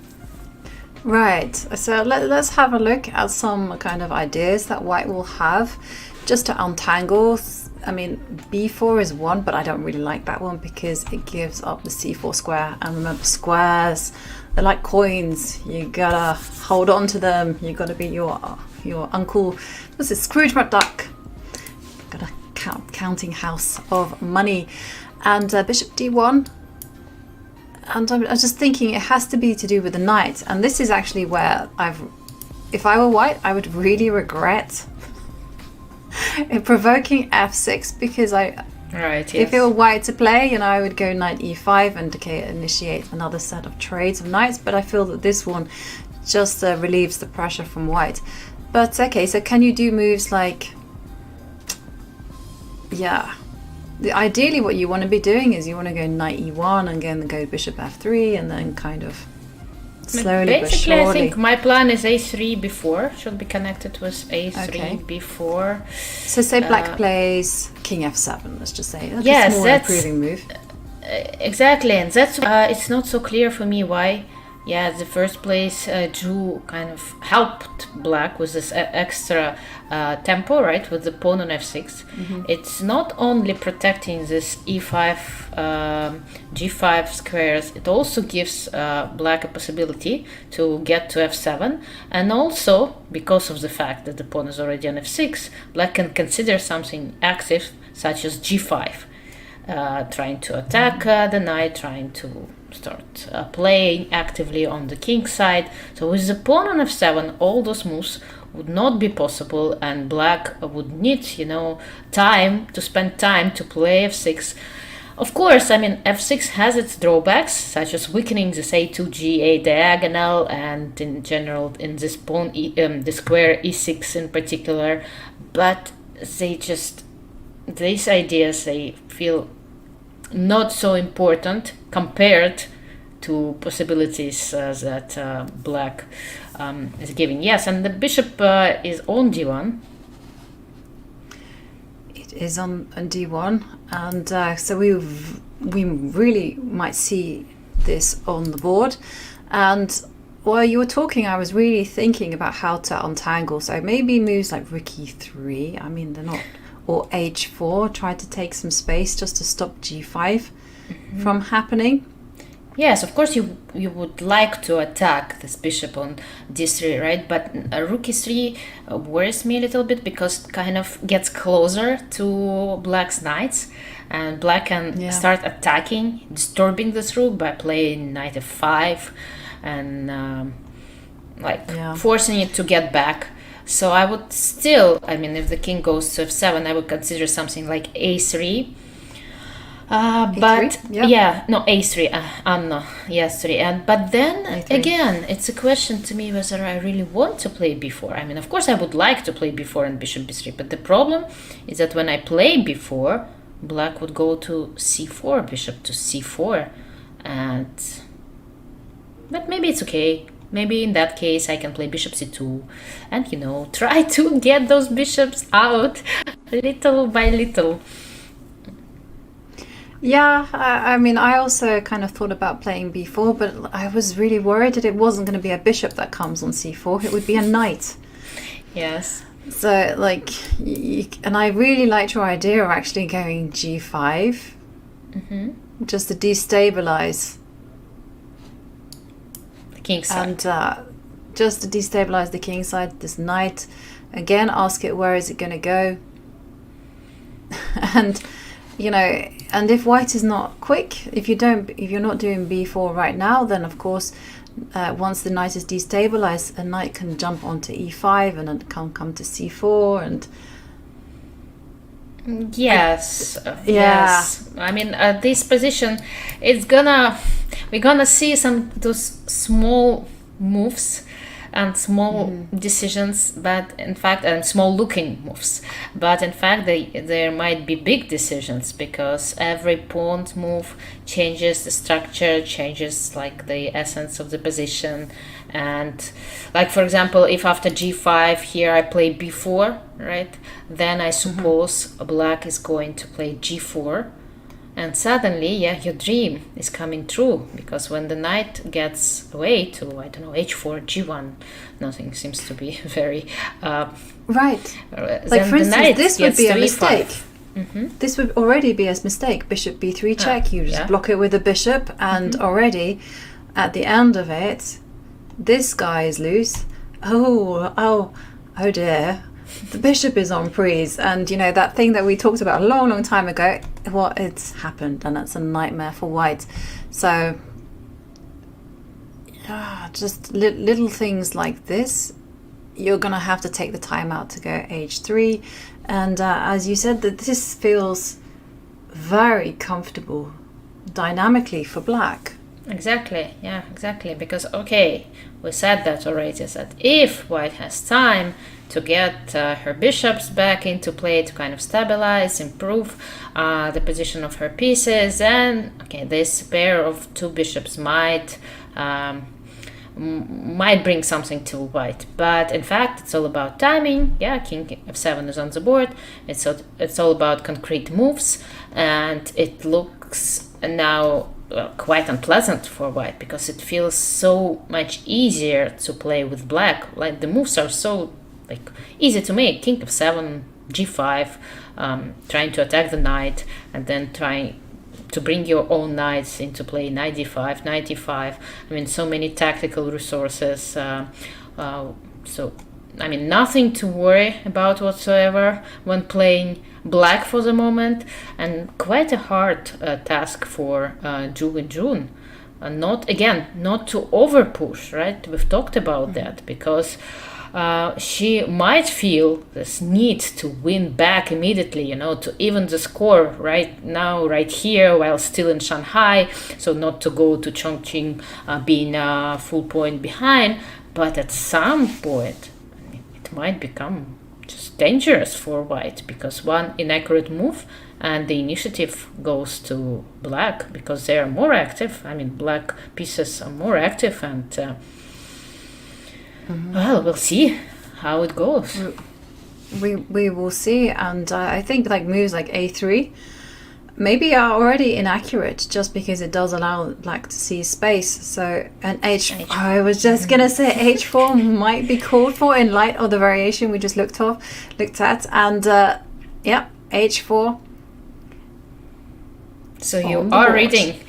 Right, so let's have a look at some kind of ideas that white will have just to untangle. I mean, b4 is one, but I don't really like that one because it gives up the c4 square. And remember, squares, they're like coins. You gotta hold on to them. You gotta be your uncle, what's it, Scrooge McDuck. Got a counting house of money. And bishop d1. And I'm just thinking it has to be to do with the knight. And this is actually where if I were white, I would really regret provoking f6, because if it were white to play, I would go knight e5 and initiate another set of trades of knights. But I feel that this one just relieves the pressure from white. But okay, so can you do moves like, yeah. Ideally, what you want to be doing is you want to go knight e1 and then go bishop f3 and then kind of slowly but surely. I think my plan is a3 before, should be connected with a3 before. So say black plays king f7, let's just say. That's a more improving move. Exactly, and that's it's not so clear for me why. Yeah, the first place, Ju kind of helped black with this extra tempo, right, with the pawn on f6. Mm-hmm. It's not only protecting this e5, g5 squares, it also gives black a possibility to get to f7. And also, because of the fact that the pawn is already on f6, black can consider something active, such as g5. Trying to attack the knight, trying to start playing actively on the king side. So with the pawn on f7, all those moves would not be possible, and black would need, time to spend time to play f6. Of course, I mean, f6 has its drawbacks, such as weakening this a2 g8 diagonal, and in general in this pawn the square e6 in particular. But these ideas, they feel not so important compared to possibilities that black is giving. Yes, and the bishop is on d1. It is on d1, and so we really might see this on the board. And while you were talking, I was really thinking about how to untangle. So maybe moves like rook e3. I mean, they're not. Or h4, try to take some space just to stop g5 from happening. Yes, of course you would like to attack this bishop on d3, right? But rook e3 worries me a little bit because it kind of gets closer to black's knights, and black can start attacking, disturbing this rook by playing knight f5 and forcing it to get back. So I would still, I mean, if the king goes to f7, I would consider something like a3. But A3? yeah, no, A3, Anna, yes, 3. But then A3. again, it's a question to me whether I really want to play b4. I mean, of course, I would like to play b4 and bishop b3, but the problem is that when I play b4, black would go to c4, bishop to c4, but maybe it's okay. Maybe in that case I can play bishop c2 and, try to get those bishops out little by little. Yeah, I mean, I also kind of thought about playing b4, but I was really worried that it wasn't going to be a bishop that comes on c4. It would be a knight. Yes. So, and I really liked your idea of actually going g5, just to destabilize the king side. And just to destabilize the king side. This knight, again, ask it where is it going to go, and and if white is not quick, if you're not doing b4 right now, then of course, once the knight is destabilized, a knight can jump onto e5 and it can come to c4 and. Yes. Yes. I mean, this position, we're gonna see some those small moves and small decisions, but in fact, and small looking moves, but in fact there might be big decisions, because every pawn move changes the structure, changes the essence of the position. And for example, if after g5 here I play b4, right, then I suppose black is going to play g4, and suddenly, your dream is coming true, because when the knight gets away to, I don't know, h4, g1, nothing seems to be very... right. Then for the knight instance, this would gets be a 3-5. mistake. This would already be a mistake. Bishop b3 check, you just block it with a bishop, and already at the end of it, this guy is loose. Oh dear. The bishop is on prise, and that thing that we talked about a long time ago, it's happened, and it's a nightmare for white. So just little things like this, you're gonna have to take the time out to go h3, and as you said, that this feels very comfortable dynamically for black. Exactly, because we said that already, that if white has time to get her bishops back into play to kind of stabilize, improve the position of her pieces, then this pair of two bishops might bring something to white. But in fact, it's all about timing. King f7 is on the board. It's all about concrete moves, and it looks now quite unpleasant for white, because it feels so much easier to play with black. The moves are so easy to make. King f7, g5, trying to attack the knight, and then trying to bring your own knights into play. Knight d5, knight e5. I mean, so many tactical resources. So I mean, nothing to worry about whatsoever when playing black for the moment, and quite a hard task for Ju Wenjun. Not to over push, right? We've talked about that, because she might feel this need to win back immediately, to even the score right now, right here, while still in Shanghai, so not to go to Chongqing being a full point behind. But at some point, it might become just dangerous for white, because one inaccurate move and the initiative goes to black, because they are more active. I mean, black pieces are more active, and well, we'll see how it goes. We will see, and I think moves like a3 maybe are already inaccurate, just because it does allow black to see space. So an I was just gonna say h4 might be called for in light of the variation we just looked at, and h4. So you are reading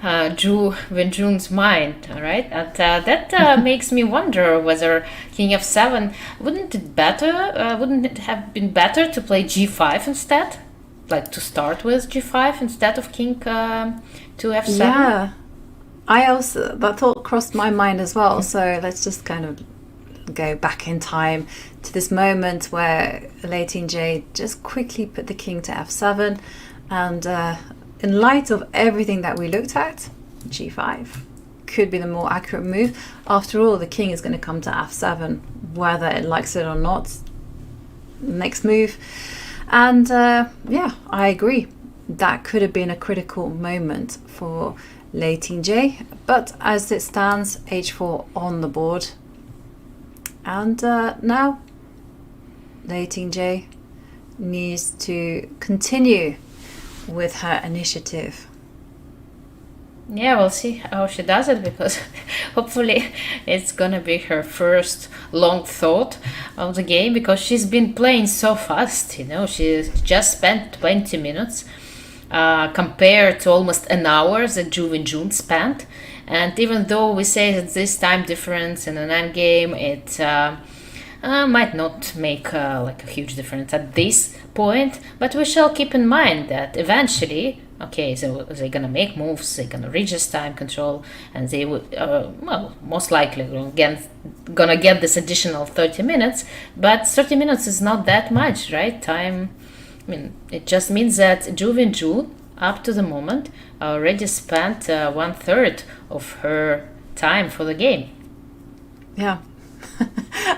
Ju Wenjun's mind, all right? And that makes me wonder whether King f7, wouldn't it have been better to play g5 instead? To start with g5 instead of King to f7? Yeah, that thought crossed my mind as well. So let's just kind of go back in time to this moment where Lei Tingjie just quickly put the king to f7, And in light of everything that we looked at, g5 could be the more accurate move. After all, the king is going to come to f7, whether it likes it or not. Next move. And yeah, I agree. That could have been a critical moment for Lei Tingjie. But as it stands, h4 on the board. And now Lei Tingjie needs to continue with her initiative. Yeah, we'll see how she does it, because hopefully it's gonna be her first long thought of the game, because she's been playing so fast, you know. She's just spent 20 minutes compared to almost an hour that Ju Wenjun spent. And even though we say that this time difference in an endgame, it might not make like a huge difference at this point, but we shall keep in mind that eventually, okay, so they're gonna make moves, they're gonna reach this time control, and they would, well, most likely gonna get this additional 30 minutes, but 30 minutes is not that much, right? Time, I mean, it just means that Ju Wenjun, up to the moment, already spent 1/3 of her time for the game. Yeah.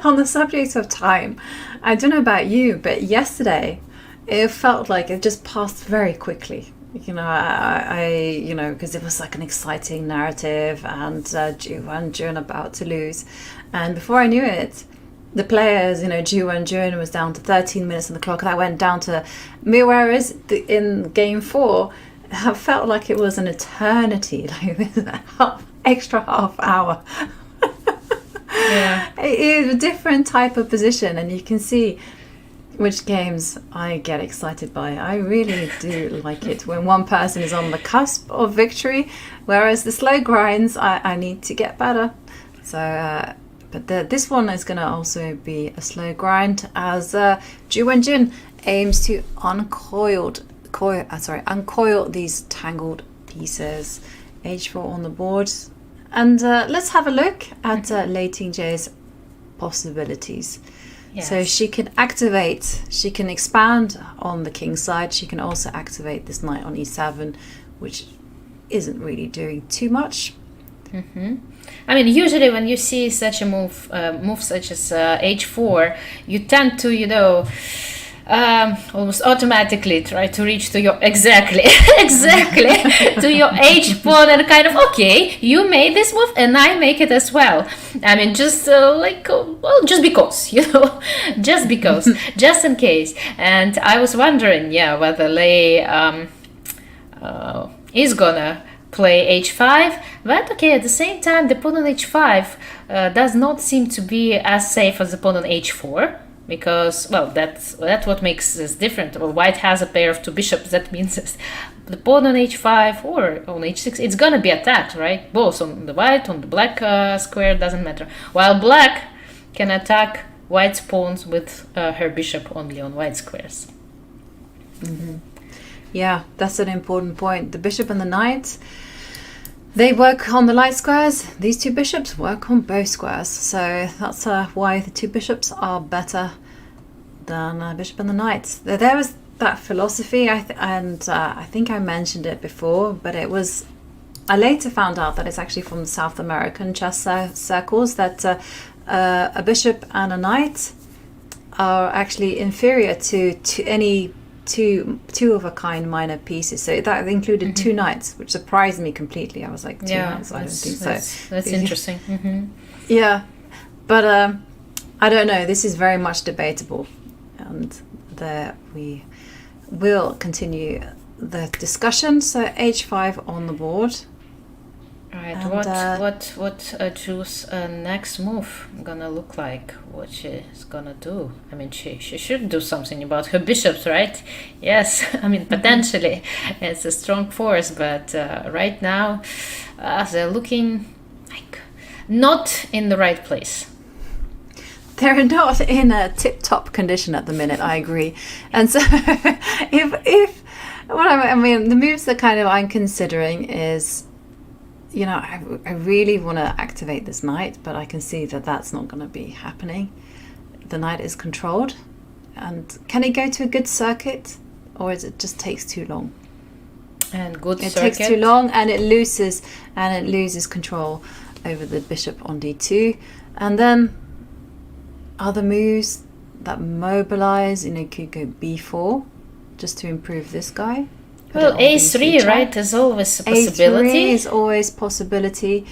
On the subject of time, I don't know about you, but yesterday it felt like it just passed very quickly. You know, I you know, because it was like an exciting narrative, and Ju Wenjun about to lose, and before I knew it, the players, you know, Ju Wenjun was down to 13 minutes on the clock. That went down to me, whereas in game 4, I felt like it was an eternity, like extra half hour. Yeah, It is a different type of position, and you can see which games I get excited by. I really do like it when one person is on the cusp of victory, whereas the slow grinds, I need to get better. So, but this one is going to also be a slow grind, as Ju Wenjun aims to uncoil these tangled pieces. h4 on the board. And let's have a look at Lei Tingjie's possibilities. yes. So she can activate, she can expand on the king side. She can also activate this knight on e7, which isn't really doing too much. I mean, usually when you see such a move such as h4, you tend to, you know, almost automatically try to reach to your exactly to your h pawn, and kind of, okay, you made this move and I make it as well. I mean, just well, just because, you know, just because, just in case. And I was wondering, yeah, whether Lei is gonna play h5, but okay, at the same time, the pawn on h5 does not seem to be as safe as the pawn on h4. Because, well, that's what makes this different. Well, white has a pair of two bishops. That means that the pawn on h5 or on h6, it's gonna be attacked, right? Both on the white, on the black square, doesn't matter. While black can attack white's pawns with her bishop only on white squares. Yeah, that's an important point. The bishop and the knight, they work on the light squares. These two bishops work on both squares. So that's why the two bishops are better than bishop and the knight. There was that philosophy, I think I mentioned it before, but it was, I later found out that it's actually from South American chess circles, that a bishop and a knight are actually inferior to any two of a kind minor pieces. So that included two knights, which surprised me completely. I was like, two knights? I don't think so. That's interesting. Yeah, but I don't know. This is very much debatable, and we will continue the discussion. So h5 on the board. Right. And, what Ju's next move gonna look like? What she's gonna do? I mean, she should do something about her bishops, right? Yes. I mean, potentially it's a strong force, but right now they're looking like not in the right place. They're not in a tip-top condition at the minute. I agree. And so, if what I mean, the moves that kind of I'm considering is, you know, I really want to activate this knight, but I can see that that's not going to be happening. The knight is controlled, and can it go to a good circuit or is it just takes too long? And good It circuit. takes too long, and it loses control over the bishop on d2, and then other moves that mobilize. Could go b4 just to improve this guy. Put Well, it on a3, b3 right, is always a possibility. A3 is always possibility.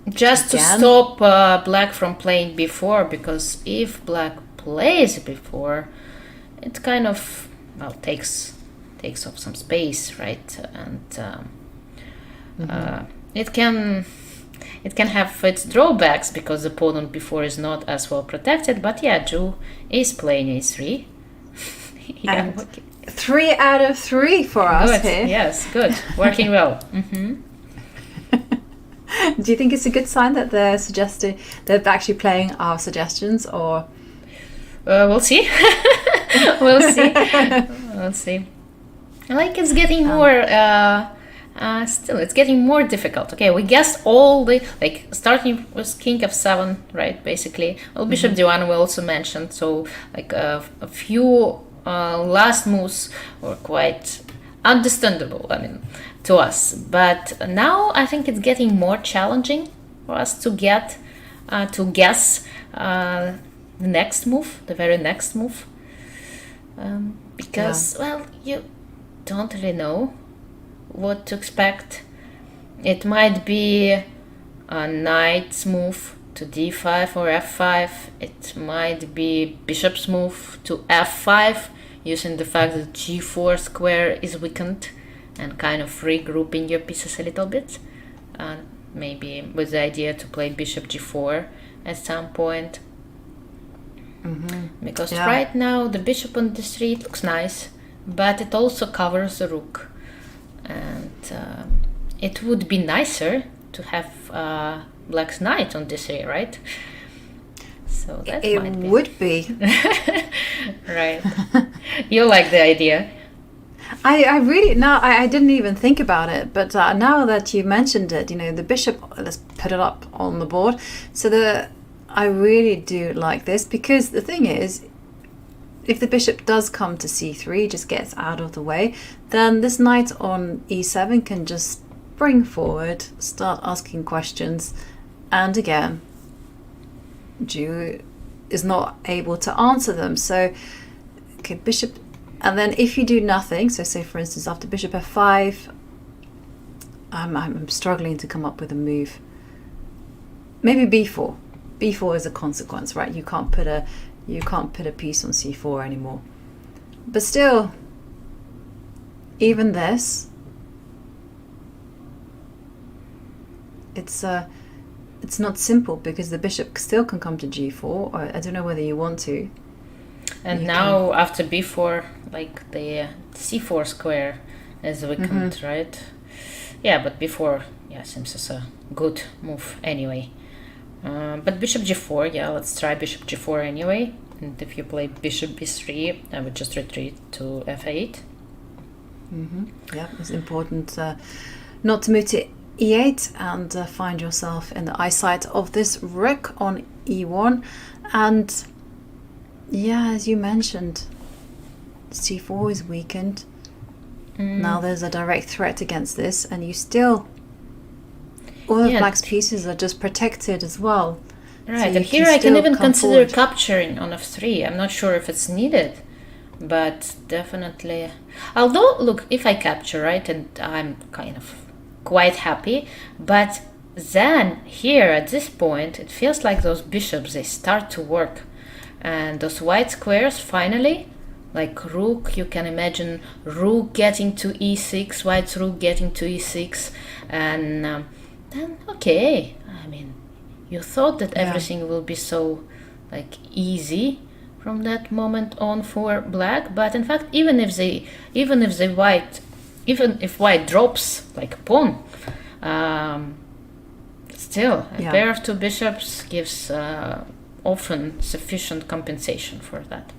Just to Again. stop black from playing b4, because if black plays b4, it kind of takes off some space, right? And it can have its drawbacks because the pawn on b4 is not as well protected. But yeah, Ju is playing a3. Yeah, And okay. 3 out of 3 for us Good. here. Yes, good, working well. Do you think it's a good sign that they're actually playing our suggestions, or? We'll see. We'll see. We'll see. Like, it's getting more. Still, it's getting more difficult. Okay, we guessed all the, starting with king f7, right? Basically, well, bishop d1 we also mentioned. So a few last moves were quite understandable, to us. But now I think it's getting more challenging for us to guess the next move, the very next move, because well, you don't really know what to expect. It might be a knight's move to d5 or f5. It might be bishop's move to f5, using the fact that g4 square is weakened and kind of regrouping your pieces a little bit. Maybe with the idea to play bishop g4 at some point. Because right now the bishop on d3 it looks nice, but it also covers the rook. And it would be nicer to have black's knight on d3, right? So that might be. It would be. Right. You like the idea? I really, now I didn't even think about it, but now that you mentioned it, the bishop, let's put it up on the board. So I really do like this, because the thing is, if the bishop does come to c3, just gets out of the way, then this knight on e7 can just spring forward, start asking questions, and again, Ju is not able to answer them. So, okay, bishop, and then if you do nothing, so say for instance after bishop f5, I'm struggling to come up with a move. Maybe b4. b4 is a consequence, right? You can't put a piece on c4 anymore. But still, even this, it's not simple, because the bishop still can come to g4, or I don't know whether you want to. And now after b4, the c4 square is weakened, right? Yeah, but b4, seems as a good move anyway. But bishop g4, let's try bishop g4 anyway. And if you play bishop b3, I would just retreat to f8. Yeah, it's important not to move to e8 and find yourself in the eyesight of this rook on e1. And as you mentioned, c4 is weakened. Now there's a direct threat against this, and you still, all of black's pieces are just protected as well. Right, So and here I can even consider capturing on f3. I'm not sure if it's needed, but definitely. Although, look, if I capture, right, and I'm kind of quite happy, but then here at this point, it feels like those bishops, they start to work. And those white squares, finally, like rook, you can imagine rook getting to e6, white's rook getting to e6, and then, okay, you thought that everything will be so easy from that moment on for black, but in fact, even if white drops like a pawn, still a pair of two bishops gives often sufficient compensation for that.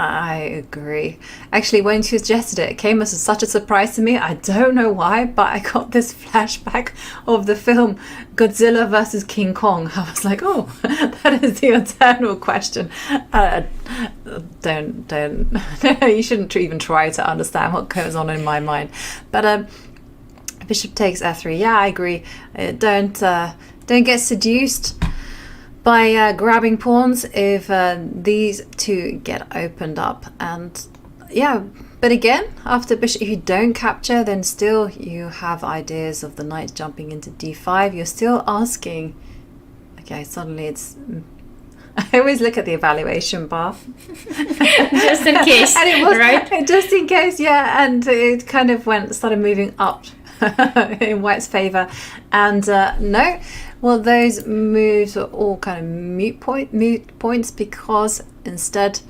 I agree. Actually, when she suggested it, it came as such a surprise to me. I don't know why, but I got this flashback of the film Godzilla versus King Kong. I was like, oh, that is the eternal question. Don't. You shouldn't even try to understand what goes on in my mind. But bishop takes f3. Yeah, I agree. Don't get seduced by grabbing pawns if these two get opened up. And yeah, but again, after bishop, if you don't capture, then still you have ideas of the knight jumping into d5. You're still asking, okay, suddenly it's I always look at the evaluation bar Just in case, and it was, right? just in case, yeah, and it kind of started moving up in white's favor. And no, well, those moves are all kind of moot points, because instead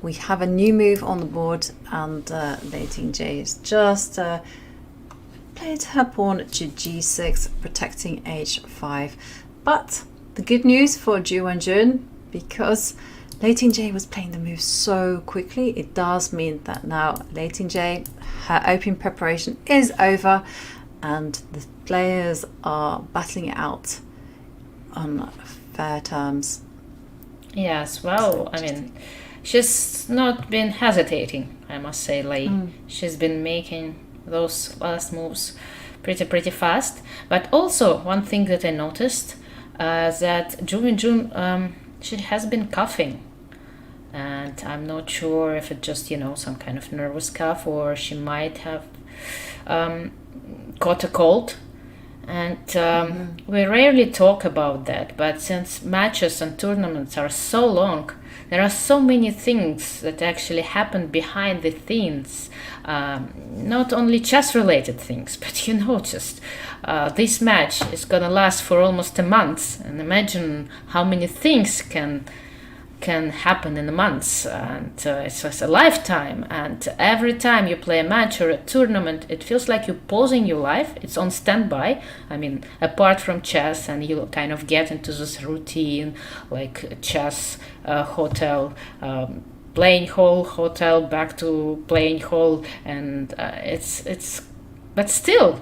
we have a new move on the board, and Lei Tingjie has just played her pawn to g6, protecting h5. But the good news for Ju Wenjun, because Lei Tingjie was playing the move so quickly, it does mean that now Lei Tingjie, her opening preparation is over, and the players are battling it out on fair terms. Yes, well, I mean, she's not been hesitating, I must say, Lei. She's been making those last moves pretty fast. But also, one thing that I noticed, that Ju Wenjun, she has been coughing. And I'm not sure if it's just, some kind of nervous cough, or she might have caught a cold. And we rarely talk about that, but since matches and tournaments are so long, there are so many things that actually happen behind the scenes, not only chess related things, but just this match is gonna last for almost a month, and imagine how many things can happen in a month, and it's just a lifetime. And every time you play a match or a tournament, it feels like you're pausing your life. It's on standby. I mean, apart from chess, and you kind of get into this routine, like chess, hotel, playing hall, hotel, back to playing hall, and but still,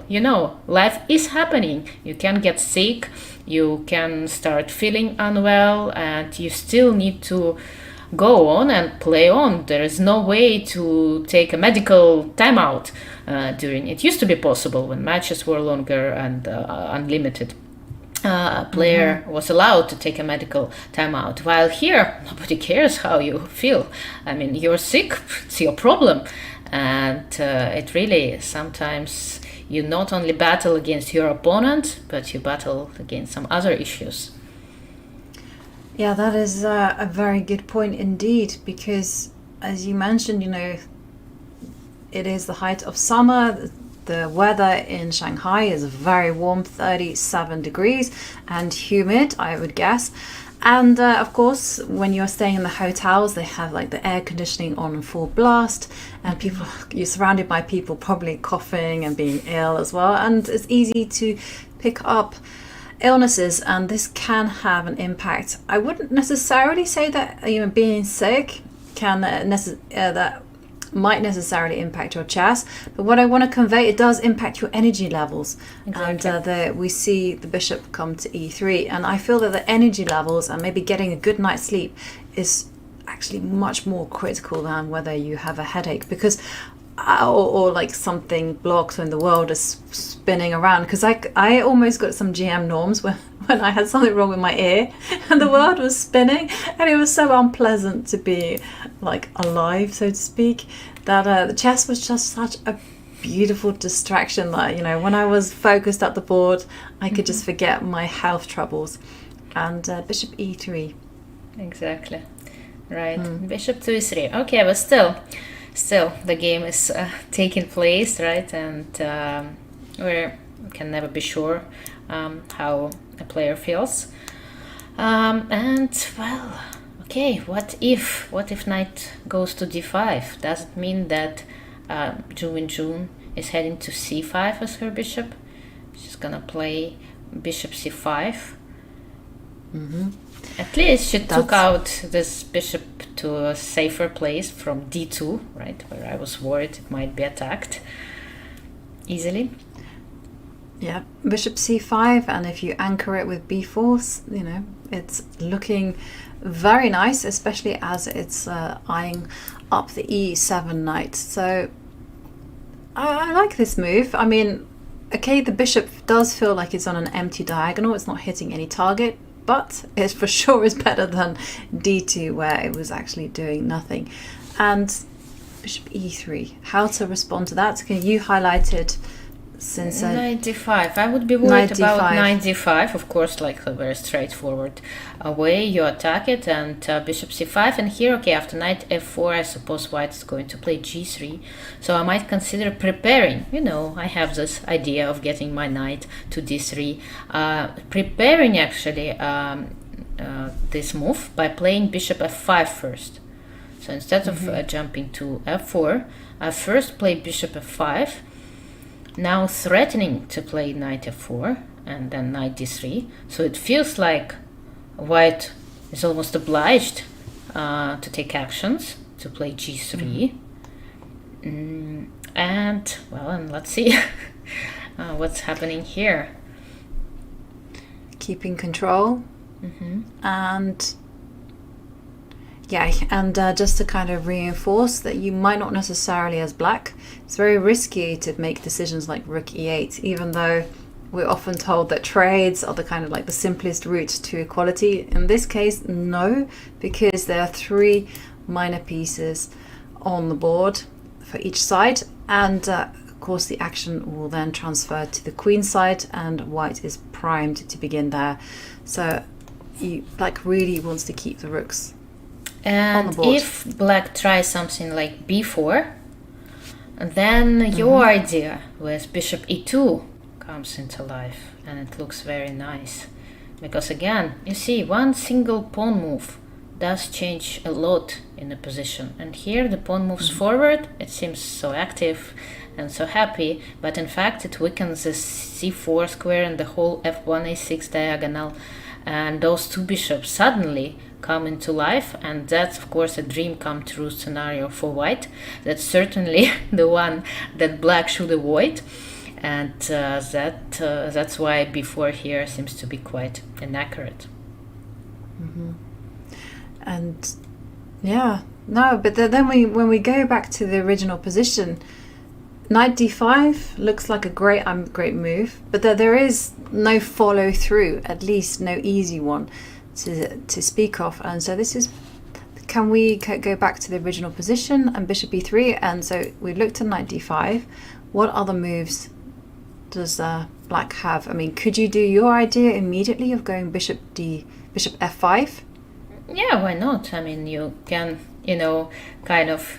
life is happening. You can get sick, you can start feeling unwell, and you still need to go on and play on. There is no way to take a medical timeout during. It used to be possible when matches were longer and unlimited. A player was allowed to take a medical timeout, while here nobody cares how you feel. I mean, you're sick, it's your problem. And it really, sometimes you not only battle against your opponent, but you battle against some other issues. Yeah, that is a very good point indeed, because as you mentioned, it is the height of summer. The weather in Shanghai is very warm, 37 degrees, and humid, I would guess. And of course, when you're staying in the hotels, they have like the air conditioning on full blast, and you're surrounded by people probably coughing and being ill as well. And it's easy to pick up illnesses, and this can have an impact. I wouldn't necessarily say that being sick that might necessarily impact your chess, but what I want to convey, it does impact your energy levels. Exactly. And we see the bishop come to e3, and I feel that the energy levels and maybe getting a good night's sleep is actually much more critical than whether you have a headache, because or like something blocks when the world is spinning around, because I almost got some GM norms when I had something wrong with my ear and the world was spinning, and it was so unpleasant to be like alive, so to speak, that the chess was just such a beautiful distraction that when I was focused at the board, I could just forget my health troubles. And bishop e3. Exactly, right. Bishop to e3. Okay, but still the game is taking place, right? And we can never be sure how a player feels. And well, okay, what if knight goes to d5? Does it mean that Ju Wenjun is heading to c5 as her bishop? She's gonna play bishop c5. At least she took out this bishop to a safer place from d2, right, where I was worried it might be attacked easily. Yeah, bishop c5, and if you anchor it with b4, you know, it's looking very nice, especially as it's eyeing up the e7 knight. So I like this move. I mean, okay, the bishop does feel like it's on an empty diagonal. It's not hitting any target, but it for sure is better than d2, where it was actually doing nothing. And bishop e3, how to respond to that? Can you highlight it? Since knight d5, I would be worried about knight d5, of course, like a very straightforward way. You attack it, and bishop c5, and here, okay, after knight f4, I suppose white is going to play g3, so I might consider preparing, you know, I have this idea of getting my knight to d3, preparing actually this move by playing bishop f5 first. So instead of jumping to f4, I first play bishop f5, now threatening to play knight f4 and then knight d3. So it feels like white is almost obliged to take actions to play g3. And, well, and let's see what's happening here. Keeping control. And yeah, and just to kind of reinforce that you might not necessarily, as black, it's very risky to make decisions like rook e8, even though we're often told that trades are the kind of like the simplest route to equality. In this case, no, because there are 3 minor pieces on the board for each side, and of course the action will then transfer to the queen side, and white is primed to begin there. So you black really wants to keep the rooks. And if black tries something like b4, then your idea with bishop e2 comes into life, and it looks very nice. Because again, you see, one single pawn move does change a lot in the position. And here the pawn moves forward, it seems so active and so happy, but in fact it weakens the c4 square and the whole f1a6 diagonal. And those 2 bishops suddenly come into life, and that's of course a dream come true scenario for white. That's certainly the one that black should avoid, and that's why b4 here seems to be quite inaccurate. And yeah, no, but then when we go back to the original position, knight d5 looks like a great move, but there is no follow through, at least no easy one to speak of. And so this is, can we go back to the original position and bishop e3? And so we looked at knight d5. What other moves does black have? I mean, could you do your idea immediately of going bishop f5? Yeah, why not? I mean, you can, you know, kind of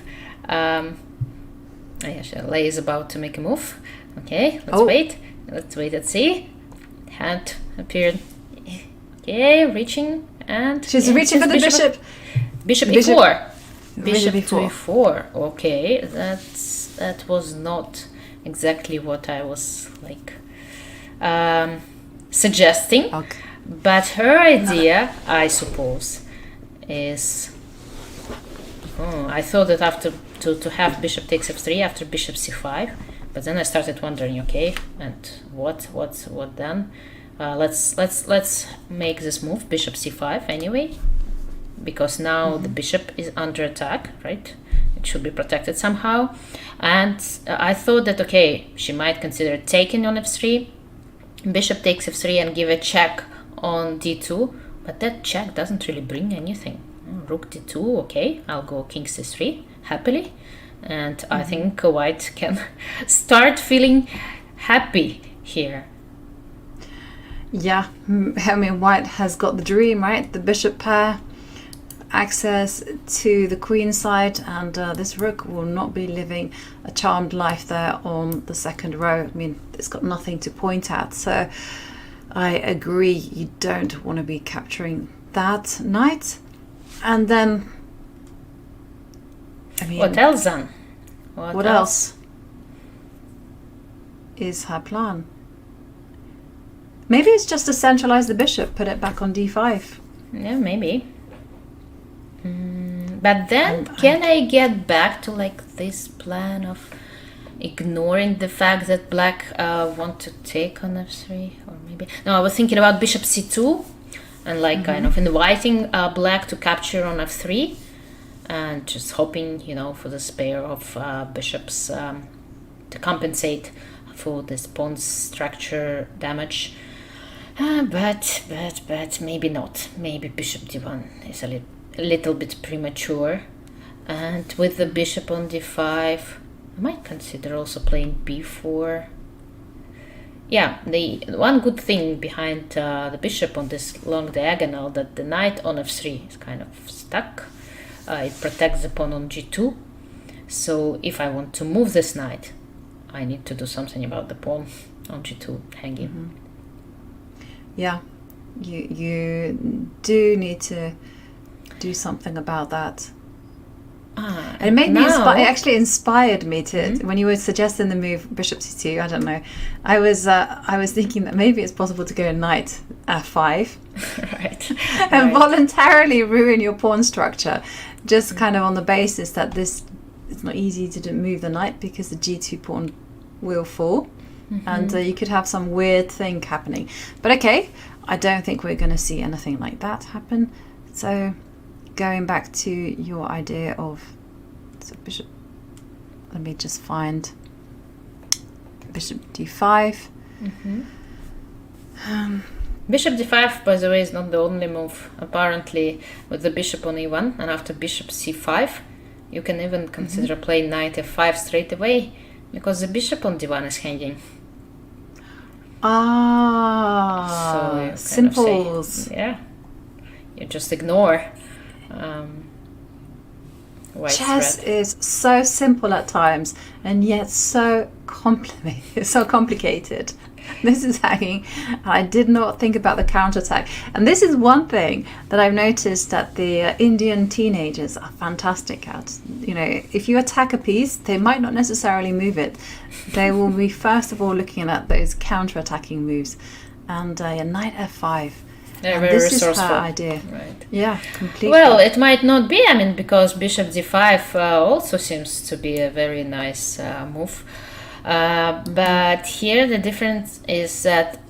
Lei is about to make a move. Okay, let's wait. Let's wait and see. Hand appeared. Okay, reaching, and she's reaching for the bishop. Bishop e4. Bishop to e4. Okay, that was not exactly what I was like suggesting. Okay. But her idea, I suppose, is I thought that after to have bishop takes f3 after bishop c5, but then I started wondering, okay, and what then? Let's make this move bishop c5 anyway, because now the bishop is under attack, right? It should be protected somehow. And I thought that, okay, she might consider taking on f3, bishop takes f3 and give a check on d2, but that check doesn't really bring anything. Rook d2, okay, I'll go king c3 happily, and I think white can start feeling happy here. Yeah, I mean, white has got the dream, right? The bishop pair, access to the queen side, and this rook will not be living a charmed life there on the second row. I mean, it's got nothing to point at, so I agree, you don't want to be capturing that knight. And then, I mean, what else then? What else is her plan? Maybe it's just to centralize the bishop, put it back on d5. Yeah, maybe. But then, can I get back to like this plan of ignoring the fact that black want to take on f3? Or maybe... No, I was thinking about bishop c2 and like kind of inviting black to capture on f3 and just hoping, you know, for this pair of bishops to compensate for this pawn structure damage. But maybe not. Maybe bishop d1 is a little bit premature. And with the bishop on d5, I might consider also playing b4. Yeah, the one good thing behind the bishop on this long diagonal, that the knight on f3 is kind of stuck. It protects the pawn on g2. So if I want to move this knight, I need to do something about the pawn on g2 hanging. Yeah, you do need to do something about that. And it made me it actually inspired me to when you were suggesting the move bishop c2. I don't know. I was thinking that maybe it's possible to go knight f5, Right. and voluntarily ruin your pawn structure, just kind of on the basis that it's not easy to move the knight because the g2 pawn will fall, and you could have some weird thing happening. But okay, I don't think we're going to see anything like that happen. So going back to your idea of bishop, let me just find bishop d5. Bishop d5, by the way, is not the only move. Apparently, with the bishop on e1 and after bishop c5, you can even consider playing knight f5 straight away, because the bishop on d1 is hanging. So you simples. Yeah, you just ignore white Chess threat. is so simple at times, and yet so complicated. This is hanging. I did not think about the counterattack, and this is one thing that I've noticed that the Indian teenagers are fantastic at. You know, if you attack a piece, they might not necessarily move it. They will be first of all looking at those counterattacking moves, and knight f5. They're and very this resourceful. is her idea. Right. Yeah, completely. Well, it might not be. I mean, because bishop d5 also seems to be a very nice move. But here the difference is that,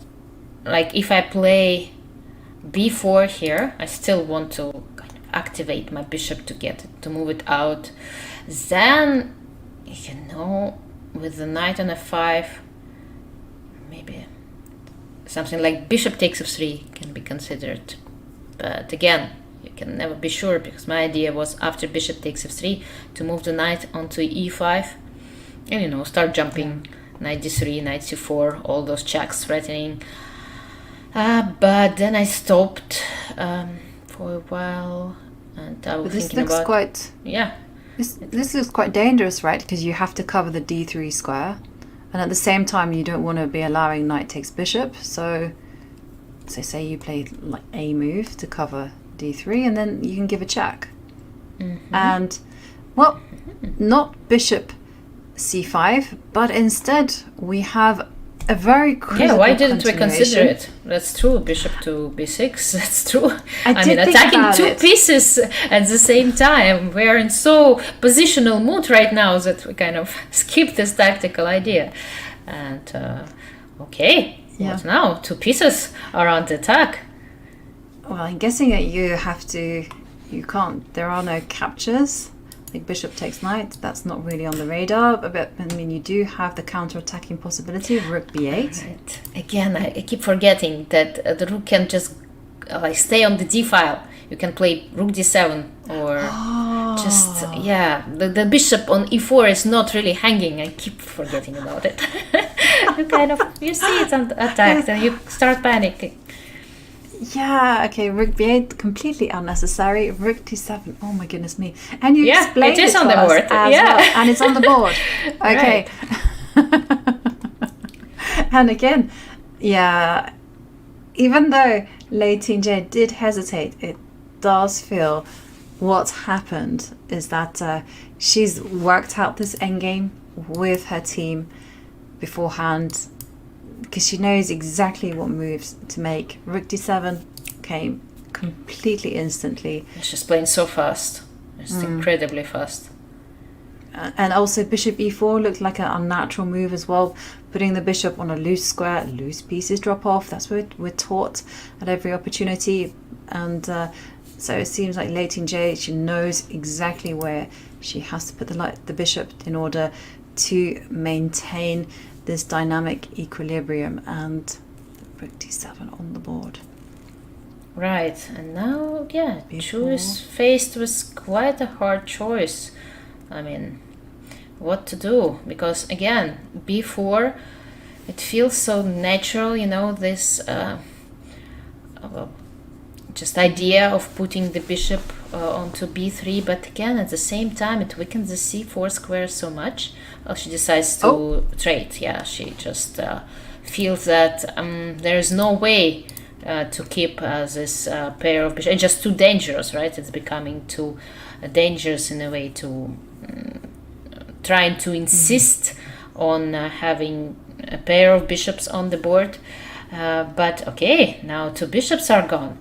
like, if I play b4 here, I still want to kind of activate my bishop to get it, to move it out. Then, you know, with the knight on f5, maybe something like bishop takes f3 can be considered. But again, you can never be sure, because my idea was after bishop takes f3 to move the knight onto e5. And, you know, start jumping knight d3, knight c4, all those checks threatening. But then I stopped for a while, and I was thinking about... This looks quite dangerous, right? Because you have to cover the d3 square, and at the same time you don't want to be allowing knight takes bishop. So say you play like a move to cover d3, and then you can give a check. And, well, not bishop c5, but instead we have a very critical why didn't we continuation. consider it? That's true. Bishop to b6. That's true. I mean, did think attacking about two it. pieces at the same time. We're in so positional mood right now that we kind of skip this tactical idea. And okay, what now? Two pieces are on the attack. Well, I'm guessing that you can't. There are no captures. Like bishop takes knight, that's not really on the radar. But I mean, you do have the counter-attacking possibility of rook b8. Right. Again, I keep forgetting that the rook can just stay on the d file. You can play rook d7 or the bishop on e4 is not really hanging. I keep forgetting about it. you see it attacked and you start panicking. Yeah, okay, rook b8, completely unnecessary. Rook d7, oh my goodness me. And you explained it is it on to the us board. as well, and it's on the board. Okay. And again, even though Lei Tingjie did hesitate, it does feel what's happened is that she's worked out this endgame with her team beforehand. because she knows exactly what moves to make. Rook d7 came completely instantly. She's playing so fast. It's incredibly fast. And also bishop e4 looked like an unnatural move as well, putting the bishop on a loose square. Loose pieces drop off. That's what we're taught at every opportunity. And so it seems like Lei Tingjie, she knows exactly where she has to put the bishop in order to maintain this dynamic equilibrium. And rook d7 on the board. Right, and now, Ju is faced with quite a hard choice. I mean, what to do? Because again, b4, it feels so natural, you know, this just idea of putting the bishop onto b3, but again, at the same time, it weakens the c4 square so much. Well, she decides to trade. Yeah, she just feels that there is no way to keep this pair of bishops. It's just too dangerous, right? It's becoming too dangerous in a way to trying to insist on having a pair of bishops on the board. But okay, now 2 bishops are gone.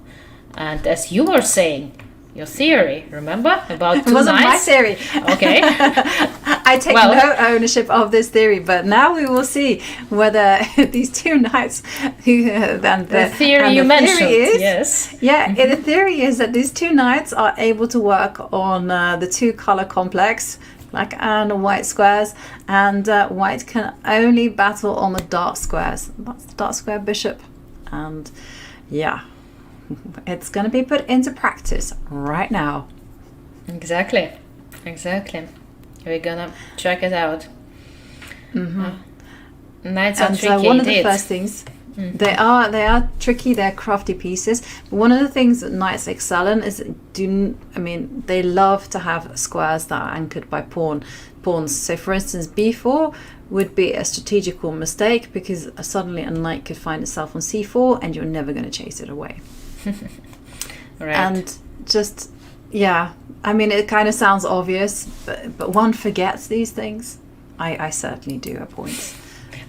And as you were saying, your theory, remember? About 2 It wasn't my knights? theory. Okay. I take no ownership of this theory, but now we will see whether these 2 knights who the theory you mentioned, yes. Yeah, the theory is that these 2 knights are able to work on the 2 color complex, black and white squares, and white can only battle on the dark squares. That's the dark square bishop. And yeah, it's going to be put into practice right now. Exactly. We're gonna check it out. Knights are And tricky. one of the indeed. first things, they are tricky, they're crafty pieces. But one of the things that knights excel in is they love to have squares that are anchored by pawns. So for instance, b4 would be a strategical mistake because suddenly a knight could find itself on c4 and you're never going to chase it away. Right. And just, yeah, I mean, it kind of sounds obvious, but one forgets these things. I certainly do at points.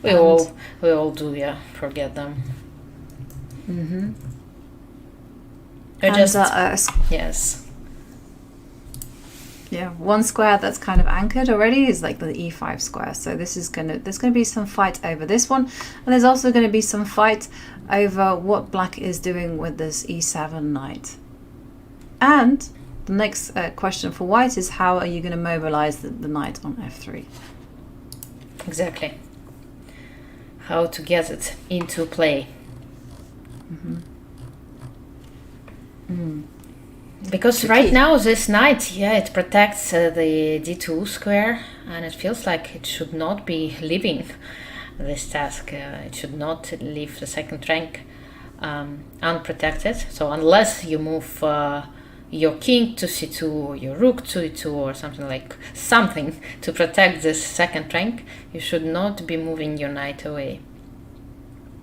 We all do, yeah, forget them. Yes. Yeah, one square that's kind of anchored already is like the e5 square. So there's gonna be some fight over this one, and there's also going to be some fight over what black is doing with this e7 knight. And the next question for white is, how are you going to mobilize the knight on f3? Exactly. How to get it into play. Because Tricky. right now this knight, it protects the d2 square, and it feels like it should not be leaving this task. It should not leave the second rank unprotected. So unless you move your king to c2 or your rook to e2 or something to protect this second rank, you should not be moving your knight away.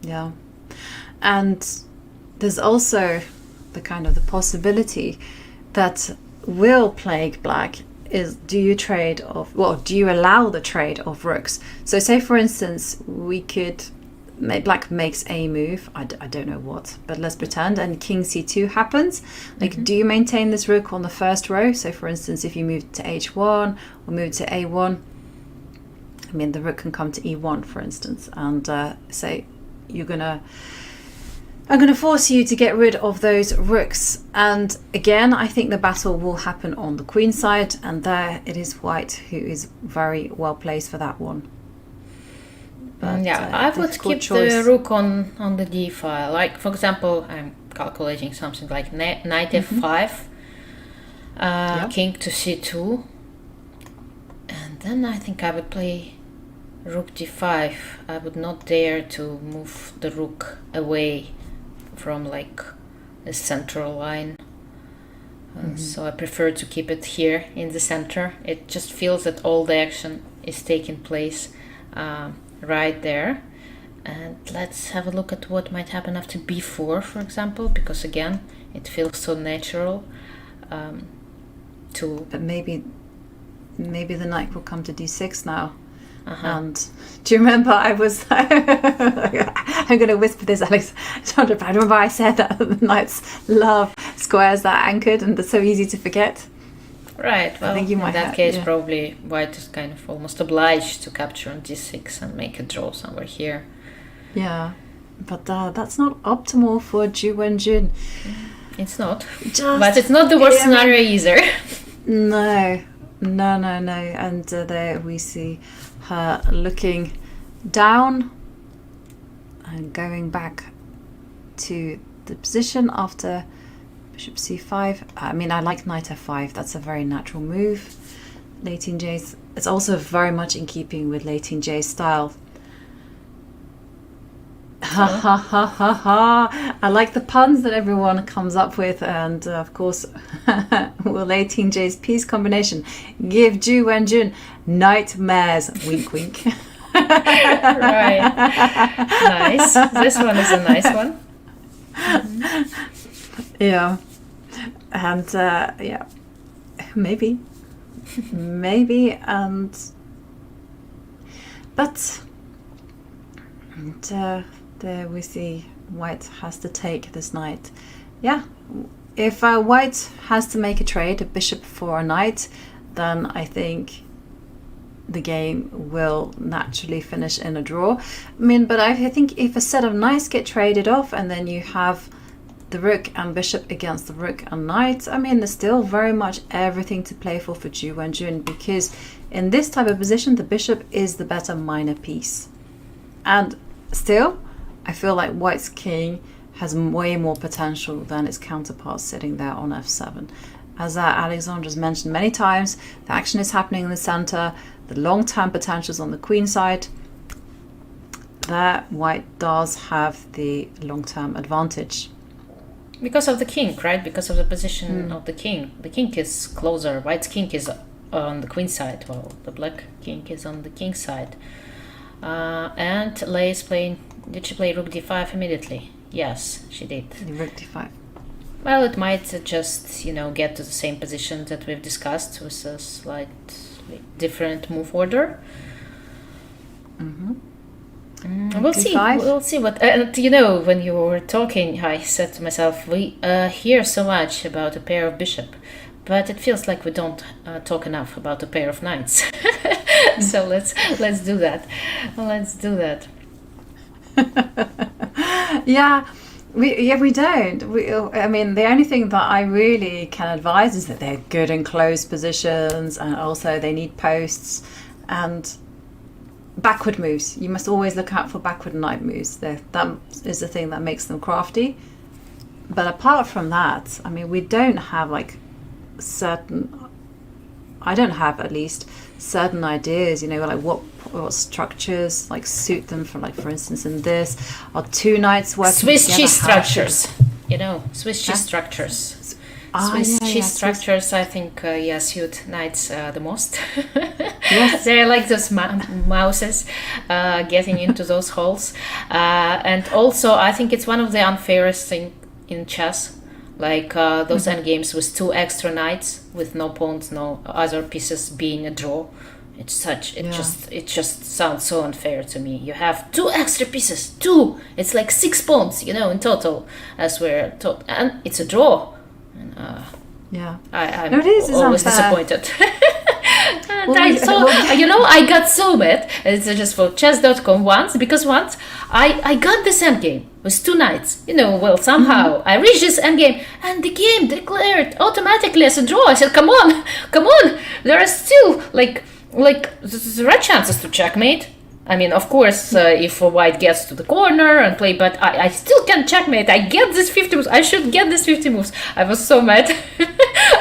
Yeah, and there's also the possibility that will plague black is, do you allow the trade of rooks? So say for instance black makes a move, I don't know what, but let's pretend, and king c2 happens. Do you maintain this rook on the first row? So for instance, if you move to h1 or move to a1, the rook can come to e1 for instance, and say I'm going to force you to get rid of those rooks. And again, I think the battle will happen on the queen side, and there it is white who is very well placed for that one. But, I would keep the rook on the d file. Like, for example, I'm calculating something like knight f5, king to c2, and then I think I would play rook d5. I would not dare to move the rook away from the central line. So I prefer to keep it here in the center. It just feels that all the action is taking place right there. And let's have a look at what might happen after b4, for example, because again, it feels so natural But maybe the knight will come to d6 now. And do you remember I was... I'm going to whisper this, Alexandra, but I remember I said that the knights love squares that are anchored and they're so easy to forget. Right, well, I think you in might that have, case, yeah. probably white is kind of almost obliged to capture on d6 and make a draw somewhere here. Yeah, but that's not optimal for Ju Wenjun. It's not. But it's not the worst scenario either. No. And there we see her looking down and going back to the position after bishop c5. I mean, I like knight f5. That's a very natural move. Lei Tingjie's, it's also very much in keeping with Lei Tingjie's style. Ha ha ha ha ha. I like the puns that everyone comes up with, and of course, will Lei Tingjie's piece combination give Ju Wenjun nightmares? Wink, wink. Right. Nice. This one is a nice one. Yeah. And yeah, maybe, and but there we see white has to take this knight. Yeah, if white has to make a trade, a bishop for a knight, then I think the game will naturally finish in a draw. I mean, but I think if a set of knights get traded off and then you have the rook and bishop against the rook and knight, I mean, there's still very much everything to play for Ju Wenjun, because in this type of position the bishop is the better minor piece. And still, I feel like white's king has way more potential than its counterpart sitting there on f7. As Alexandra's mentioned many times, the action is happening in the center, the long-term potential is on the queen side. There, white does have the long-term advantage. Because of the king, right? Because of the position of the king. The king is closer. White's king is on the queen side, while the black king is on the king side. And Lei is playing... Did she play rook d5 immediately? Yes, she did. Rook d5. Well, it might just, get to the same position that we've discussed with a slightly different move order. We'll see. We'll see what. When you were talking, I said to myself, we hear so much about a pair of bishop, but it feels like we don't talk enough about a pair of knights. So let's do that. Let's do that. Yeah. We don't. I mean, the only thing that I really can advise is that they're good in closed positions, and also they need posts and backward moves. You must always look out for backward knight moves. That is the thing that makes them crafty. But apart from that, I mean, we don't have like I don't have at least certain ideas, like what structures like suit them for, like, for instance, in this, are two knights working Swiss together? cheese structures. Swiss cheese structures. Swiss cheese structures, I think, suit knights the most. Yes. They're like those mouses getting into those holes. And also, I think it's one of the unfairest thing in chess. Like those endgames with two extra knights with no pawns, no other pieces being a draw. It just sounds so unfair to me. You have two extra pieces, two. It's like 6 pawns, in total, as we're taught, and it's a draw. And, I'm always disappointed. I got so mad. It's just for chess.com once, because once I got this endgame with 2 knights. Somehow I reached this endgame and the game declared automatically as a draw. I said, come on, there are still there are chances to checkmate. I mean, of course, if white gets to the corner and play, but I still can checkmate. I get this 50 moves. I should get this 50 moves. I was so mad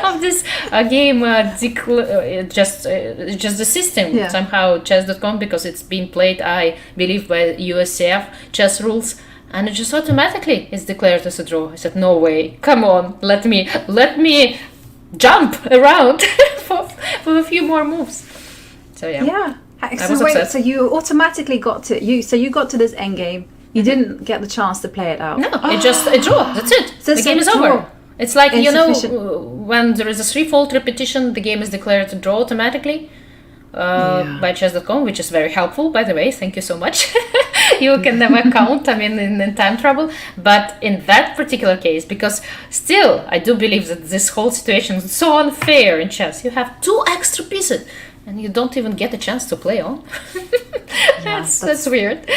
of this game. Just the system somehow chess.com, because it's being played, I believe, by USCF chess rules, and it just automatically is declared as a draw. I said, no way. Come on, let me jump around for a few more moves. So yeah. So you automatically got to this endgame. You didn't get the chance to play it out. No, it's just a draw. That's it. So the game is over. It's like, when there is a threefold repetition, the game is declared a draw automatically. by chess.com, which is very helpful, by the way. Thank you so much. You can never count, I mean, in time trouble. But in that particular case, because still, I do believe that this whole situation is so unfair in chess. You have 2 extra pieces, and you don't even get a chance to play on. That's weird,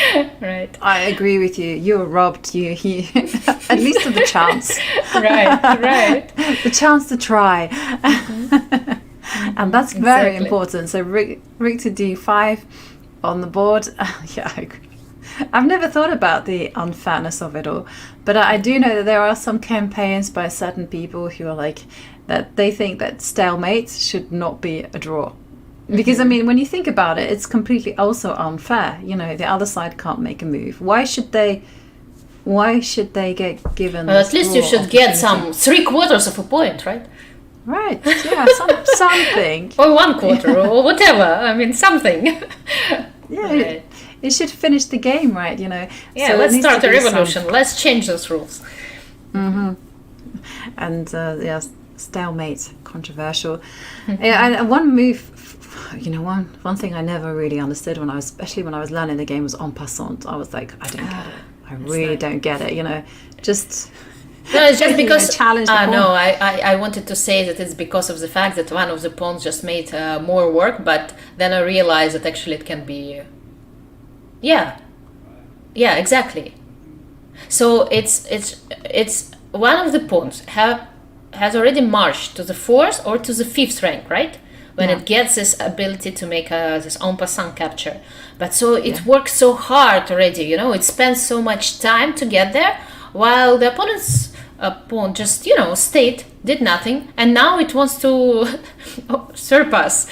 right? I agree with you. You were robbed. You at least of the chance. Right. The chance to try. And that's very important. So rook to d5 on the board. Yeah, I agree. I've never thought about the unfairness of it all, but I do know that there are some campaigns by certain people who are like that. They think that stalemate should not be a draw. Because I mean, when you think about it, it's completely also unfair. You know, the other side can't make a move. Why should they get given? Well, at least you should get some 3/4 of a point, right? Right. Yeah. Something. Or 1/4 or whatever. I mean, something. Yeah. Right. It should finish the game, right? You know. Yeah. So let's start a revolution. Let's change those rules. And stalemate, controversial. Yeah, and one move. You know, one thing I never really understood especially when I was learning the game was en passant. I was like, I don't get it. I really don't get it. You know, just. No, it's just because challenge the pawn. No, I wanted to say that it's because of the fact that one of the pawns just made more work, but then I realized that actually it can be yeah, exactly. So it's one of the pawns has already marched to the 4th or to the 5th rank, right? When it gets this ability to make this en passant capture. But so it works so hard already, you know, it spends so much time to get there, while the opponent's pawn just, you know, stayed, did nothing, and now it wants to surpass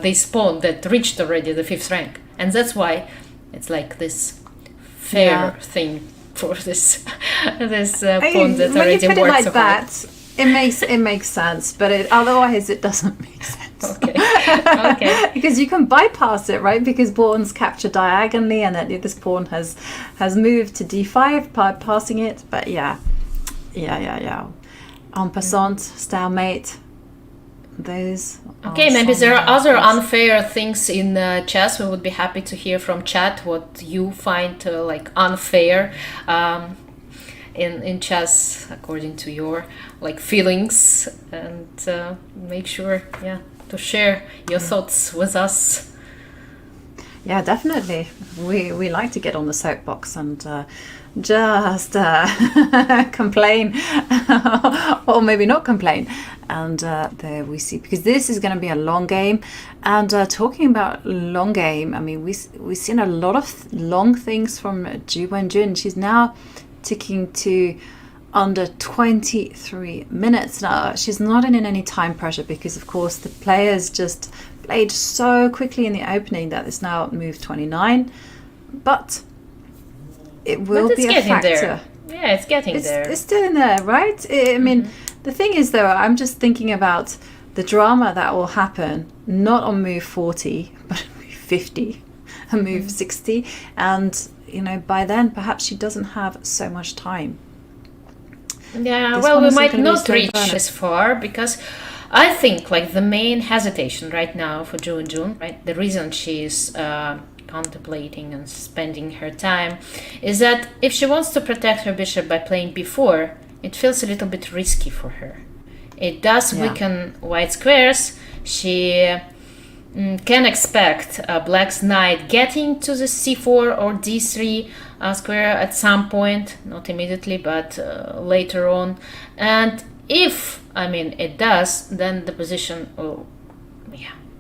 this pawn that reached already the 5th rank. And that's why it's like this fair thing for this pawn that already when you put it works like so that, hard. It makes sense, but otherwise it doesn't make sense. Okay. Because you can bypass it, right? Because pawns capture diagonally, and that this pawn has moved to d5 by passing it. But yeah. En passant, stalemate. Those. Okay, maybe there are other unfair things in chess. We would be happy to hear from chat what you find like unfair in chess according to your like feelings, and make sure to share your thoughts with us. Yeah, definitely. We like to get on the soapbox and just complain, or maybe not complain. And there we see, because this is going to be a long game. And talking about long game, I mean, we've seen a lot of long things from Ju Wenjun. She's now ticking to under 23 minutes now. She's not in any time pressure because, of course, the players just played so quickly in the opening that it's now moved 29. But it will be a factor. There. Yeah, it's getting there. It's still in there, right? I mean, the thing is, though, I'm just thinking about the drama that will happen, not on move 40, but on move 50 and move 60. And, you know, by then, perhaps she doesn't have so much time. Yeah, well, we might not reach as far, because I think like the main hesitation right now for Ju Wenjun, right, the reason she's contemplating and spending her time is that if she wants to protect her bishop by playing b4, it feels a little bit risky for her. It does weaken white squares. She can expect black's knight getting to the c4 or d3 square at some point, not immediately, but later on. And if, I mean, it does, then the position will,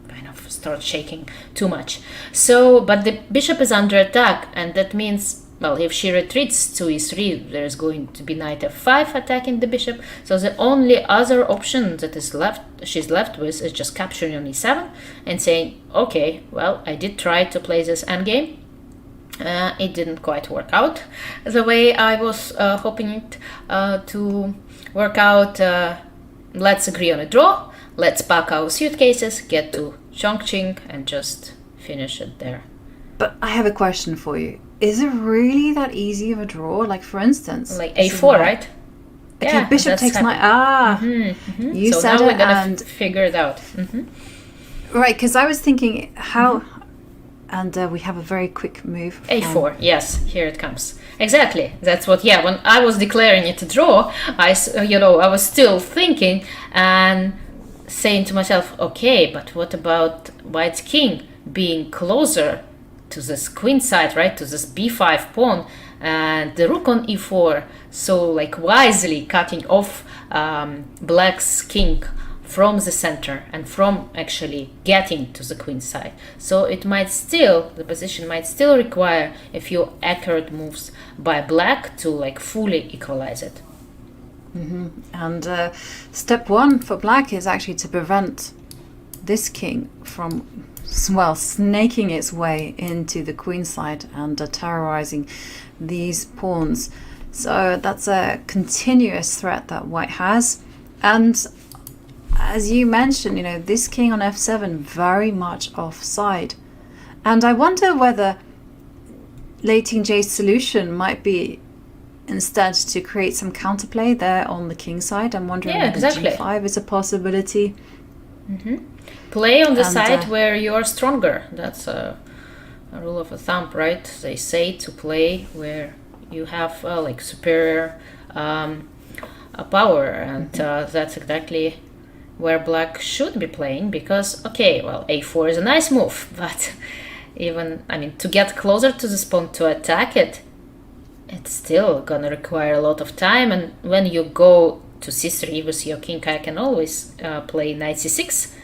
kind of start shaking too much. So, but the bishop is under attack, and that means, well, if she retreats to e3, there's going to be knight f5 attacking the bishop. So the only other option that is she's left with is just capturing on e7 and saying, okay, well, I did try to play this endgame. It didn't quite work out the way I was hoping it to work out. Let's agree on a draw. Let's pack our suitcases, get to Chongqing, and just finish it there. But I have a question for you. Is it really that easy of a draw? Like, for instance, like a4, right? Okay, Yeah, bishop takes knight. You said now it, we're gonna and figure it out. Right, because I was thinking how, and we have a very quick move. A4, yes, here it comes. Exactly, that's what. Yeah, when I was declaring it a draw, I was still thinking and saying to myself, okay, but what about White's king being closer to this queen side, right, to this b5 pawn, and the rook on e4, so like wisely cutting off Black's king from the center and from actually getting to the queen side. So it might still, the position might still require a few accurate moves by Black to like fully equalize it. And step one for Black is actually to prevent this king from, well, snaking its way into the queen side and terrorizing these pawns. So that's a continuous threat that White has. And as you mentioned, this king on f7 very much offside. And I wonder whether Lei Tingjie's solution might be instead to create some counterplay there on the king side. I'm wondering whether g5 is a possibility. Play on the side where you're stronger. That's a rule of thumb, right? They say to play where you have like superior power, and that's exactly where Black should be playing, because a4 is a nice move, but even, to get closer to this pawn to attack it, it's still gonna require a lot of time. And when you go to c3 with your king, I can always play knight c6,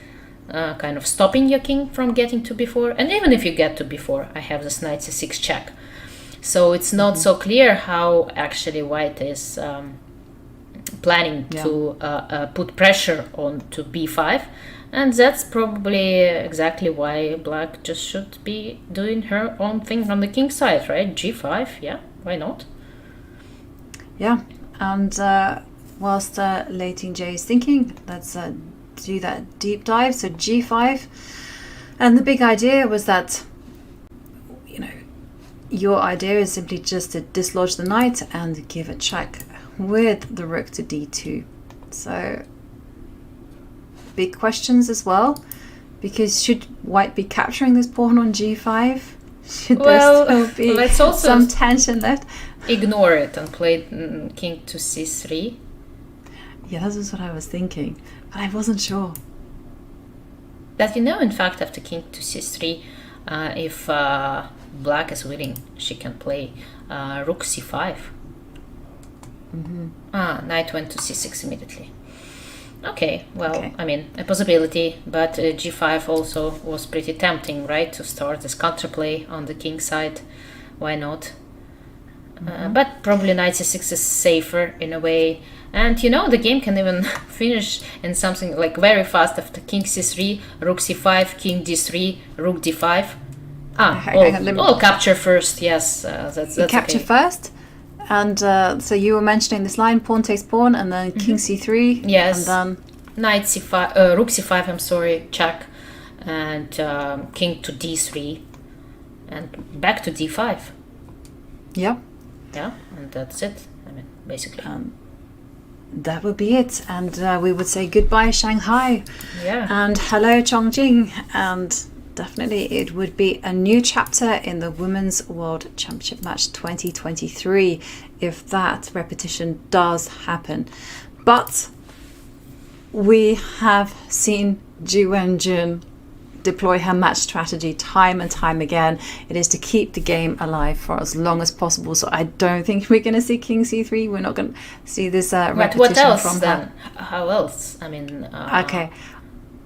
kind of stopping your king from getting to b4. And even if you get to b4, I have this knight c6 check. So it's not so clear how actually White is planning to put pressure on to b5, and that's probably exactly why Black just should be doing her own thing on the king side, right? g5, yeah, why not? Yeah, and whilst Lei Tingjie is thinking, let's do that deep dive. So g5, and the big idea was that your idea is simply just to dislodge the knight and give a check with the rook to d2. So big questions as well, because should White be capturing this pawn on g5? Should there still be let's also some tension left? Ignore it and play king to c3. Yeah, that was what I was thinking, but I wasn't sure. That in fact, after king to c3, if Black is winning, she can play rook c5. Knight went to c6 immediately. Okay, a possibility, but g5 also was pretty tempting, right? To start this counterplay on the king side. Why not? But probably knight c6 is safer in a way. And the game can even finish in something like very fast after king c3, rook c5, king d3, rook d5. All capture first, yes. That's capture first? And so you were mentioning this line, pawn takes pawn, and then king c3. Yes. And then knight c5, rook c5, check, and king to d3, and back to d5. Yeah. Yeah, and that's it. Basically. That would be it, and we would say goodbye Shanghai. Yeah. And hello Chongqing, and definitely it would be a new chapter in the Women's World Championship match 2023 if that repetition does happen. But we have seen Ju Wenjun deploy her match strategy time and time again. It is to keep the game alive for as long as possible. So I don't think we're going to see king c3. We're not going to see this repetition what else from then? her. How else? Okay.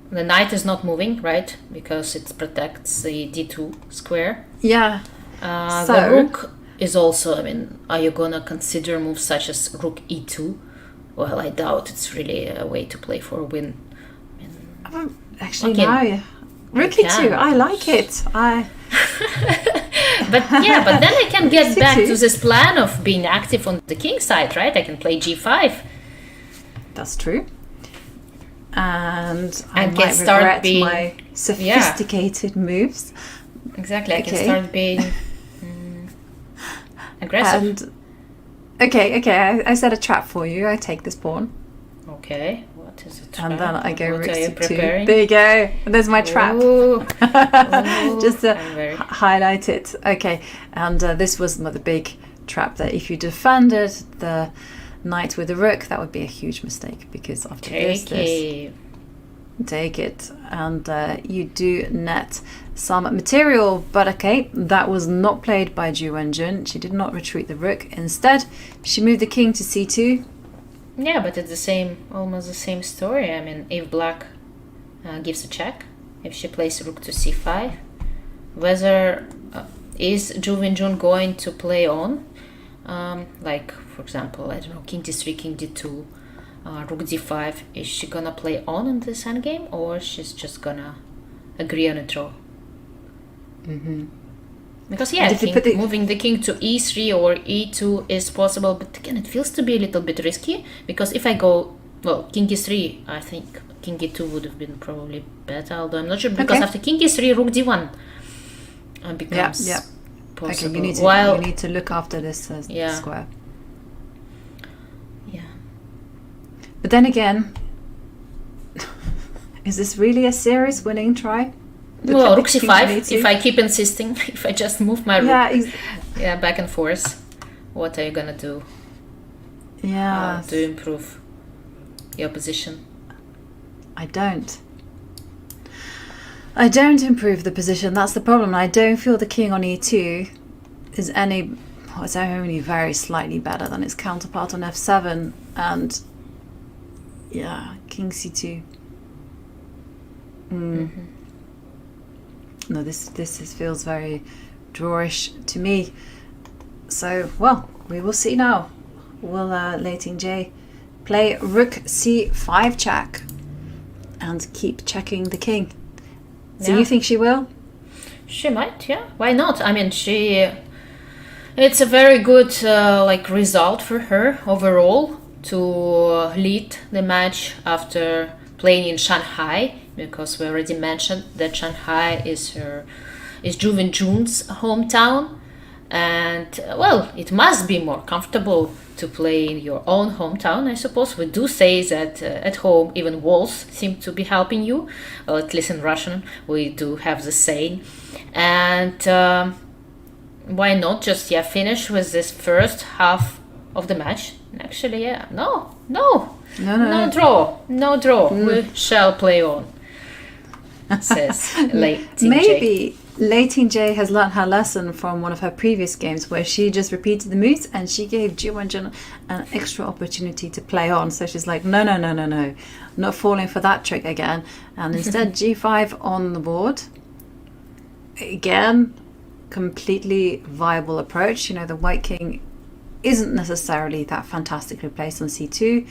The knight is not moving, right? Because it protects the d2 square. Yeah. The rook is also, are you going to consider moves such as rook e2? Well, I doubt it's really a way to play for a win. Actually, no. Rook e2, I like it. But then I can get back to this plan of being active on the king side, right? I can play g5. That's true. And I can might start regret being my sophisticated moves. Exactly, I can start being aggressive. And I set a trap for you. I take this pawn. Okay, well, What is a trap? And then I go What rook are you c2. preparing? There you go. There's my trap. Ooh. Just to I'm very- highlight it. Okay, and this was the big trap that if you defended the knight with the rook, that would be a huge mistake, because after this, take it, and you do net some material. But okay, that was not played by Ju Wenjun. She did not retreat the rook. Instead, she moved the king to c2. Yeah, but it's the same, almost the same story. I mean, if black gives a check, if she plays rook to c5, whether is Ju Wenjun going to play on, like for example, I don't know, king d3, king d2, rook d5, is she gonna play on in this endgame, or she's just gonna agree on a draw? Because yeah, moving the king to e3 or e2 is possible, but again, it feels to be a little bit risky, because if I go, well, king e3, I think king e2 would have been probably better, although I'm not sure, because after king e3, rook d1 becomes possible. Okay, you need to look after this square. Yeah. But then again, is this really a serious winning try? Well, rook c5, if I keep insisting, if I just move my rook back and forth, what are you gonna do to improve your position? I don't improve the position. That's the problem. I don't feel the king on e2 is it's only very slightly better than its counterpart on f7, and king c2. No, this feels very drawish to me. So, well, we will see now. Will Lei Tingjie play rook c5 check and keep checking the king? Do you think she will? She might, yeah. Why not? I mean, it's a very good result for her overall to lead the match after playing in Shanghai, because we already mentioned that Shanghai is Ju Wenjun's hometown, and well, it must be more comfortable to play in your own hometown, I suppose. We do say that at home even walls seem to be helping you, well, at least in Russian we do have the saying. And why not just finish with this first half of the match? Actually, no draw. We shall play on, says Lei Tingjie. Maybe Lei Tingjie has learned her lesson from one of her previous games, where she just repeated the moves and she gave Ju Wenjun an extra opportunity to play on. So she's like, no, not falling for that trick again. And instead, g5 on the board. Again, completely viable approach. The white king isn't necessarily that fantastically placed on c2,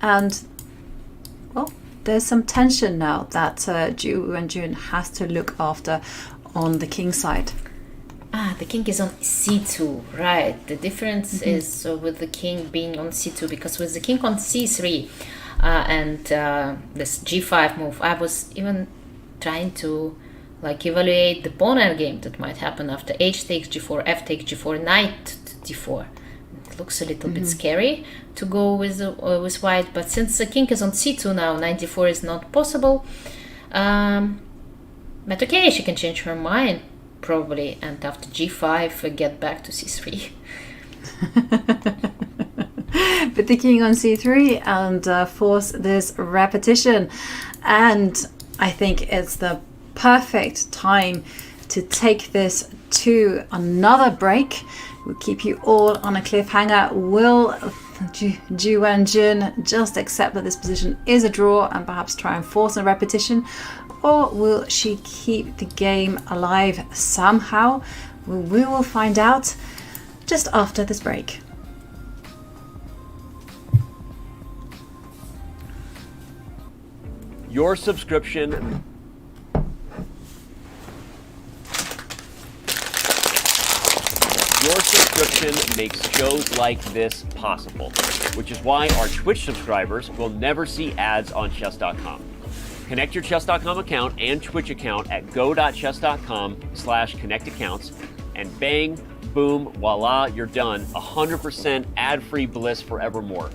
and well, there's some tension now that Ju Wenjun has to look after on the king side. The king is on c2, right? The difference is with the king being on c2, because with the king on c3 and this g5 move, I was even trying to evaluate the pawn endgame that might happen after h takes g4, f takes g4, knight to d4. It looks a little bit scary to go with white, but since the king is on c2 now, knight d4 is not possible. But okay, she can change her mind probably, and after g5 get back to c3. Put the king on c3 and force this repetition. And I think it's the perfect time to take this to another break. We'll keep you all on a cliffhanger. Will Ju Wenjun just accept that this position is a draw and perhaps try and force a repetition? Or will she keep the game alive somehow? We will find out just after this break. Your subscription makes shows like this possible, which is why our Twitch subscribers will never see ads on chess.com. Connect your chess.com account and Twitch account at go.chess.com/connectaccounts, and bang, boom, voila, you're done. 100% ad-free bliss forevermore.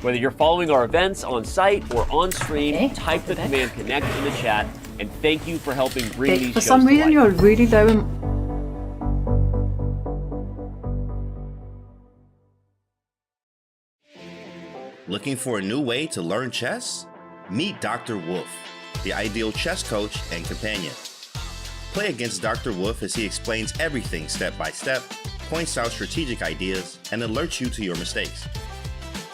Whether you're following our events on site or on stream, Okay, type the welcome command connect in the chat, and thank you for helping bring Dick, these for shows some to reason life. you're really low in... Looking for a new way to learn chess? Meet Dr. Wolf, the ideal chess coach and companion. Play against Dr. Wolf as he explains everything step by step, points out strategic ideas, and alerts you to your mistakes.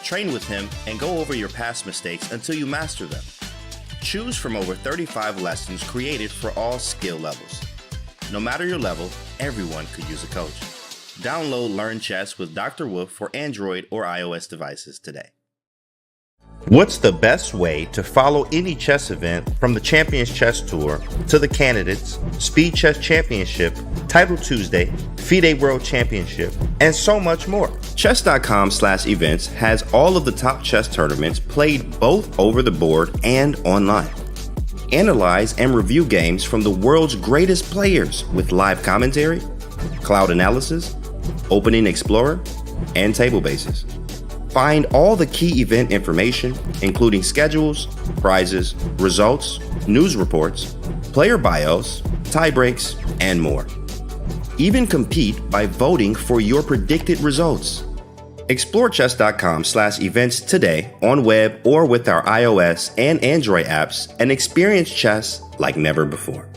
Train with him and go over your past mistakes until you master them. Choose from over 35 lessons created for all skill levels. No matter your level, everyone could use a coach. Download Learn Chess with Dr. Wolf for Android or iOS devices today. What's the best way to follow any chess event from the Champions Chess Tour to the Candidates, Speed Chess Championship, Title Tuesday, FIDE World Championship, and so much more? Chess.com/events has all of the top chess tournaments played both over the board and online. Analyze and review games from the world's greatest players with live commentary, cloud analysis, opening explorer, and table bases. Find all the key event information, including schedules, prizes, results, news reports, player bios, tie breaks, and more. Even compete by voting for your predicted results. Explore chess.com/events today on web or with our iOS and Android apps and experience chess like never before.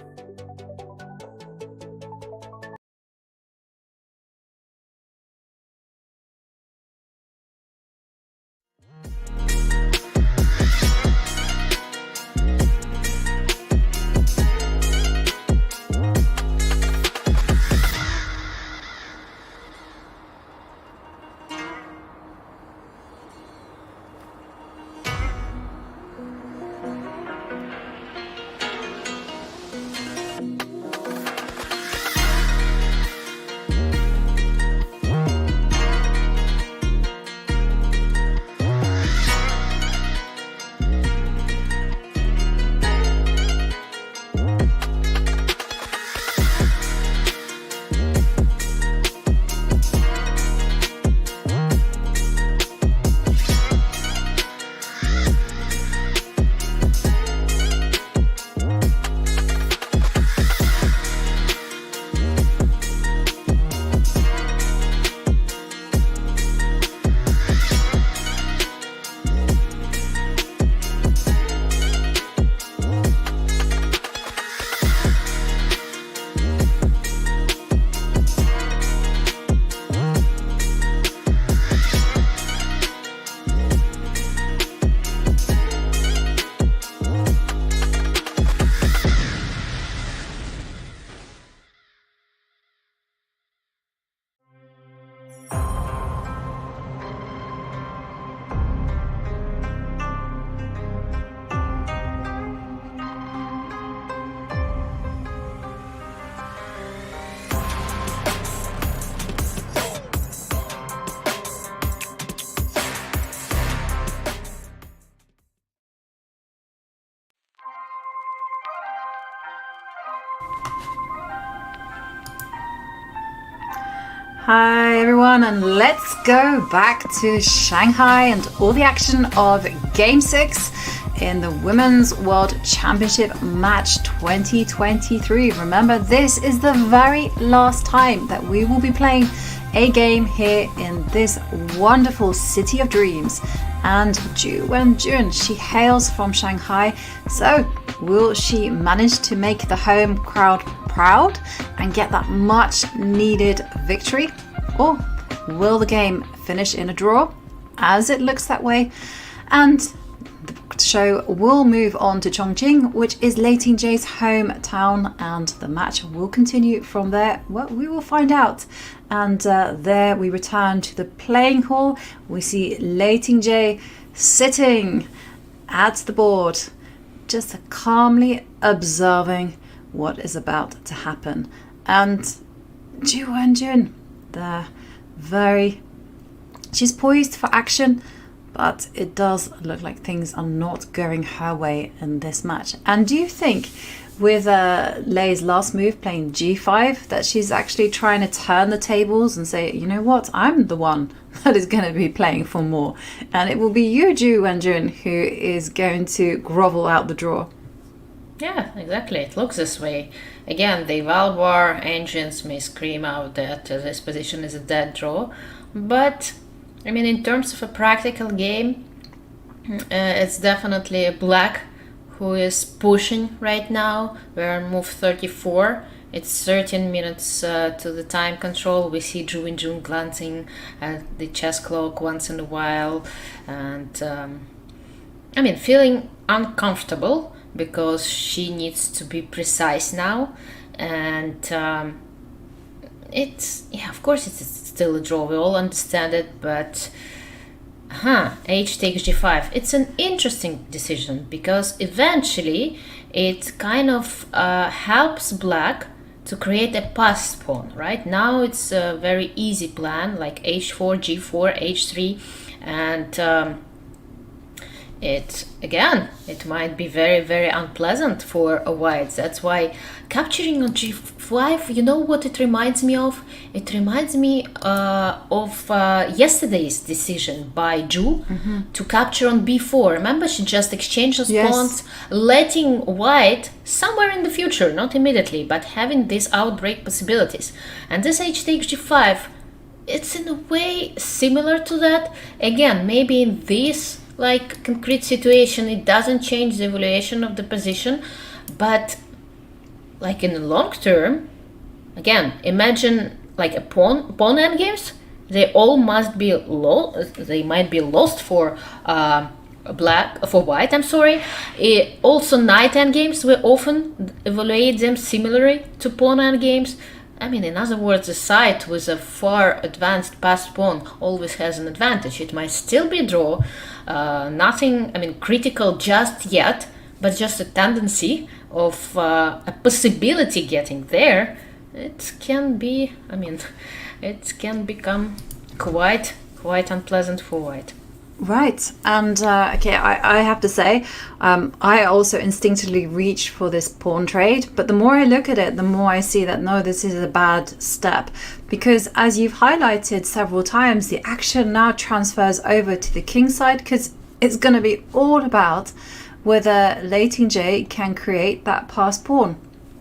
Hi everyone, and let's go back to Shanghai and all the action of Game 6 in the Women's World Championship Match 2023. Remember, this is the very last time that we will be playing a game here in this wonderful city of dreams. And Ju Wenjun, she hails from Shanghai, so will she manage to make the home crowd proud and get that much needed victory? Or will the game finish in a draw, as it looks that way? And the show will move on to Chongqing, which is Lei Tingjie's hometown, and the match will continue from there. Well, we will find out. And there we return to the playing hall. We see Lei Tingjie sitting at the board, just calmly observing what is about to happen. And Ju Wenjun, she's poised for action, but it does look like things are not going her way in this match. And do you think with Lei's last move playing g5 that she's actually trying to turn the tables and say, you know what, I'm the one that is going to be playing for more, and it will be you, Ju Wenjun, who is going to grovel out the draw. Yeah, exactly. It looks this way. Again, the World War engines may scream out that this position is a dead draw, but I mean, in terms of a practical game, it's definitely Black who is pushing right now. We're on move 34. It's 13 minutes to the time control. We see Ju Wenjun glancing at the chess clock once in a while, and I mean, feeling uncomfortable because she needs to be precise now, and it's, yeah, of course it's still a draw, we all understand it, but h takes g5. It's an interesting decision because eventually it kind of helps Black to create a passed pawn. Right now it's a very easy plan, like h4, g4, h3, and it might be very, very unpleasant for a white. That's why capturing on g5, you know what it reminds me of? It reminds me of yesterday's decision by Ju to capture on b4. Remember, she just exchanged those pawns, letting white somewhere in the future, not immediately, but having these outbreak possibilities. And this h takes g5, it's in a way similar to that. Again, maybe in this like concrete situation it doesn't change the evaluation of the position, but like in the long term, again, imagine like a pawn endgames, they all must be they might be lost for white, I'm sorry. Also knight endgames, we often evaluate them similarly to pawn endgames. I mean, in other words, the side with a far advanced passed pawn always has an advantage. It might still be a draw, nothing, I mean, critical just yet, but just a tendency of a possibility getting there. It can be, I mean, it can become quite unpleasant for white. Right, and okay, I have to say, I also instinctively reach for this pawn trade, but the more I look at it, the more I see that no, this is a bad step, because as you've highlighted several times, the action now transfers over to the king side, because it's going to be all about whether Lei Tingjie can create that passed pawn.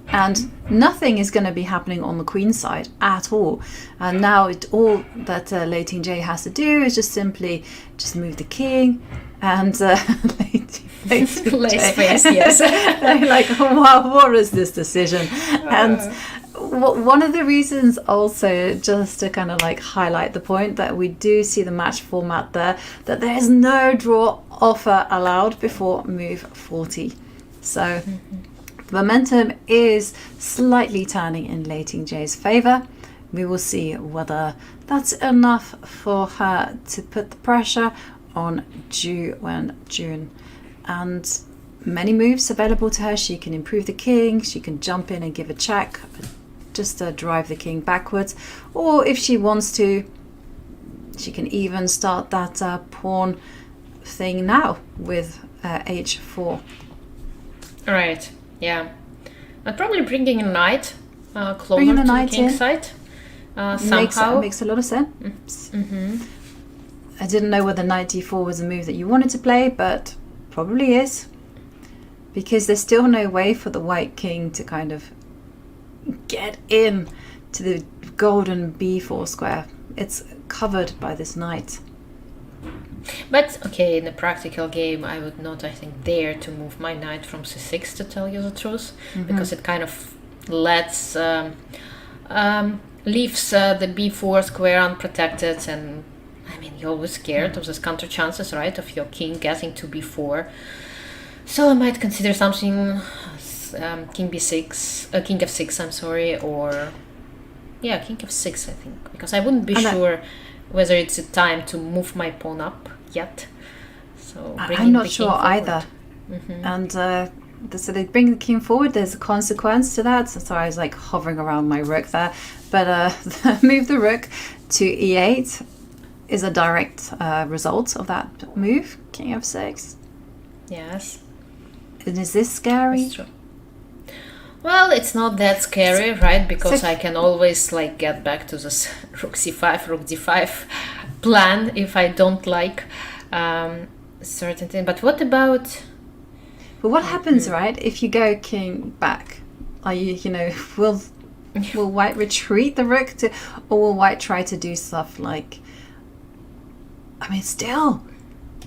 And nothing is going to be happening on the queen side at all. And now all that Lei Tingjie has to do is just simply just move the king, and Lei face, yes. Like, wow, what is this decision? And one of the reasons also, just to kind of like highlight the point that we do see the match format there, that there is no draw offer allowed before move 40. So momentum is slightly turning in Lei Tingjie's favour. We will see whether that's enough for her to put the pressure on Ju Wenjun. And many moves available to her. She can improve the king, she can jump in and give a check, just to drive the king backwards, or if she wants to, she can even start that pawn thing now with h4. Right. Yeah, but probably bringing a knight closer to the king side somehow. Makes a lot of sense. I didn't know whether knight d4 was a move that you wanted to play, but probably is, because there's still no way for the white king to kind of get in to the golden b4 square. It's covered by this knight. But okay, in a practical game, I would not, I think, dare to move my knight from c6, to tell you the truth, because it kind of lets leaves the b4 square unprotected, and I mean, you're always scared of those counter chances, right, of your king getting to b4. So I might consider something king b6, king f6, I'm sorry, or yeah, king f6, I think, because I wouldn't be sure whether it's a time to move my pawn up yet. So I'm not sure either. And so they bring the king forward, there's a consequence to that. So sorry, I was like hovering around my rook there, but move the rook to e8 is a direct result of that move, king f6. Yes. And is this scary? That's true. Well, it's not that scary, right? Because I can always like get back to this rook c5, rook d5 plan if I don't like certain thing. But what about? But what happens, right, if you go king back? Are you know, will white retreat the rook to, or will white try to do stuff like? I mean, still.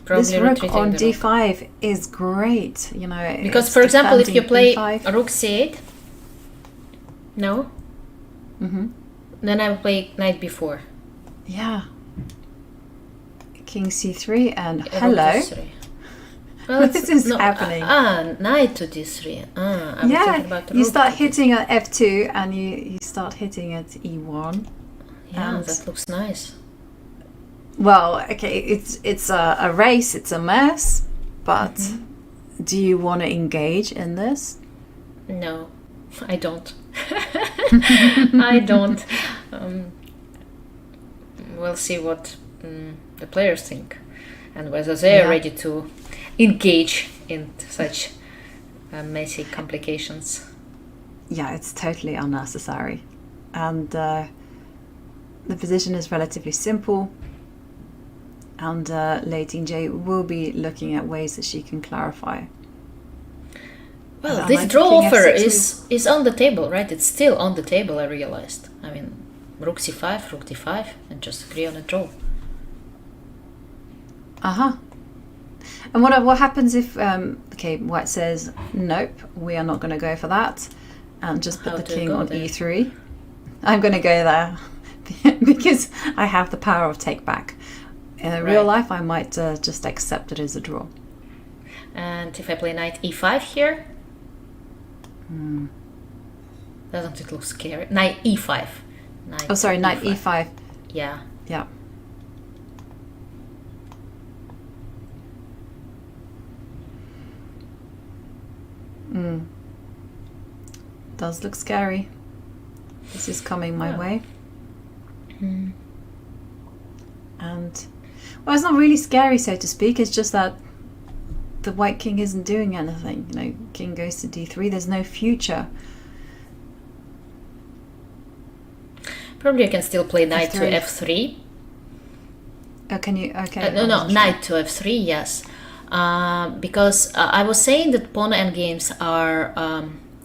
Probably this rook on the d5 rook. is great, you know. Because, for example, if you play e5. rook c8, no, then I will play knight b4. Yeah. King c3 and hello. Well, what is happening? Knight to d3. I was thinking about the you rook start to hitting at f2 and you start hitting at e1. Yeah, and that looks nice. Well, okay, it's a race, it's a mess, but do you want to engage in this? No, I don't. I don't. We'll see what the players think and whether they're ready to engage in such messy complications. Yeah, it's totally unnecessary. And the position is relatively simple. And Lei Tingjie will be looking at ways that she can clarify. Well, this draw offer is on the table, right? It's still on the table, I realized. I mean, rook c5, rook d5, and just agree on a draw. And what happens if, white says, nope, we are not going to go for that, and just put the king on e3? I'm going to go there because I have the power of take back. In real life, I might just accept it as a draw. And if I play knight e5 here, doesn't it look scary? Knight e5. Knight e5. Yeah. Yeah. Does look scary. This is coming my way. And well, it's not really scary, so to speak. It's just that the white king isn't doing anything. You know, king goes to d3. There's no future. Probably I can still play knight to f3. Oh, can you? Okay. No, knight to f3. Yes, because I was saying that pawn endgames are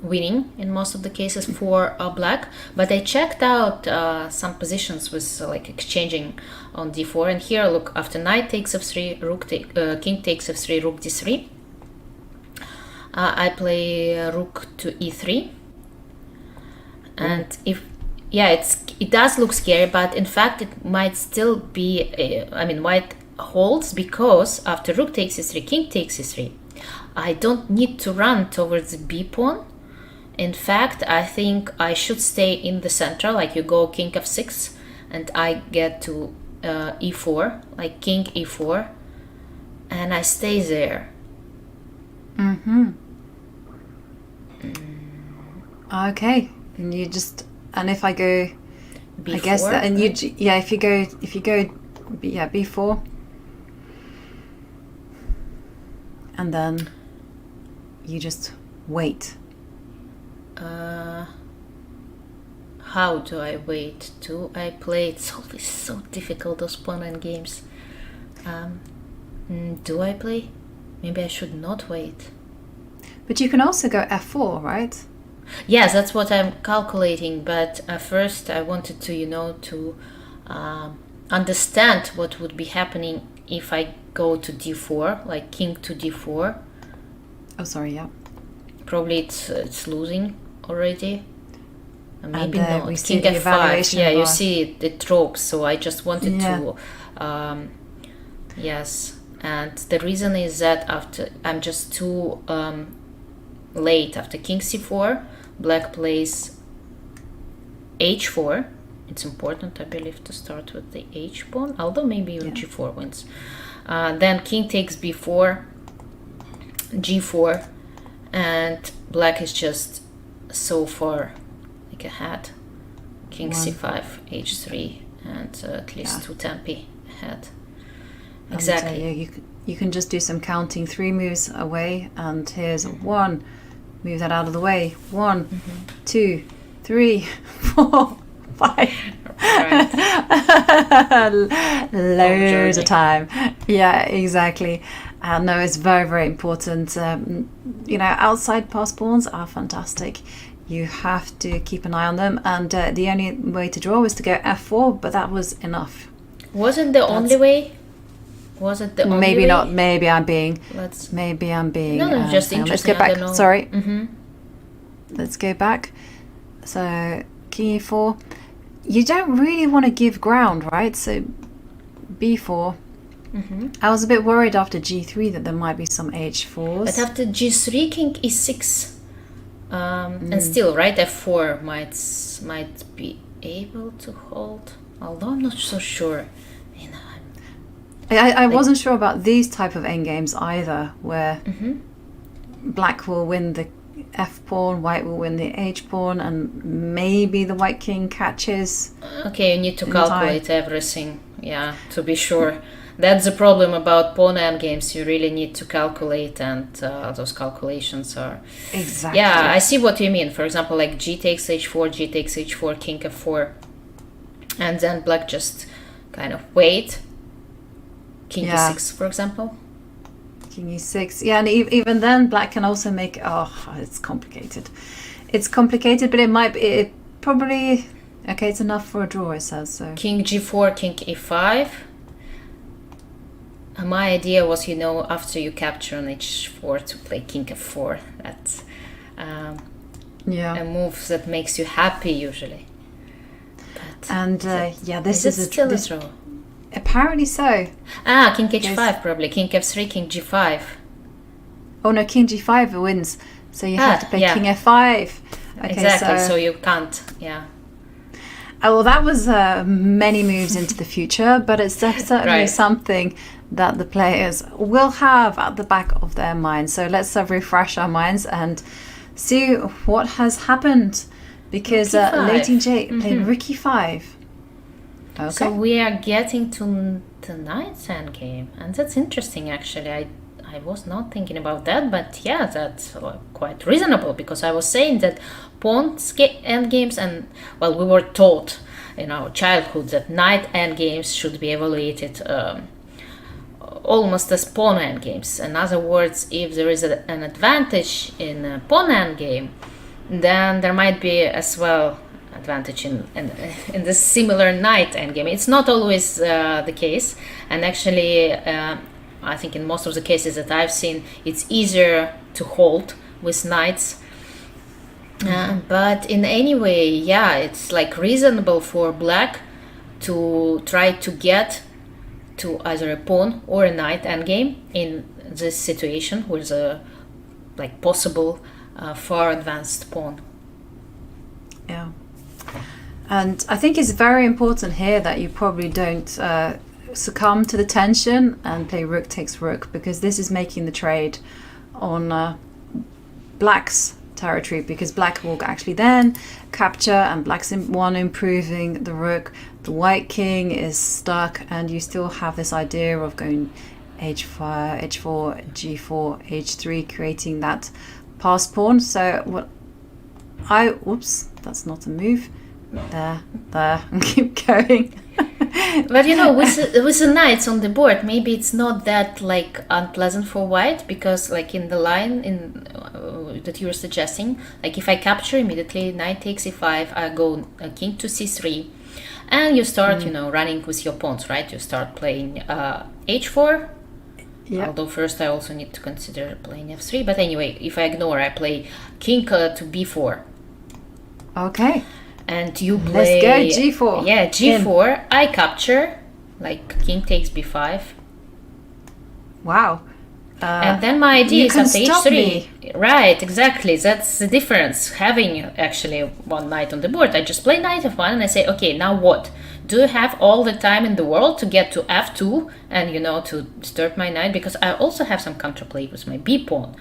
winning in most of the cases for black, but I checked out some positions with like exchanging on d4, and here look, after knight takes f3, king takes f3, rook d3, I play rook to e3, and if it does look scary, but in fact it might still be white holds, because after rook takes e3, king takes e3, I don't need to run towards the b pawn. In fact, I think I should stay in the center, like you go king f6 and I get to e4, like king e4, and I stay there. Okay, and you just, and if I go b4, I guess that, and if you go b4, and then you just wait. How do I wait? Do I play? It's always so difficult, those pawn end games. Do I play? Maybe I should not wait. But you can also go f4, right? Yes, that's what I'm calculating. But first, I wanted to, understand what would be happening if I go to d4, like king to d4. Oh, sorry, yeah. Probably it's losing already. Maybe and, not. We King see f5. Yeah, you see it drops. So I just wanted to. Yes, and the reason is that after I'm just too late. After king c4, black plays h4. It's important, I believe, to start with the h pawn. Although maybe even g4 wins. Then king takes b4, g4, and black is just so far ahead. King c5, h3, and at least 2 tempi ahead. Exactly. You can just do some counting 3 moves away, and here's 1, move that out of the way. 1, 2, 3, 4, 5. Loads of time. Yeah, exactly. No, it's very, very important. Outside pass pawns are fantastic. You have to keep an eye on them, and the only way to draw was to go f4, but that was enough. Wasn't the only way? Was it the only maybe way? Not. Maybe I'm being. No, just interesting. Let's go back. I don't know. Sorry. Let's go back. So king e4. You don't really want to give ground, right? So b4. I was a bit worried after g3 that there might be some h4s. But after g3, king e6, and still, right, f4 might be able to hold. Although I'm not so sure. I wasn't sure about these type of endgames either, where black will win the f pawn, white will win the h pawn, and maybe the white king catches. Okay, you need to calculate everything, to be sure. That's the problem about pawn endgames. You really need to calculate, and those calculations are... Exactly. Yeah, I see what you mean. For example, like g takes h4, g takes h4, king f4, and then black just kind of wait. King e6, for example. King e6. Yeah, and even then, black can also make... Oh, it's complicated. It's complicated, but it probably... Okay, it's enough for a draw, it says. So king g4, king e5. My idea was, after you capture on h4 to play king f4. That's a move that makes you happy, usually. But this is still a draw. Apparently so. King h5 probably. King f3, king g5. Oh no, king g5 wins. So you have to play king f5. Okay, exactly, so you can't, Oh, well, that was many moves into the future, but it's certainly something that the players will have at the back of their minds. So let's refresh our minds and see what has happened, because Lei Tingjie played rook e5. Okay. So we are getting to the knight's endgame, and that's interesting actually. I was not thinking about that, but that's quite reasonable, because I was saying that pawn endgames, and we were taught in our childhood that knight endgames should be evaluated almost as pawn endgames. In other words, if there is an advantage in a pawn endgame, then there might be as well advantage in the similar knight endgame. It's not always the case, and actually I think in most of the cases that I've seen, it's easier to hold with knights. But in any way, it's like reasonable for black to try to get to either a pawn or a knight endgame in this situation with a possible far advanced pawn. Yeah. And I think it's very important here that you probably don't succumb to the tension and play rook takes rook, because this is making the trade on black's territory, because black will actually then capture, and black's improving the rook. The white king is stuck, and you still have this idea of going h4, g4, h3, creating that pass pawn. So whoops, that's not a move. There, and keep going. But with the knights on the board, maybe it's not that unpleasant for white, because in the line that you were suggesting, if I capture immediately, knight takes e5, I go king to c3, and you start running with your pawns, right? You start playing h4. Yeah. Although first I also need to consider playing f3, but anyway, if I ignore, I play king to b4. Okay. And you play... Let's go g4. Yeah, g4. I capture, king takes b5. Wow. And then my idea is after h3. Right, exactly. That's the difference. Having actually one knight on the board, I just play knight f1 and I say, okay, now what? Do you have all the time in the world to get to f2 and, to disturb my knight? Because I also have some counterplay with my b pawn.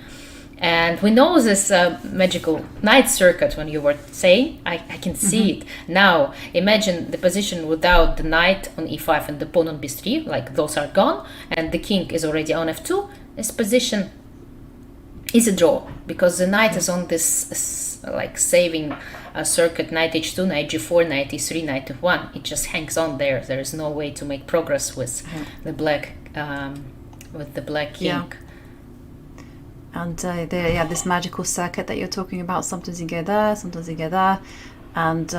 And we know this magical knight circuit when you were saying. I can see it. Now, imagine the position without the knight on e5 and the pawn on b3, those are gone, and the king is already on f2. This position is a draw, because the knight is on this like saving circuit, knight h2, knight g4, knight e3, knight f1. It just hangs on there. There is no way to make progress with the black king. Yeah. And this magical circuit that you're talking about, sometimes you go there, sometimes you go there, and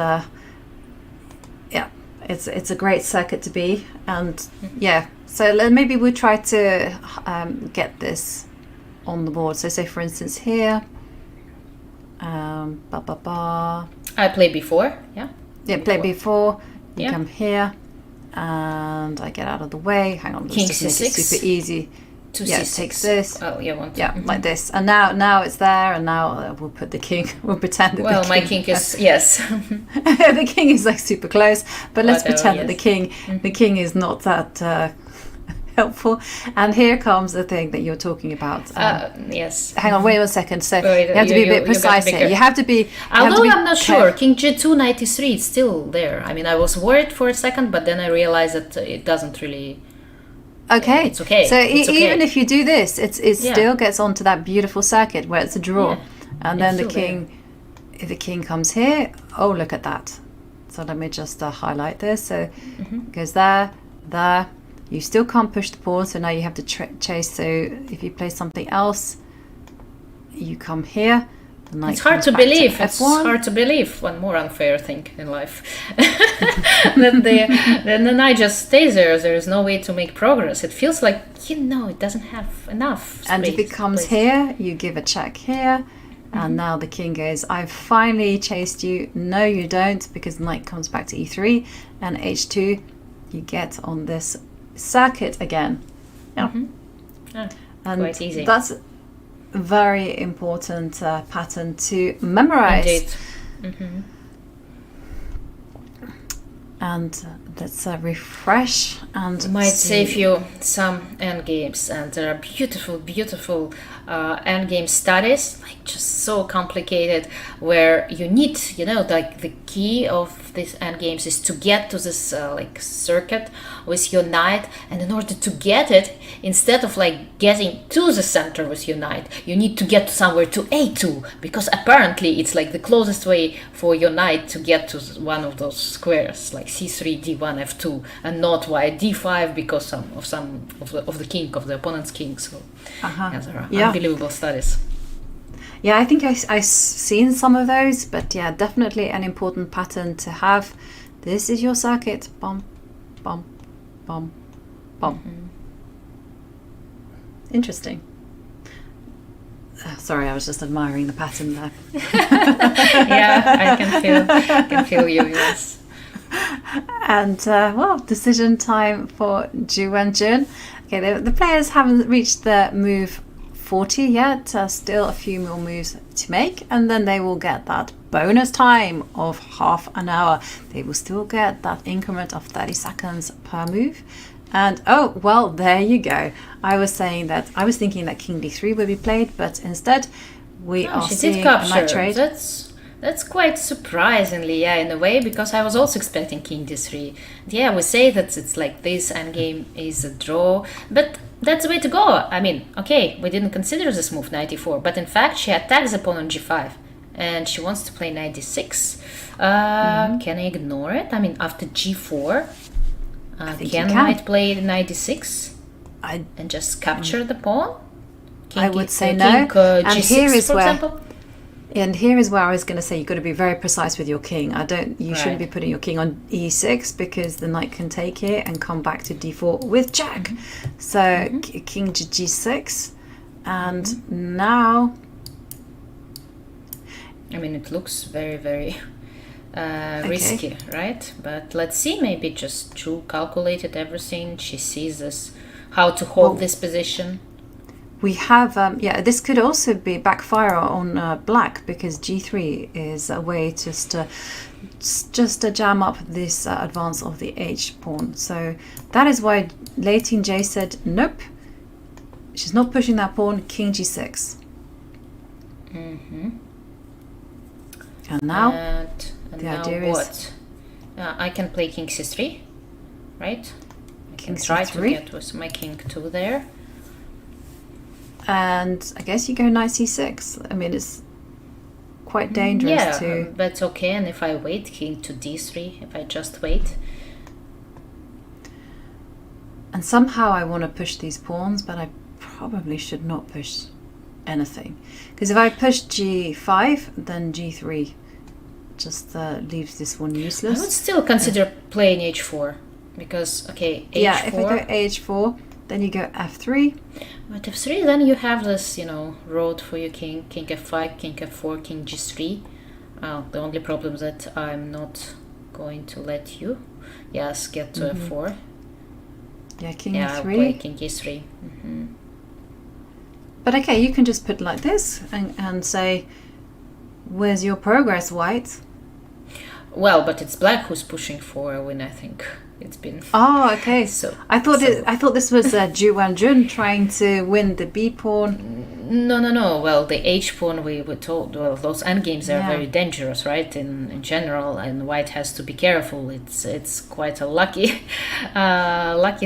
it's a great circuit to be. And so maybe we'll try to get this on the board. So say for instance here, I play before, play before, you come here, and I get out of the way. Hang on, let's king just make c6, it super easy. c6. Takes this. Oh, you want to? Like this. And now it's there, and now we'll put the king. We'll pretend that my king is yes. The king is like super close, but let's pretend that the king is not that helpful. And here comes the thing that you're talking about. Yes. Hang on, wait 1 second. So you have to be a bit precise here. You have to be. Although I'm not sure, king g2, knight e3, it's still there. I mean, I was worried for a second, but then I realized that it doesn't really. Okay, it's okay. So it's okay. Even if you do this, it still gets onto that beautiful circuit where it's a draw, and then the king, if the king comes here, oh look at that. So let me just highlight this. So it goes there. You still can't push the pawn, so now you have to chase. So if you play something else, you come here. It's hard to believe. It's hard to believe. One more unfair thing in life. Then the knight just stays there. There is no way to make progress. It feels like, it doesn't have enough space. And if it comes here, you give a check here. And now the king goes, I've finally chased you. No, you don't, because knight comes back to e3. And h2, you get on this circuit again. And quite easy. That's very important pattern to memorize. Indeed. And let's refresh and might save you some endgames, and there are beautiful endgame studies, like just so complicated, where you need, like the key of these endgames is to get to this like circuit with your knight, and in order to get it, instead of like getting to the center with your knight, you need to get somewhere to a2, because apparently it's like the closest way for your knight to get to one of those squares, like c3, d1, f2, and not via d5 because of the king, of the opponent's king. So there are unbelievable studies. Yeah, I think I've seen some of those, but definitely an important pattern to have. This is your circuit. Bum, bum, bum, bum. Interesting. Sorry, I was just admiring the pattern there. I can feel you. Yes. And decision time for Ju Wenjun. Okay, the players haven't reached the move 40 yet. Still a few more moves to make, and then they will get that bonus time of half an hour. They will still get that increment of 30 seconds per move. And there you go. I was thinking that king d3 would be played, but instead we are seeing a knight trade. That's quite surprisingly, in a way, because I was also expecting king d3. We say that it's like this endgame is a draw, but that's the way to go. I mean, okay, we didn't consider this move, knight e4, but in fact she attacks the pawn on g5, and she wants to play knight d6. Can I ignore it? I mean, after g4, can knight play knight d6 and just capture the pawn? I would say no. And g6, here is for where. example? And here is where I was going to say you've got to be very precise with your king. You shouldn't be putting your king on e6, because the knight can take here and come back to d4 with jack. So king to g6, and now. I mean, it looks very, very risky, right? But let's see. Maybe just Ju calculated everything. She sees how to hold this position. We have, this could also be backfire on black, because g3 is a way just to jam up this advance of the h pawn. So that is why Lei Tingjie said, nope, she's not pushing that pawn, king g6. And now, the idea is... I can play king c3, right? I can king try c3. to get with my king 2 there. And I guess you go knight c6. I mean, it's quite dangerous to... but okay, and if I wait, king to d3, if I just wait. And somehow I want to push these pawns, but I probably should not push anything. Because if I push g5, then g3 just leaves this one useless. I would still consider playing h4. Because, okay, h4... Yeah, if I go h4, then you go f3. But f3, then you have this, road for your king. King f5, king f4, king g3. The only problem is that I'm not going to let you, get to f4. Yeah, king e3. e3. Play king e3. But okay, you can just put like this and say, where's your progress, white? Well, but it's black who's pushing for a win, I think. It's been... Oh, okay. So I thought this was Ju Wenjun trying to win the b pawn. No. Well, the h pawn we were told. Well, those endgames are very dangerous, right? In general, and white has to be careful. It's quite a lucky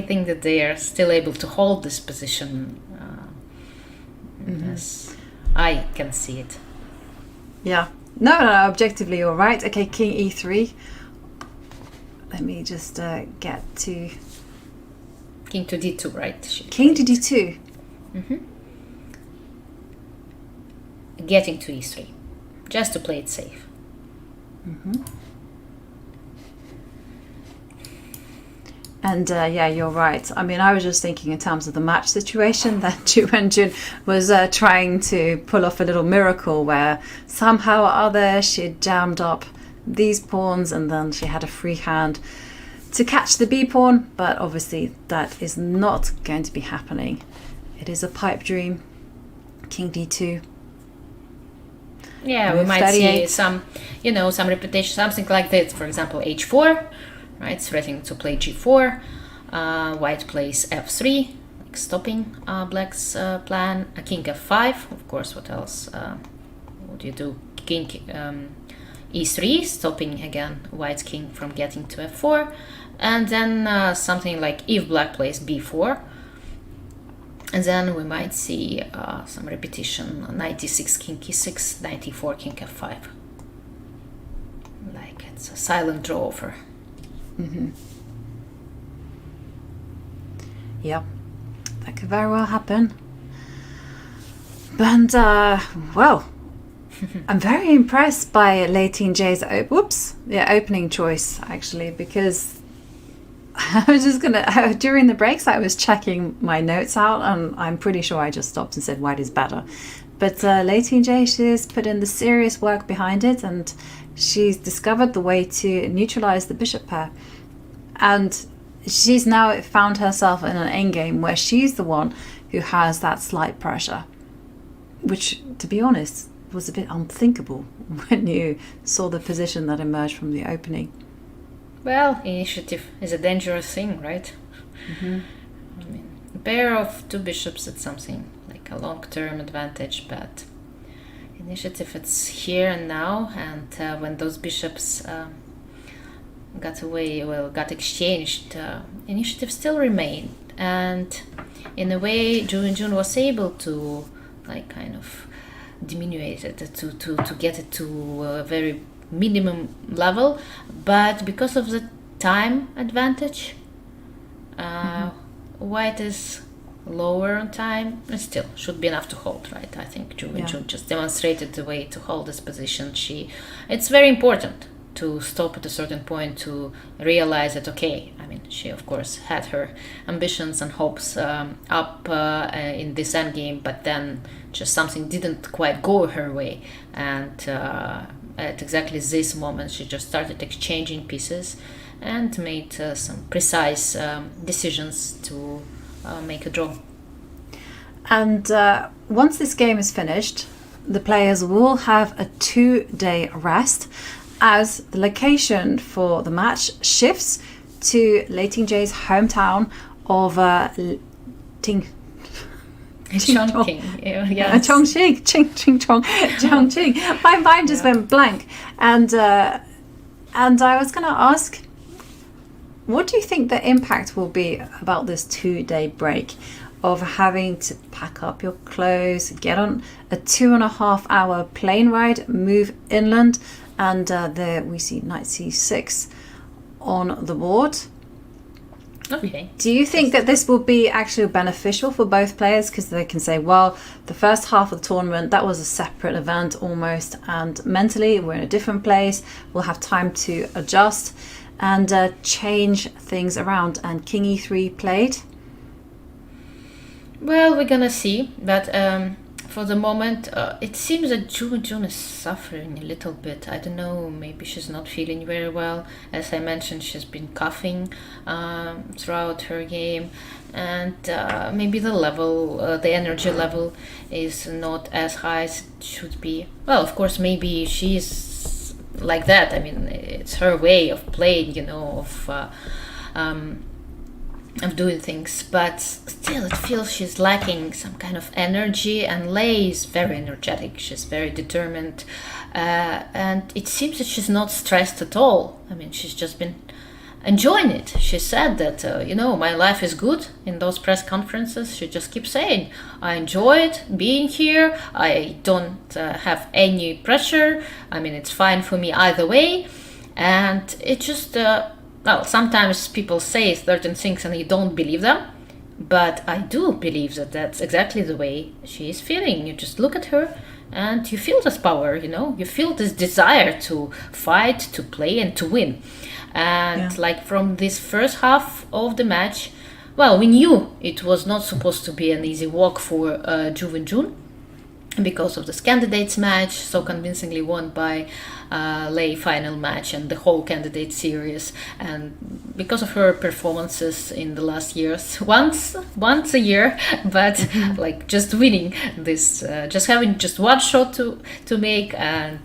thing that they are still able to hold this position. As I can see it. Yeah. No. Objectively, you're right. Okay, king e3. Let me just get to... King to d2, right? King to d2. Getting to e3. Just to play it safe. And you're right. I mean, I was just thinking in terms of the match situation that Ju Wenjun was trying to pull off a little miracle where somehow or other she jammed up these pawns and then she had a free hand to catch the b pawn, but obviously that is not going to be happening. It is a pipe dream. King d2. Yeah, we might see some repetition, something like this. For example, h4, right? Threatening to play g4. White plays f3, like stopping black's plan. King f5, of course. What else would you do? King e3, stopping again white's king from getting to f4, and then something like if black plays b4, and then we might see some repetition. Knight d6, king e6, knight e4, king f5. Like it's a silent draw over. Yeah, that could very well happen. But well, I'm very impressed by Lei Tingjie's opening choice, actually, because I was just gonna during the breaks I was checking my notes out and I'm pretty sure I just stopped and said white is better. But Lei Tingjie, she's put in the serious work behind it and she's discovered the way to neutralize the bishop pair. And she's now found herself in an endgame where she's the one who has that slight pressure, which, to be honest, was a bit unthinkable when you saw the position that emerged from the opening. Well, initiative is a dangerous thing, right? I mean, a pair of two bishops, it's something like a long-term advantage, but initiative, it's here and now, and when those bishops got exchanged, initiative still remained, and in a way Ju Wenjun was able to kind of diminuate it, to get it to a very minimum level, but because of the time advantage, white is lower on time, and still should be enough to hold, right? I think Ju Wenjun just demonstrated the way to hold this position. It's very important to stop at a certain point to realize that, okay, I mean, she of course had her ambitions and hopes up in this endgame, but then just something didn't quite go her way, and at exactly this moment she just started exchanging pieces and made some precise decisions to make a draw. And once this game is finished, the players will have a 2-day rest as the location for the match shifts to Lei Tingjie's hometown of Chongqing. Chongqing. My mind just went blank. And I was going to ask, what do you think the impact will be about this 2-day break of having to pack up your clothes, get on a 2.5-hour plane ride, move inland, and there we see knight c6 on the board. Okay. Do you think that this will be actually beneficial for both players? Because they can say, well, the first half of the tournament, that was a separate event almost, and mentally we're in a different place. We'll have time to adjust and change things around. And king e3 played. Well, we're gonna see, but for the moment, it seems that Ju Wenjun is suffering a little bit. I don't know, maybe she's not feeling very well. As I mentioned, she's been coughing throughout her game, and maybe the energy level is not as high as it should be. Well, of course, maybe she's like that. I mean, it's her way of playing, you know, of doing things, but still it feels she's lacking some kind of energy, and Lei is very energetic, she's very determined, and it seems that she's not stressed at all. I mean, she's just been enjoying it. She said that, you know, my life is good in those press conferences. She just keeps saying, I enjoyed being here, I don't have any pressure, I mean, it's fine for me either way, and it just well, sometimes people say certain things and you don't believe them, but I do believe that that's exactly the way she is feeling. You just look at her and you feel this power, you know, you feel this desire to fight, to play, and to win. And like from this first half of the match, well, we knew it was not supposed to be an easy walk for Ju Wenjun, because of this candidates match so convincingly won by Lei final match and the whole candidate series, and because of her performances in the last years, once a year, but like just winning this, just having just one shot to make, and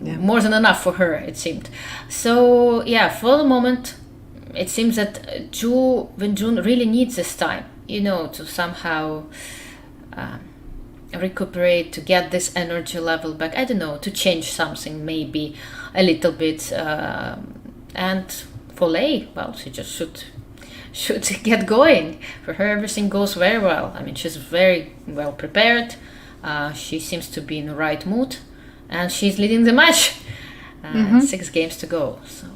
more than enough for her, it seemed. So yeah, for the moment it seems that Ju Wenjun really needs this time, you know, to somehow recuperate, to get this energy level back. I don't know, to change something maybe a little bit. And for Lei, well, she just should get going. For her, everything goes very well. I mean, she's very well prepared. She seems to be in the right mood, and she's leading the match. 6 games to go. So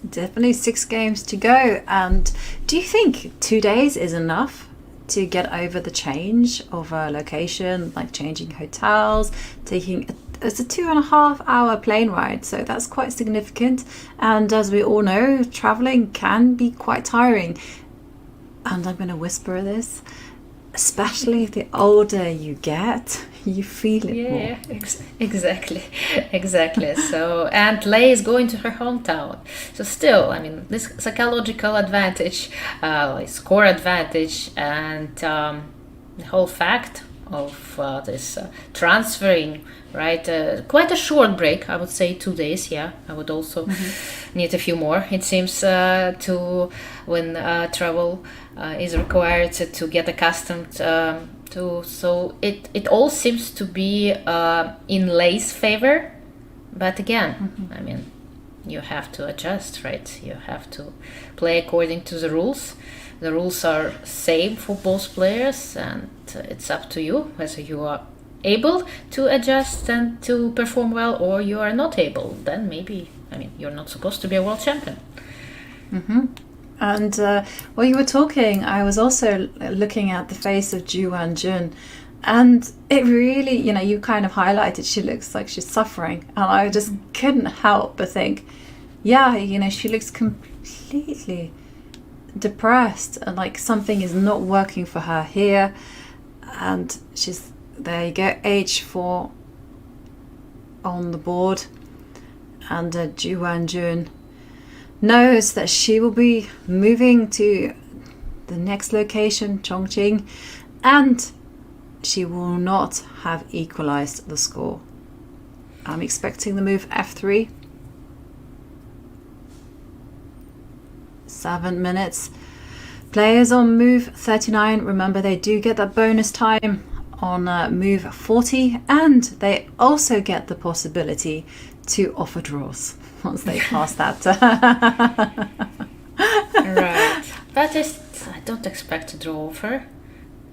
definitely 6 games to go. And do you think 2 days is enough to get over the change of a location, like changing hotels, taking it's a 2.5-hour plane ride, so that's quite significant. And as we all know, traveling can be quite tiring. And I'm going to whisper this, especially the older you get, you feel it more. Yeah, exactly. So, and Lei is going to her hometown. So still, I mean, this psychological advantage, score advantage, and the whole fact of this transferring, right? Quite a short break, I would say 2 days. Yeah, I would also need a few more, it seems, to when travel is required to get accustomed to. So it all seems to be in Lei's favor, but again, I mean, you have to adjust, right? You have to play according to the rules. The rules are same for both players, and it's up to you whether you are able to adjust and to perform well, or you are not able. Then maybe, I mean, you're not supposed to be a world champion. And while you were talking, I was also looking at the face of Ju Wenjun, and it really, you know, you kind of highlighted she looks like she's suffering, and I just couldn't help but think, yeah, you know, she looks completely depressed and like something is not working for her here. And she's, there you go, h4 on the board, and Ju Wenjun knows that she will be moving to the next location, Chongqing, and she will not have equalized the score. I'm expecting the move f3. 7 minutes. Players on move 39, remember they do get that bonus time on move 40, and they also get the possibility to offer draws once they pass that. Right. But I don't expect a draw offer.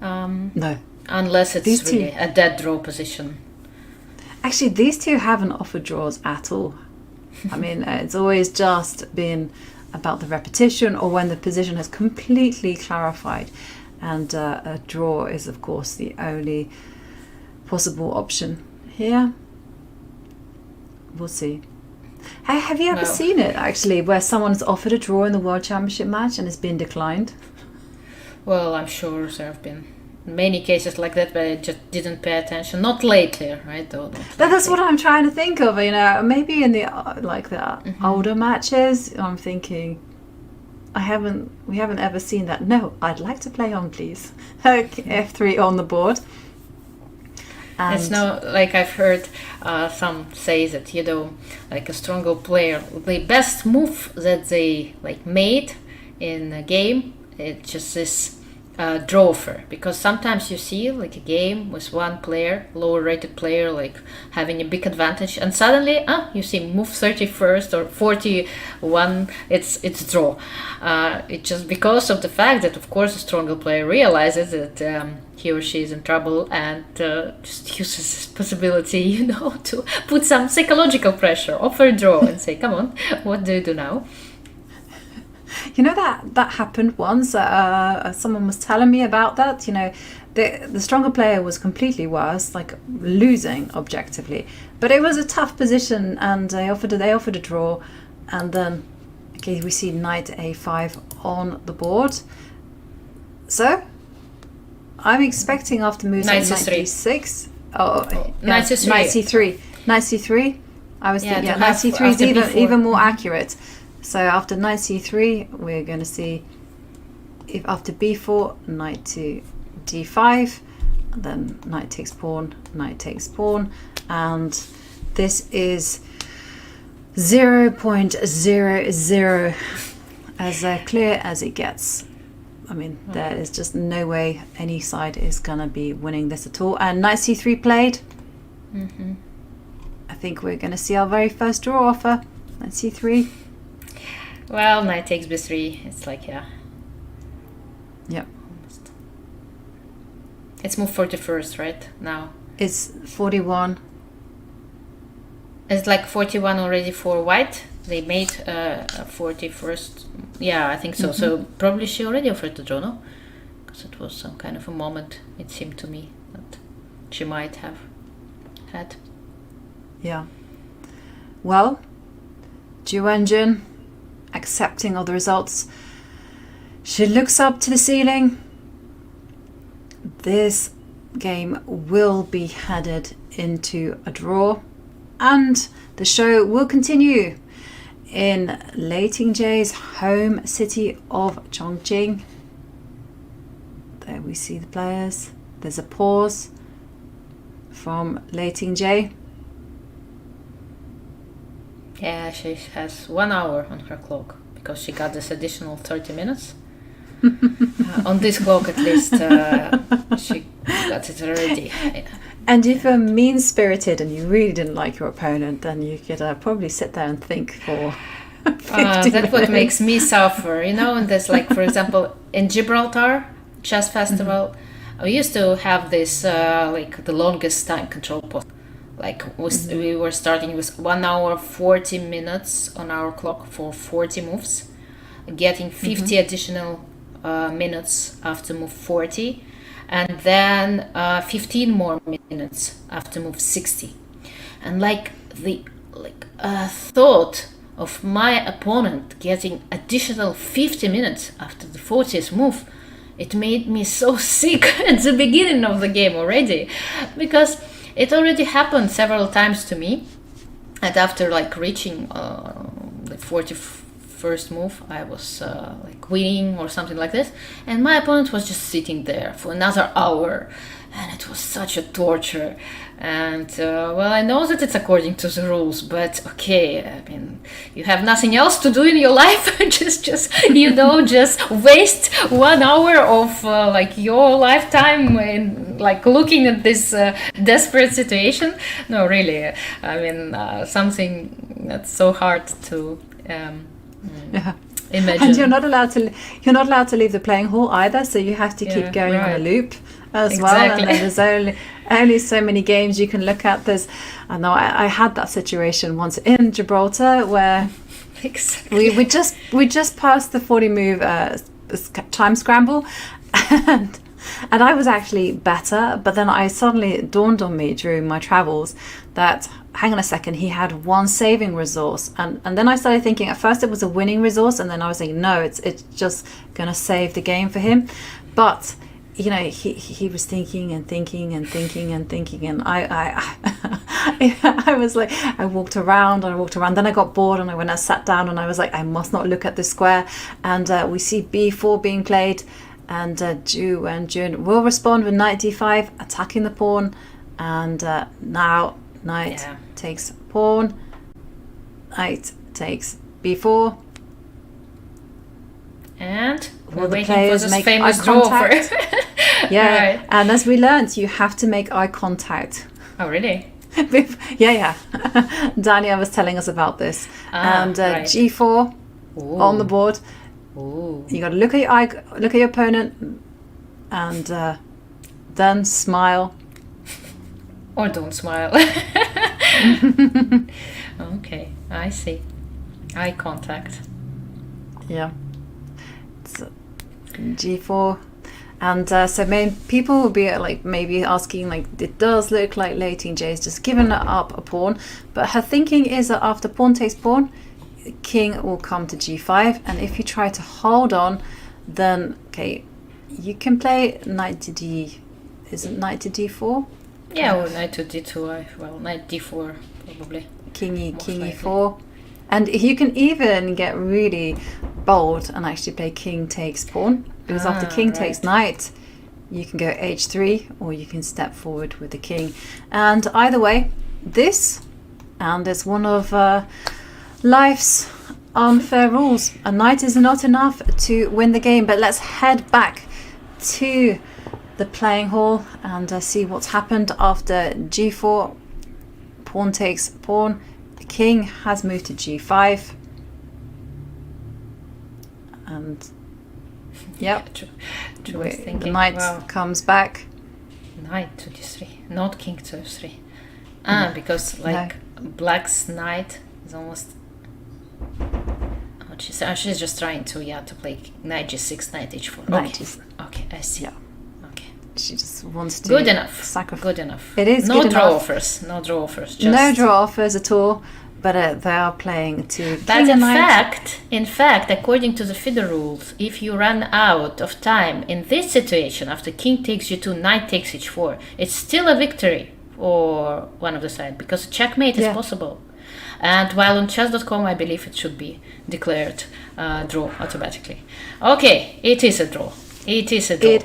No. Unless it's These really two- a dead draw position. Actually, these two haven't offered draws at all. I mean, it's always just been about the repetition or when the position has completely clarified. And a draw is, of course, the only possible option here. We'll see. Have you ever No. seen it, actually, where someone's offered a draw in the World Championship match and it's been declined? Well, I'm sure there have been many cases like that, but I just didn't pay attention. Not lately, right? Though. That's what I'm trying to think of. You know, maybe in the older matches, I'm thinking, we haven't ever seen that. No, I'd like to play on, please. F3 on the board. And It's no like I've heard some say that, you know, like a stronger player, the best move that they like made in a game, it's just this draw offer, because sometimes you see like a game with one player, lower rated player, like having a big advantage, and suddenly you see move 31st or 41, it's draw. It's just because of the fact that, of course, a stronger player realizes that he or she is in trouble and just uses this possibility, you know, to put some psychological pressure, offer a draw and say, come on, what do you do now? you know that happened once. Someone was telling me about that. You know, the stronger player was completely worse, like losing objectively. But it was a tough position, and they offered a draw, and then we see knight a5 on the board. So I'm expecting after moves like knight d6. Knight c3. Knight c3. I was thinking knight c3 is even more accurate. So after knight c3, we're going to see if after b4, knight to d5, and then knight takes pawn, and this is 0.00 as clear as it gets. I mean, there is just no way any side is going to be winning this at all. And knight c3 played. Mm-hmm. I think we're going to see our very first draw offer. Knight c3. Well, knight takes b3. It's like, Yep. Almost. It's move 41st, right? Now. It's 41. It's like 41 already for white. They made a 41st. Yeah, I think so. Mm-hmm. So probably she already offered the draw, no? Because it was some kind of a moment, it seemed to me, that she might have had. Yeah. Well, Ju Wenjun accepting all the results. She looks up to the ceiling. This game will be headed into a draw, and the show will continue in Lei Tingjie's home city of Chongqing. There we see the players. There's a pause from Lei Tingjie. Yeah, she has 1 hour on her clock because she got this additional 30 minutes. On this clock, at least, she got it already. And if you're mean-spirited and you really didn't like your opponent, then you could probably sit there and think for 15 that's what makes me suffer, you know. And there's like, for example, in Gibraltar Chess Festival, we used to have this like the longest time control post. Like we were starting with 1 hour 40 minutes on our clock for 40 moves, getting 50 additional minutes after move 40, and then 15 more minutes after move 60. And like the thought of my opponent getting additional 50 minutes after the 40th move, it made me so sick at the beginning of the game already, because it already happened several times to me, and after like reaching the 41st move, I was like winning or something like this, and my opponent was just sitting there for another hour, and it was such a torture. And well, I know that it's according to the rules, but okay, I mean, you have nothing else to do in your life, just you know, just waste 1 hour of like your lifetime in like looking at this desperate situation. No, really, I mean, something that's so hard to Imagine. And you're not allowed to leave the playing hall either, so you have to keep going on a loop as well. And then there's only so many games you can look at. I know I had that situation once in Gibraltar where we just passed the 40 move time scramble, and I was actually better, but then I suddenly dawned on me during my travels that, hang on a second, he had one saving resource, and then I started thinking at first it was a winning resource, and then I was thinking no, it's just gonna save the game for him. But you know, he was thinking, and I was like, I walked around, then I got bored, and I went and sat down, and I was like, I must not look at the square. And we see b4 being played, and Ju Wenjun will respond with knight d5, attacking the pawn, and now knight takes pawn, knight takes b4, and we're the waiting players for this make famous eye draw for contact. Right. And as we learned, you have to make eye contact. Oh, really? yeah. Dania was telling us about this. And g4 on the board. Ooh. You got to look at your opponent, and then smile. Or don't smile. Okay, I see. Eye contact. Yeah. So, g4. And so people will be like maybe asking, like, it does look like Lei Tingjie has just given up a pawn, but her thinking is that after pawn takes pawn, king will come to g5, and if you try to hold on, then you can play knight to knight to d4? Yeah, or knight to d2. Knight d4 probably. King e4. And you can even get really bold and actually play king takes pawn, because after king takes knight, you can go h3, or you can step forward with the king. And either way, this is one of life's unfair rules. A knight is not enough to win the game. But let's head back to the playing hall and see what's happened after g4. Pawn takes pawn. The king has moved to g5. And the knight comes back. Knight to d3, not king to f3. Because black's knight is almost. She's just trying to play knight g6, knight h4. Okay, I see. Yeah. Okay. She just wants to good enough. sacrifice. Good enough. It is no good draw enough. offers. No draw offers. No draw offers at all. But they are playing to But in fact, according to the FIDE rules, if you run out of time in this situation after king takes g2, knight takes h4, it's still a victory for one of the side, because checkmate is possible. And while on chess.com, I believe it should be declared draw automatically. Okay, it is a draw. It is a draw.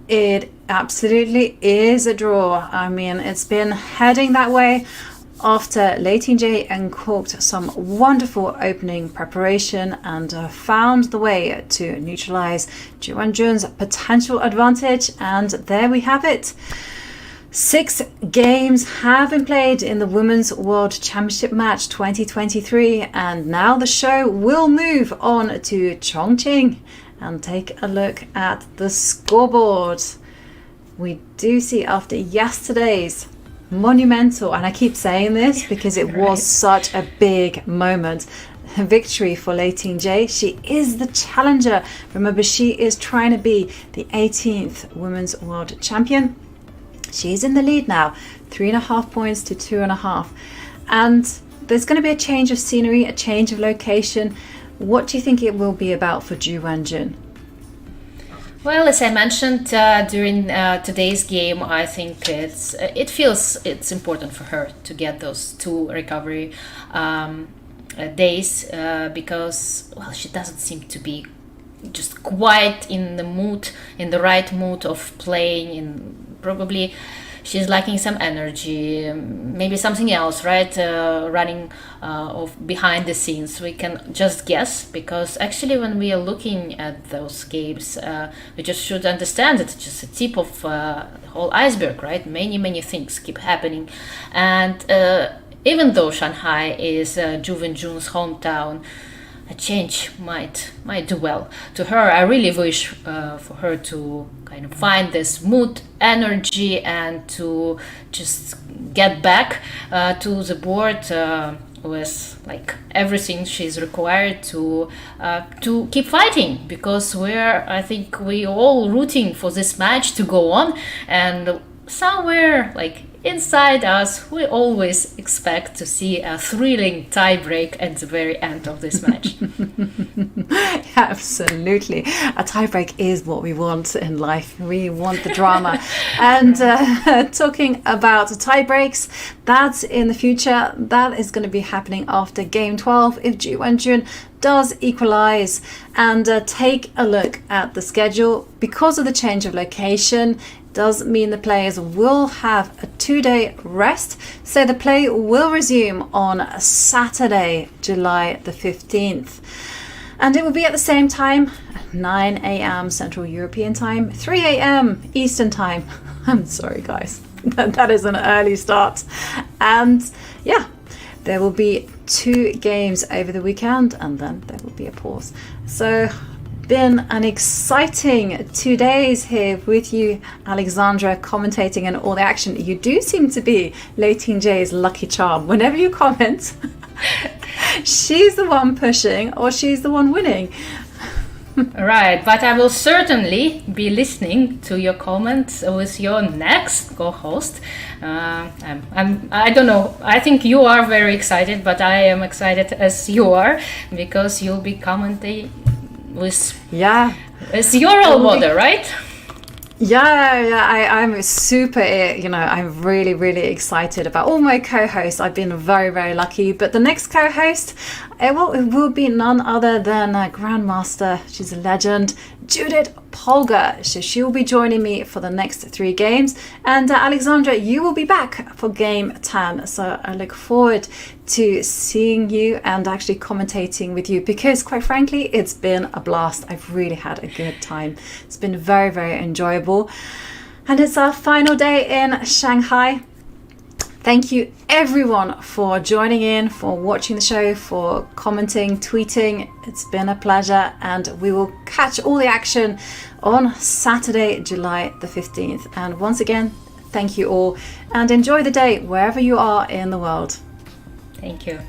It absolutely is a draw. I mean, it's been heading that way after Lei Tingjie uncorked some wonderful opening preparation and found the way to neutralize Ju Wenjun's potential advantage. And there we have it. 6 games have been played in the Women's World Championship match 2023, and now the show will move on to Chongqing and take a look at the scoreboard. We do see, after yesterday's monumental, and I keep saying this because it was such a big moment, victory for Lei Tingjie. She is the challenger. Remember, she is trying to be the 18th Women's World Champion. She's in the lead now, 3.5 points to 2.5. And there's going to be a change of scenery, a change of location. What do you think it will be about for Ju Wenjun? Well, as I mentioned during today's game, I think it feels it's important for her to get those 2 recovery days because, well, she doesn't seem to be just quite in the right mood of playing. Probably she's lacking some energy, maybe something else, right? Running behind the scenes. We can just guess, because actually when we are looking at those games, we just should understand it's just a tip of the whole iceberg, right? Many things keep happening. And even though Shanghai is Ju Wenjun's hometown, a change might do well to her. I really wish for her to kind of find this mood, energy, and to just get back to the board with like everything she's required to keep fighting, because I think we all rooting for this match to go on, and somewhere like inside us we always expect to see a thrilling tiebreak at the very end of this match. Absolutely. A tiebreak is what we want in life. We want the drama. And talking about tiebreaks, that's in the future. That is going to be happening after Game 12 if Ju Wenjun does equalize. And take a look at the schedule. Because of the change of location, does mean the players will have a 2-day rest. So the play will resume on Saturday, July the 15th. And it will be at the same time, 9 a.m. Central European Time, 3 a.m. Eastern Time. I'm sorry, guys. That is an early start. And yeah, there will be 2 games over the weekend, and then there will be a pause. So been an exciting 2 days here with you, Alexandra, commentating and all the action. You do seem to be Lei Tingjie's lucky charm. Whenever you comment, she's the one pushing or she's the one winning. Right, but I will certainly be listening to your comments with your next co-host. I don't know, I think you are very excited, but I am excited as you are, because you'll be commenting with your role model, right? I'm super, I'm really, really excited about all my co-hosts. I've been very, very lucky, but the next co-host, it will be none other than Grandmaster, she's a legend, Judith Polgar. So she will be joining me for the next 3 games, and Alexandra, you will be back for game 10. So I look forward to seeing you and actually commentating with you, because quite frankly, it's been a blast. I've really had a good time. It's been very, very enjoyable. And it's our final day in Shanghai. Thank you everyone for joining in, for watching the show, for commenting, tweeting. It's been a pleasure, and we will catch all the action on Saturday, July the 15th. And once again, thank you all, and enjoy the day wherever you are in the world. Thank you.